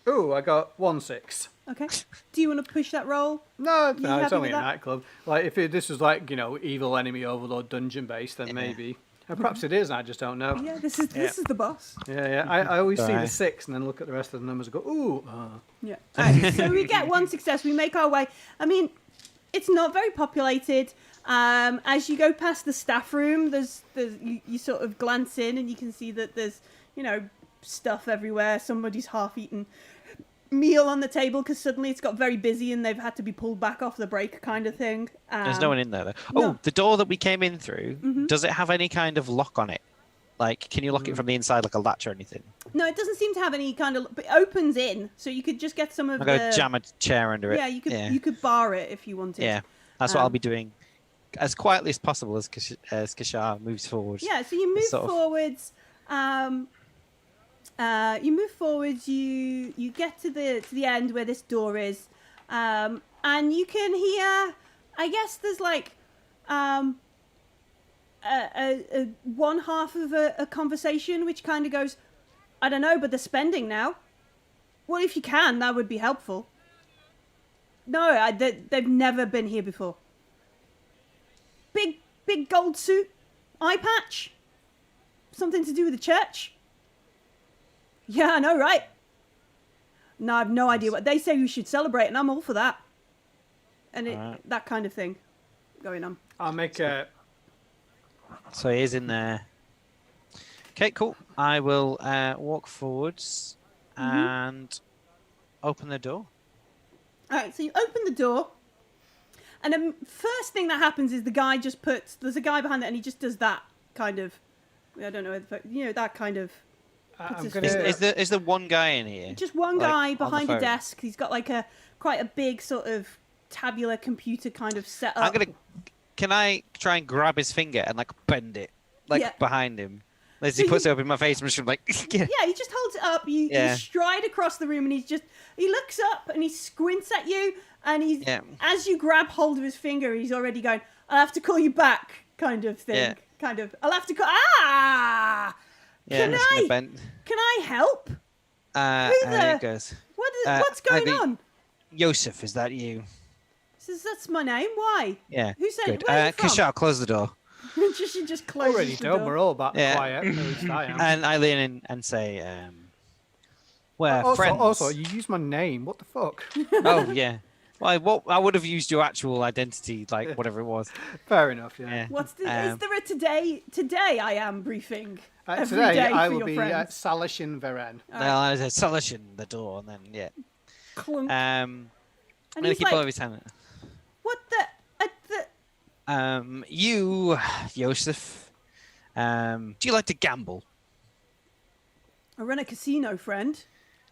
Speaker 3: Ooh, I got 1 6.
Speaker 1: Okay. Do you want to push that roll?
Speaker 3: No,
Speaker 1: You
Speaker 3: it's
Speaker 1: happy
Speaker 3: only
Speaker 1: with
Speaker 3: a
Speaker 1: that?
Speaker 3: nightclub. Like if this was like evil enemy overlord dungeon based, then maybe. Perhaps it is. I just don't know.
Speaker 1: Yeah, this is the boss.
Speaker 3: Yeah. I always see the
Speaker 2: Alright.
Speaker 3: 6 and then look at the rest of the numbers and go, ooh.
Speaker 1: Yeah. Alright, so we get 1 success. We make our way. I mean, it's not very populated. As you go past the staff room, you sort of glance in and you can see that there's stuff everywhere. Somebody's half-eaten meal on the table because suddenly it's got very busy and they've had to be pulled back off the break kind of thing.
Speaker 2: There's no one in there though.
Speaker 1: no.
Speaker 2: Oh, the door that we came in through. Does it have any kind of lock on it? Like, can you lock it from the inside, like a latch or anything?
Speaker 1: No, it doesn't seem to have any kind of. But it opens in, so you could just get some of
Speaker 2: I'm
Speaker 1: the.
Speaker 2: gonna jam a chair under it.
Speaker 1: Yeah, you could bar it if you wanted.
Speaker 2: Yeah, that's what I'll be doing, as quietly as possible as Kishar moves forward.
Speaker 1: Yeah, so you move
Speaker 2: Sort of.
Speaker 1: forwards. You move forwards. You get to the end where this door is, and you can hear. I guess there's like a one half of a conversation which kind of goes, I don't know, but they're spending now. Well, if you can, that would be helpful. No, they've never been here before. Big gold suit, eye patch, something to do with the church. Yeah, I know, right? No, I have no idea what they say. We should celebrate, and I'm all for that. And that kind of thing going on.
Speaker 3: I'll make a.
Speaker 2: So he is in there. Okay, cool. I will walk forwards and open the door.
Speaker 1: All right, so you open the door, and the first thing that happens is the guy just there's a guy behind it, and he just does that kind of, I don't know, that kind of. puts
Speaker 3: I'm
Speaker 1: his
Speaker 3: gonna.
Speaker 1: finger-
Speaker 2: Is there one guy in here?
Speaker 1: Just one
Speaker 2: Like,
Speaker 1: guy
Speaker 2: on the
Speaker 1: behind a
Speaker 2: phone?
Speaker 1: desk. He's got like quite a big sort of tabular computer kind of setup.
Speaker 2: I'm gonna. Can I try and grab his finger and like bend it, like
Speaker 1: Yeah.
Speaker 2: behind him? As
Speaker 1: So
Speaker 2: he puts it up in my face, I'm just like,
Speaker 1: Yeah, he just holds it up. You stride across the room, and he looks up and he squints at you, and as you grab hold of his finger, he's already going, I'll have to call you back, kind of thing.
Speaker 2: Yeah.
Speaker 1: Kind of, I'll have to call. Ah!
Speaker 2: yeah,
Speaker 1: Can
Speaker 2: just gonna
Speaker 1: I?
Speaker 2: bend.
Speaker 1: Can I help?
Speaker 2: And
Speaker 1: the-
Speaker 2: it goes.
Speaker 1: What's going on?
Speaker 2: Yosef, is that you?
Speaker 1: Says that's my name. Why?
Speaker 2: Yeah.
Speaker 1: Who said?
Speaker 2: Good.
Speaker 1: Where are you from?
Speaker 2: Kishar, close the door.
Speaker 1: she just closes
Speaker 3: Already
Speaker 1: the
Speaker 3: done.
Speaker 1: door.
Speaker 3: We're all about
Speaker 2: Yeah.
Speaker 3: quiet. At least I am.
Speaker 2: And I lean in and say, we're
Speaker 3: also,
Speaker 2: friends.
Speaker 3: also, you use my name. What the fuck?
Speaker 2: Oh, yeah. Well, I would have used your actual identity, like whatever it was.
Speaker 3: Fair enough, yeah.
Speaker 2: Yeah.
Speaker 1: What's the? Is there a today? Today I am briefing. Every
Speaker 3: Today
Speaker 1: day
Speaker 3: I
Speaker 1: for
Speaker 3: will
Speaker 1: your
Speaker 3: be
Speaker 1: friends.
Speaker 3: Salishin Veren.
Speaker 2: No, I said Salishin the door, and then yeah.
Speaker 1: Clunk.
Speaker 2: I'm
Speaker 1: and
Speaker 2: gonna
Speaker 1: he's
Speaker 2: keep all
Speaker 1: like,
Speaker 2: of his hand.
Speaker 1: "What the?
Speaker 2: You, Joseph. Do you like to gamble?
Speaker 1: I run a casino, friend."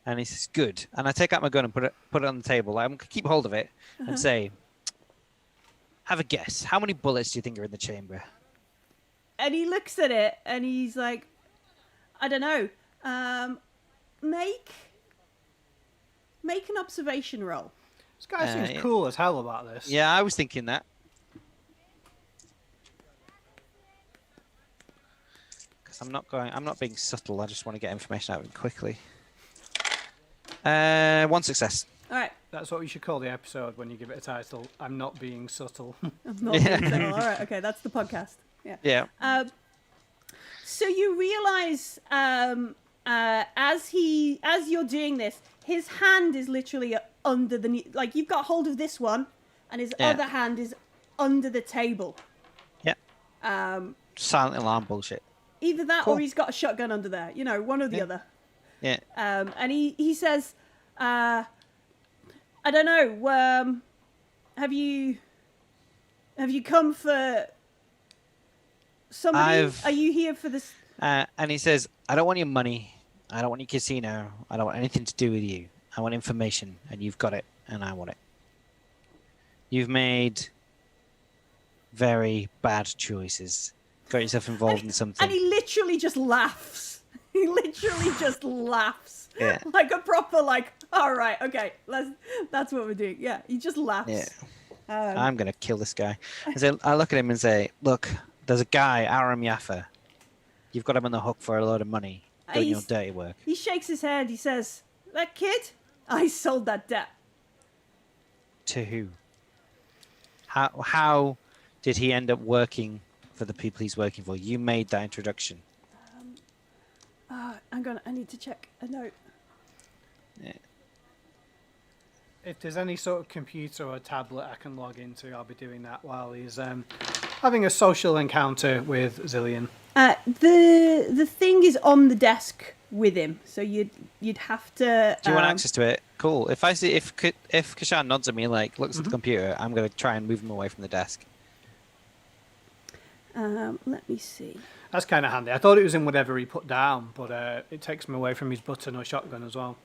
Speaker 2: And he says, "Good." And I take out my gun and put it on the table. I'm gonna keep hold of it and say, "Have a guess. How many bullets do you think are in the chamber?"
Speaker 1: And he looks at it and he's like, "I don't know. Make an observation roll."
Speaker 3: This guy seems
Speaker 2: yeah.
Speaker 3: cool as hell about this.
Speaker 2: Yeah, I was thinking that. Because I'm not being subtle. I just want to get information out of him quickly. 1 success.
Speaker 1: All right.
Speaker 3: That's what we should call the episode when you give it a title. I'm not being subtle.
Speaker 1: I'm not being subtle. All right. Okay, that's the podcast. Yeah.
Speaker 2: Yeah.
Speaker 1: So you realise as you're doing this, his hand is literally under the knee. Like you've got hold of this one, and his other hand is under the table.
Speaker 2: Yeah. Silent alarm bullshit.
Speaker 1: Either that,
Speaker 2: Cool.
Speaker 1: or he's got a shotgun under there. You know, one or the other.
Speaker 2: Yeah.
Speaker 1: And he says, "I don't know. Have you come for somebody? Are you here for this?"
Speaker 2: And he says, "I don't want your money. I don't want your casino. I don't want anything to do with you. I want information, and you've got it, and I want it. You've made very bad choices. Got yourself involved in something."
Speaker 1: And he literally just laughs. He literally just laughs.
Speaker 2: Yeah.
Speaker 1: Like a proper, like, all right, okay, that's what we're doing. Yeah, he just laughs.
Speaker 2: Yeah. I'm going to kill this guy. So I look at him and say, "Look, there's a guy, Aram Yafar. You've got him on the hook for a load of money doing your dirty work."
Speaker 1: He shakes his head. He says, "That kid, I sold that debt."
Speaker 2: To who? How did he end up working for the people he's working for? You made that introduction.
Speaker 1: I need to check a note.
Speaker 2: Yeah.
Speaker 3: If there's any sort of computer or tablet I can log into, I'll be doing that while he's having a social encounter with Zillion.
Speaker 1: The thing is on the desk with him, so you'd have to.
Speaker 2: Do you want access to it? Cool. If I see if Kashan nods at me like looks at the computer, I'm gonna try and move him away from the desk.
Speaker 1: Let me see.
Speaker 3: That's kind of handy. I thought it was in whatever he put down, but it takes him away from his button or shotgun as well.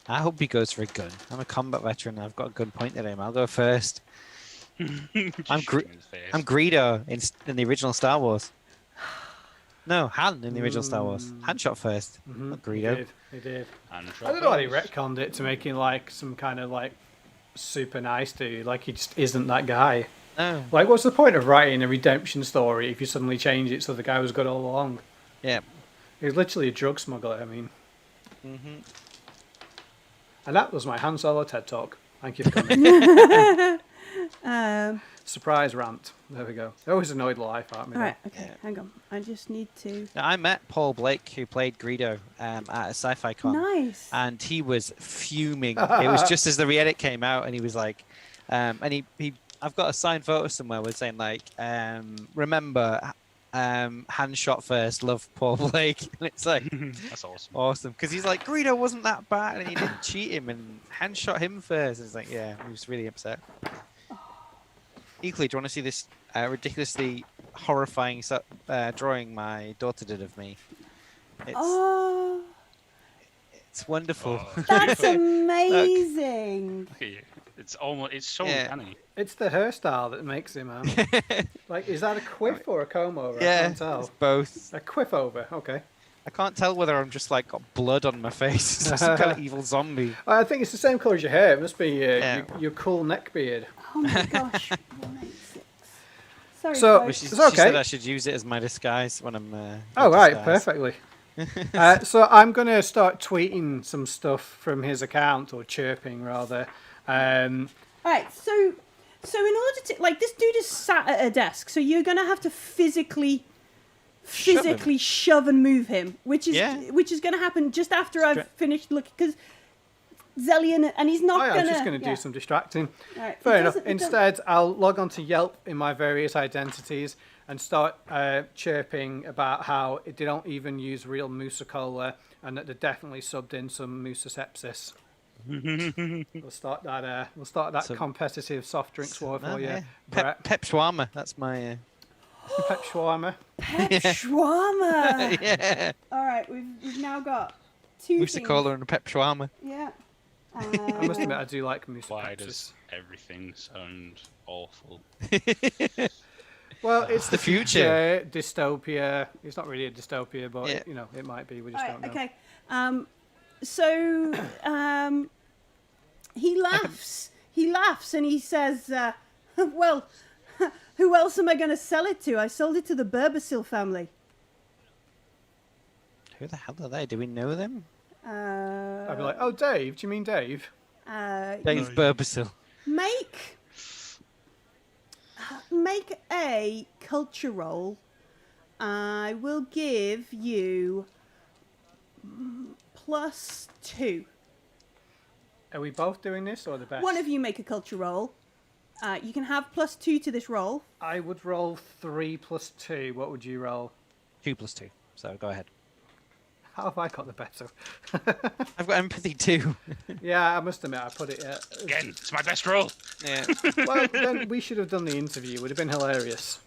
Speaker 2: I hope he goes for a gun. I'm a combat veteran. I've got a gun pointed at him. I'll go first. I'm Greedo in the original Star Wars. No, Han in the original Star Wars. Han shot first, not Greedo.
Speaker 3: He did. I don't know why he retconned it to make him like some kind of like super nice dude. Like he just isn't that guy.
Speaker 2: No.
Speaker 3: Like, what's the point of writing a redemption story if you suddenly change it so the guy was good all along?
Speaker 2: Yeah.
Speaker 3: He was literally a drug smuggler, I mean. And that was my Han Solo TED Talk. Thank you for coming. Surprise rant. There we go. They always annoyed the life out of me.
Speaker 1: All right, okay, hang on. I just need to.
Speaker 2: Now, I met Paul Blake, who played Greedo at a sci-fi con.
Speaker 1: Nice.
Speaker 2: And he was fuming. It was just as the re-edit came out, and he was like, and he I've got a signed photo somewhere with saying like, remember, Han shot first, love Paul Blake. And it's like,
Speaker 4: That's awesome.
Speaker 2: Awesome. Because he's like, Greedo wasn't that bad, and he didn't cheat him, and Han shot him first. And it's like, yeah, he was really upset. Equally, do you want to see this ridiculously horrifying drawing my daughter did of me? It's wonderful.
Speaker 4: Oh,
Speaker 1: That's amazing.
Speaker 4: Look at you. It's almost. It's so
Speaker 2: Yeah.
Speaker 4: uncanny.
Speaker 3: It's the hairstyle that makes him, like, is that a quiff or a comb over? I
Speaker 2: Yeah,
Speaker 3: can't tell.
Speaker 2: it's both.
Speaker 3: A quiff over, okay.
Speaker 2: I can't tell whether I'm just like got blood on my face. It's some kind of evil zombie.
Speaker 3: I think it's the same colour as your hair. It must be your cool neck beard.
Speaker 1: Oh my gosh. 186. Sorry,
Speaker 3: So-
Speaker 2: But
Speaker 1: folks.
Speaker 2: she
Speaker 3: It's okay.
Speaker 2: said I should use it as my disguise when I'm.
Speaker 3: Oh, right,
Speaker 2: disguised.
Speaker 3: perfectly. So I'm going to start tweeting some stuff from his account, or chirping rather.
Speaker 1: All right, so in order to, like, this dude is sat at a desk, so you're gonna have to physically physically shove and move him, which is going to happen just after I've finished looking, because Zellion, and he's not
Speaker 3: I
Speaker 1: going to...
Speaker 3: was just going to do some distracting.
Speaker 1: Right,
Speaker 3: Fair enough. Instead, I'll log on to Yelp in my various identities and start chirping about how they don't even use real Musa Cola and that they definitely subbed in some Musa Sepsis. We'll start that competitive soft drinks war for you, Brett.
Speaker 2: Pep Shawarma. That's my.
Speaker 3: Pep Shawarma.
Speaker 1: Pep Shawarma!
Speaker 2: Yeah.
Speaker 1: All right, we've now got two
Speaker 2: Musa
Speaker 1: things.
Speaker 2: Cola and a Pep Shawarma.
Speaker 1: Yeah.
Speaker 3: I must admit, I do like Musa
Speaker 4: Why
Speaker 3: Pepsis.
Speaker 4: does everything sound awful?
Speaker 3: Well, it's
Speaker 2: the future.
Speaker 3: Dystopia. It's not really a dystopia, but
Speaker 2: Yeah.
Speaker 3: it might be. We just
Speaker 1: All right,
Speaker 3: don't know.
Speaker 1: okay. So he laughs. He laughs and he says, "Well, who else am I going to sell it to? I sold it to the Berbersil family."
Speaker 2: Who the hell are they? Do we know them?
Speaker 3: I'd be like, "Oh, Dave. Do you mean Dave?"
Speaker 2: Dave Burbersil.
Speaker 1: Make a culture roll. I will give you +2.
Speaker 3: Are we both doing this or the best?
Speaker 1: One of you make a culture roll. You can have +2 to this roll.
Speaker 3: I would roll 3 + 2. What would you roll?
Speaker 2: 2 + 2. So go ahead.
Speaker 3: How have I got the better?
Speaker 2: I've got empathy too.
Speaker 3: Yeah, I must admit, I put it.
Speaker 4: Again, it's my best roll.
Speaker 2: Yeah.
Speaker 3: Well, then we should have done the interview. It would have been hilarious.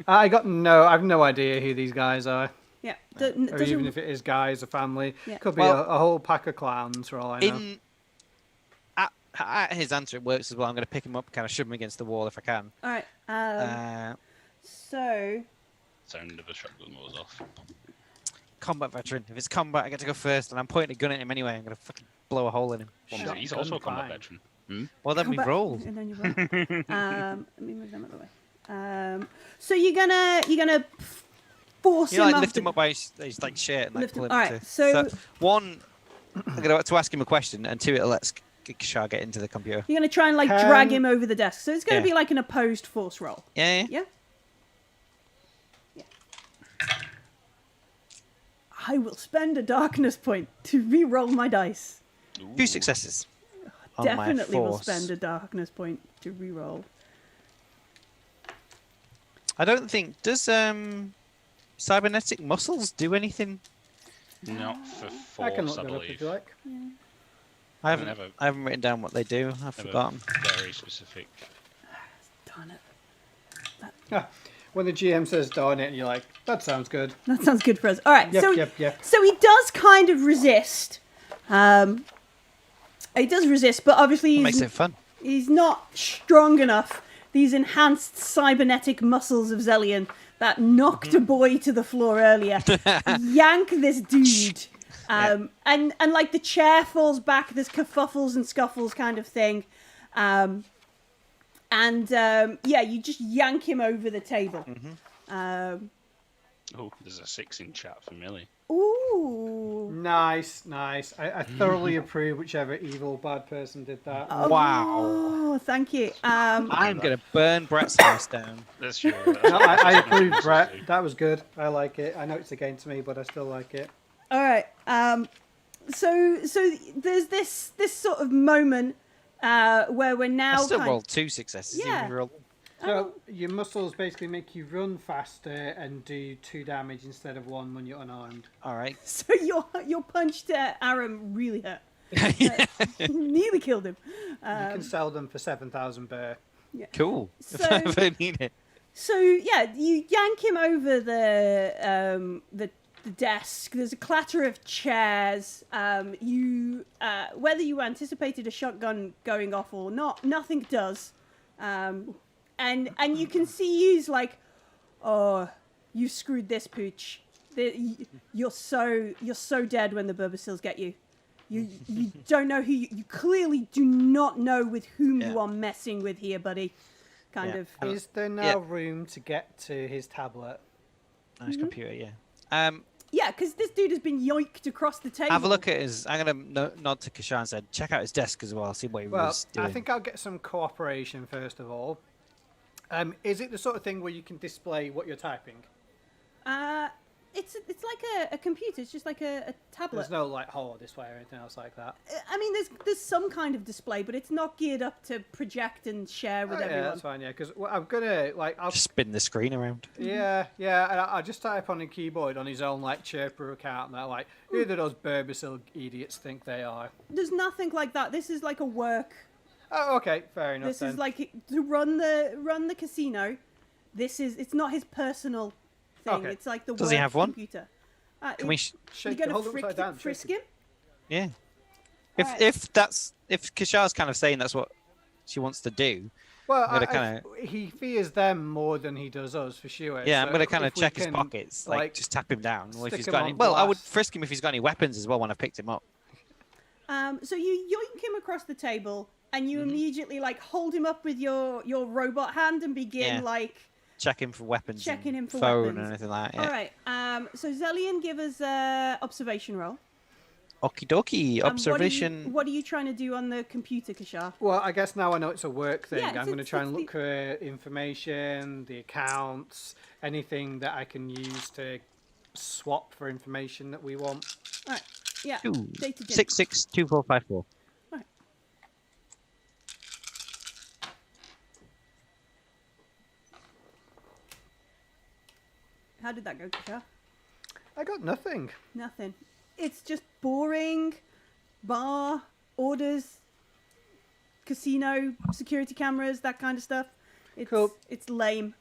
Speaker 3: I've no idea who these guys are,
Speaker 1: Yeah.
Speaker 3: or even if it is guys, a family.
Speaker 1: Yeah.
Speaker 3: Could be
Speaker 2: Well,
Speaker 3: a whole pack of clowns for all I know.
Speaker 2: At his answer, it works as well. I'm going to pick him up, kind of shove him against the wall if I can.
Speaker 1: All right. So
Speaker 4: Sound of a shotgun was off.
Speaker 2: Combat veteran. If it's combat, I get to go first, and I'm pointing a gun at him anyway. I'm going to fucking blow a hole in him.
Speaker 4: Well, he's also a combat
Speaker 3: fine.
Speaker 4: veteran. Hmm?
Speaker 2: Well, then we
Speaker 1: combat-
Speaker 2: roll.
Speaker 1: And then you roll. Let me move them out of the way. So you're gonna force
Speaker 2: You
Speaker 1: him
Speaker 2: like
Speaker 1: off
Speaker 2: lift
Speaker 1: the-
Speaker 2: him up by his like shirt and like
Speaker 1: Lift
Speaker 2: pull
Speaker 1: him-
Speaker 2: him.
Speaker 1: alright,
Speaker 2: to...
Speaker 1: so-
Speaker 2: one, I'm going to ask him a question, and two, it'll let Kishar get into the computer.
Speaker 1: You're gonna try and like
Speaker 3: Can-
Speaker 1: drag him over the desk. So it's gonna
Speaker 2: Yeah.
Speaker 1: be like an opposed force roll.
Speaker 2: Yeah.
Speaker 1: Yeah. Yeah. I will spend a darkness point to re-roll my dice.
Speaker 2: Two
Speaker 4: Ooh.
Speaker 2: successes. On my
Speaker 1: Definitely will
Speaker 2: force.
Speaker 1: spend a darkness point to re-roll.
Speaker 2: I don't think does cybernetic muscles do anything?
Speaker 4: Not for
Speaker 3: I can
Speaker 4: force,
Speaker 3: look
Speaker 4: I
Speaker 3: that up if
Speaker 4: believe.
Speaker 3: you like.
Speaker 2: I haven't.
Speaker 4: Never-
Speaker 2: I haven't written down what they do. I've forgotten.
Speaker 4: Very specific.
Speaker 1: Darn it.
Speaker 3: Ah, when the GM says darn it, and you're like, that sounds good.
Speaker 1: That sounds good for us. All right.
Speaker 3: Yep.
Speaker 1: So he does kind of resist. He does resist, but obviously
Speaker 2: Makes it fun.
Speaker 1: he's not strong enough. These enhanced cybernetic muscles of Zellion that knocked a boy to the floor earlier yank this dude. And like the chair falls back. There's kerfuffles and scuffles kind of thing. You just yank him over the table.
Speaker 4: Oh, there's a 6 in chat for Millie.
Speaker 1: Ooh.
Speaker 3: Nice. I thoroughly approve whichever evil bad person did that.
Speaker 2: Wow.
Speaker 1: Oh, thank you.
Speaker 2: I'm gonna burn Brett's house down.
Speaker 4: That's true.
Speaker 3: No, I approve, Brett. That was good. I like it. I know it's against me, but I still like it.
Speaker 1: All right. So there's this sort of moment where we're now
Speaker 2: I still
Speaker 1: kind
Speaker 2: rolled 2 successes.
Speaker 1: Yeah.
Speaker 2: Even roll...
Speaker 3: So your muscles basically make you run faster and do 2 damage instead of 1 when you're unarmed.
Speaker 2: All right.
Speaker 1: So your punch to Aram really hurt. Nearly killed him.
Speaker 3: You can sell them for 7,000 bear.
Speaker 2: Cool.
Speaker 1: So-
Speaker 2: if I need it.
Speaker 1: So yeah, you yank him over the desk. There's a clatter of chairs. Whether you anticipated a shotgun going off or not, nothing does. And you can see he's like, oh, you screwed this, pooch. You're so dead when the Burbasils get you. You don't know who you clearly do not know with whom you are messing with here, buddy. Kind
Speaker 2: Yeah.
Speaker 1: of.
Speaker 3: Is there now room to get to his tablet?
Speaker 2: Nice computer. Yeah.
Speaker 1: Yeah, because this dude has been yoinked across the table.
Speaker 2: Have a look at his. I'm gonna nod to Kishar and said, check out his desk as well. See what he
Speaker 3: Well,
Speaker 2: was doing.
Speaker 3: I think I'll get some cooperation first of all. Is it the sort of thing where you can display what you're typing?
Speaker 1: It's like a computer. It's just like a tablet.
Speaker 3: There's no like holo display or anything else like that.
Speaker 1: I mean, there's some kind of display, but it's not geared up to project and share with
Speaker 3: Yeah,
Speaker 1: everyone.
Speaker 3: that's fine. Yeah, because I'm gonna I'll
Speaker 2: Just spin the screen around.
Speaker 3: yeah, and I'll just type on a keyboard on his own like Chirper account, and they're like, who do those Burbacil idiots think they are?
Speaker 1: There's nothing like that. This is like a work.
Speaker 3: Oh, okay, fair enough.
Speaker 1: This
Speaker 3: then.
Speaker 1: is like to run the casino. It's not his personal thing.
Speaker 3: Okay.
Speaker 1: It's like the
Speaker 2: Does
Speaker 1: work
Speaker 2: he have one?
Speaker 1: computer.
Speaker 2: Can we?
Speaker 1: You're
Speaker 3: Shake,
Speaker 1: gonna
Speaker 3: hold it upside down,
Speaker 1: frisk
Speaker 3: shake
Speaker 1: him?
Speaker 2: Yeah.
Speaker 1: Alright.
Speaker 2: If Kashar's kind of saying that's what she wants to do,
Speaker 3: Well,
Speaker 2: I'm gonna kinda-
Speaker 3: he fears them more than he does us, for sure.
Speaker 2: yeah,
Speaker 3: So
Speaker 2: I'm gonna kind of
Speaker 3: if we
Speaker 2: check his
Speaker 3: can,
Speaker 2: pockets, like just tap him down. Well, if
Speaker 3: stick
Speaker 2: he's
Speaker 3: him
Speaker 2: got
Speaker 3: on
Speaker 2: any, well, I would
Speaker 3: blast.
Speaker 2: frisk him if he's got any weapons as well when I picked him up.
Speaker 1: So you yoink him across the table, and you
Speaker 2: Mm-hmm.
Speaker 1: immediately like hold him up with your robot hand and begin
Speaker 2: Yeah.
Speaker 1: like.
Speaker 2: Checking for weapons.
Speaker 1: Checking
Speaker 2: and
Speaker 1: him for
Speaker 2: phone
Speaker 1: weapons.
Speaker 2: and anything like that.
Speaker 1: All
Speaker 2: Yeah.
Speaker 1: right. So Zellian, give us a observation roll.
Speaker 2: Okie dokie.
Speaker 1: And
Speaker 2: Observation.
Speaker 1: What are you trying to do on the computer, Kashar?
Speaker 3: Well, I guess now I know it's a work thing.
Speaker 1: Yeah,
Speaker 3: I'm going to try and
Speaker 1: it's
Speaker 3: look for information, the accounts, anything that I can use to swap for information that we want.
Speaker 1: All right. Yeah.
Speaker 2: Two,
Speaker 1: Data gen.
Speaker 2: 662454.
Speaker 1: All right. How did that go, Kashar?
Speaker 3: I got nothing.
Speaker 1: Nothing. It's just boring. Bar, orders, casino, security cameras, that kind of stuff. It's,
Speaker 3: Cool.
Speaker 1: It's lame.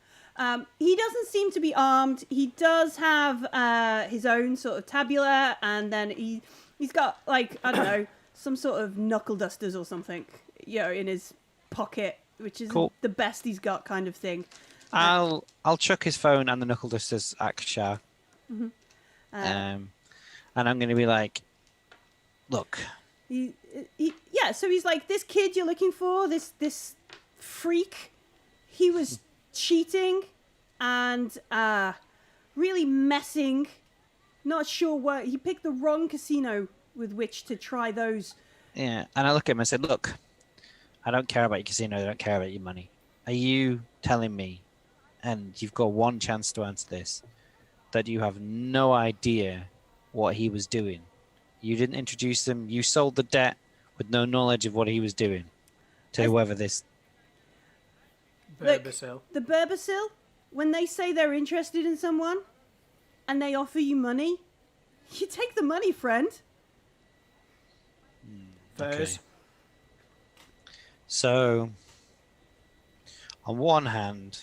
Speaker 1: He doesn't seem to be armed. He does have his own sort of tabula, and then he's got like, I don't know, some sort of knuckle dusters or something, in his pocket, which is
Speaker 2: Cool.
Speaker 1: the best he's got, kind of thing.
Speaker 2: I'll chuck his phone and the knuckle dusters at Kashar. And I'm going to be like, look,
Speaker 1: Yeah, so he's like, this kid you're looking for, this freak, he was cheating and really messing. Not sure what, he picked the wrong casino with which to try those.
Speaker 2: yeah. And I look at him and said, look, I don't care about your casino. I don't care about your money. Are you telling me, and you've got one chance to answer this, that you have no idea what he was doing? You didn't introduce him. You sold the debt with no knowledge of what he was doing to whoever this.
Speaker 1: Look,
Speaker 3: Burbacil.
Speaker 1: the Burbacil, when they say they're interested in someone and they offer you money, you take the money, friend.
Speaker 3: Furs.
Speaker 2: So, on one hand,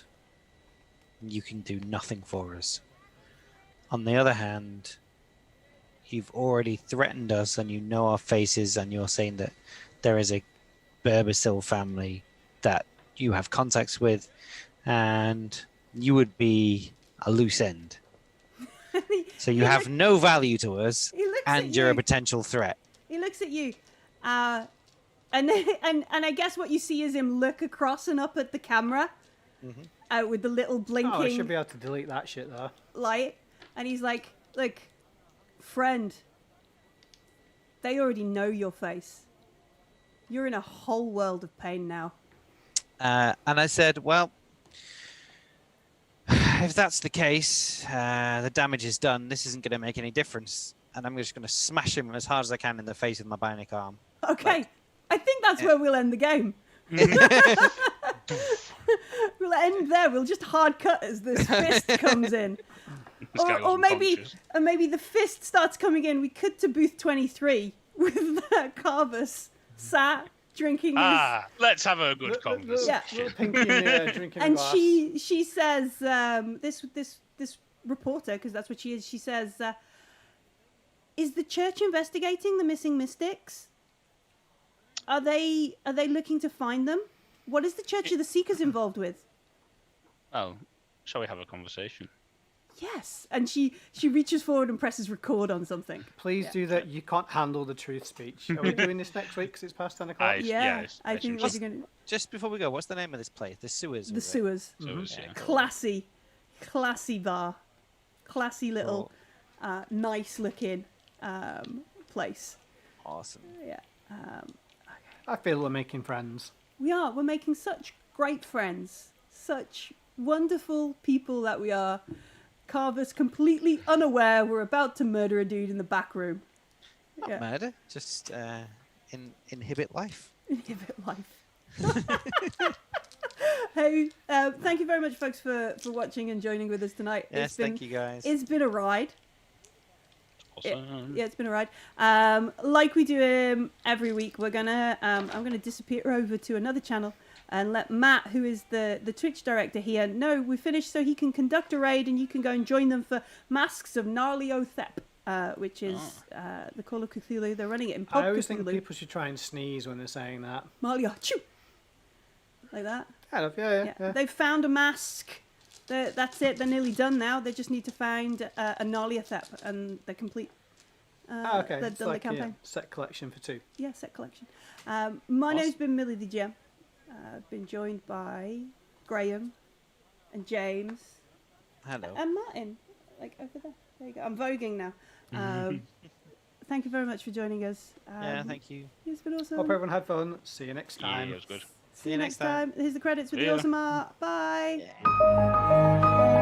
Speaker 2: you can do nothing for us. On the other hand, you've already threatened us and you know our faces, and you're saying that there is a Burbacil family that you have contacts with, and you would be a loose end. So you have no value to us,
Speaker 1: He looks at
Speaker 2: and you're a
Speaker 1: you.
Speaker 2: potential threat.
Speaker 1: He looks at you, and I guess what you see is him look across and up at the camera, with the little blinking
Speaker 3: Oh, I should be able to delete that shit though.
Speaker 1: light, and he's like, "Look, friend, they already know your face. You're in a whole world of pain now."
Speaker 2: And I said, well, if that's the case, the damage is done. This isn't going to make any difference. And I'm just going to smash him as hard as I can in the face with my bionic arm.
Speaker 1: Okay, I think that's where we'll end the game. We'll end there. We'll just hard cut as this fist comes in.
Speaker 4: This guy was
Speaker 1: Or
Speaker 4: unconscious.
Speaker 1: maybe the fist starts coming in. We cut to booth 23 with Carvus sat drinking his...
Speaker 4: Let's have a good conversation.
Speaker 1: Yeah.
Speaker 3: Little pinky in the air, drinking a
Speaker 1: And
Speaker 3: glass.
Speaker 1: she says, this reporter, because that's what she is, she says, is the church investigating the missing mystics? Are they looking to find them? What is the Church of the Seekers involved with?
Speaker 4: Oh, shall we have a conversation?
Speaker 1: Yes. And she reaches forward and presses record on something.
Speaker 3: Please do that. You can't handle the truth speech. Are we doing this next week because it's past 10 o'clock?
Speaker 1: Yeah, I
Speaker 4: assume
Speaker 1: think
Speaker 4: so.
Speaker 1: we're going to...
Speaker 2: Just before we go, what's the name of this place? The Sewers.
Speaker 1: The
Speaker 2: was it?
Speaker 1: sewers.
Speaker 4: So it's, yeah.
Speaker 1: Classy bar. Classy little, nice looking place.
Speaker 2: Awesome.
Speaker 1: Yeah.
Speaker 3: I feel we're making friends.
Speaker 1: We are. We're making such great friends. Such wonderful people that we are. Carver's completely unaware we're about to murder a dude in the back room.
Speaker 2: Not murder, just inhibit life.
Speaker 1: Inhibit life. Hey, thank you very much, folks, for watching and joining with us tonight.
Speaker 2: Yes, thank you guys.
Speaker 1: It's been a ride.
Speaker 4: Awesome.
Speaker 1: Yeah, it's been a ride. Like we do every week, I'm gonna disappear over to another channel and let Matt, who is the Twitch director here, know we're finished, so he can conduct a raid and you can go and join them for Masks of Gnarly-o-Thep, which is the Call of Cthulhu. They're running it in Pub
Speaker 3: I always
Speaker 1: Cthulhu.
Speaker 3: think people should try and sneeze when they're saying that.
Speaker 1: Malia, choo! Like that.
Speaker 3: Kind of, yeah.
Speaker 1: They've found a mask. That's it. They're nearly done now. They just need to find a Gnarly-o-Thep, and they're complete.
Speaker 3: Okay,
Speaker 1: They've
Speaker 3: it's
Speaker 1: done
Speaker 3: like
Speaker 1: the campaign.
Speaker 3: set collection for 2.
Speaker 1: Yeah, set collection. My name's been Millie the GM. I've been joined by Graham and James
Speaker 2: Hello.
Speaker 1: and Martin, like over there. There you go. I'm voguing now. Thank you very much for joining us.
Speaker 2: Yeah, thank you.
Speaker 1: It's been awesome.
Speaker 3: Hope everyone had fun. See you next
Speaker 4: Yeah,
Speaker 3: time.
Speaker 4: it was good.
Speaker 1: See you next time. Here's the credits with the
Speaker 4: Yeah.
Speaker 1: awesome art. Bye.
Speaker 2: Yeah.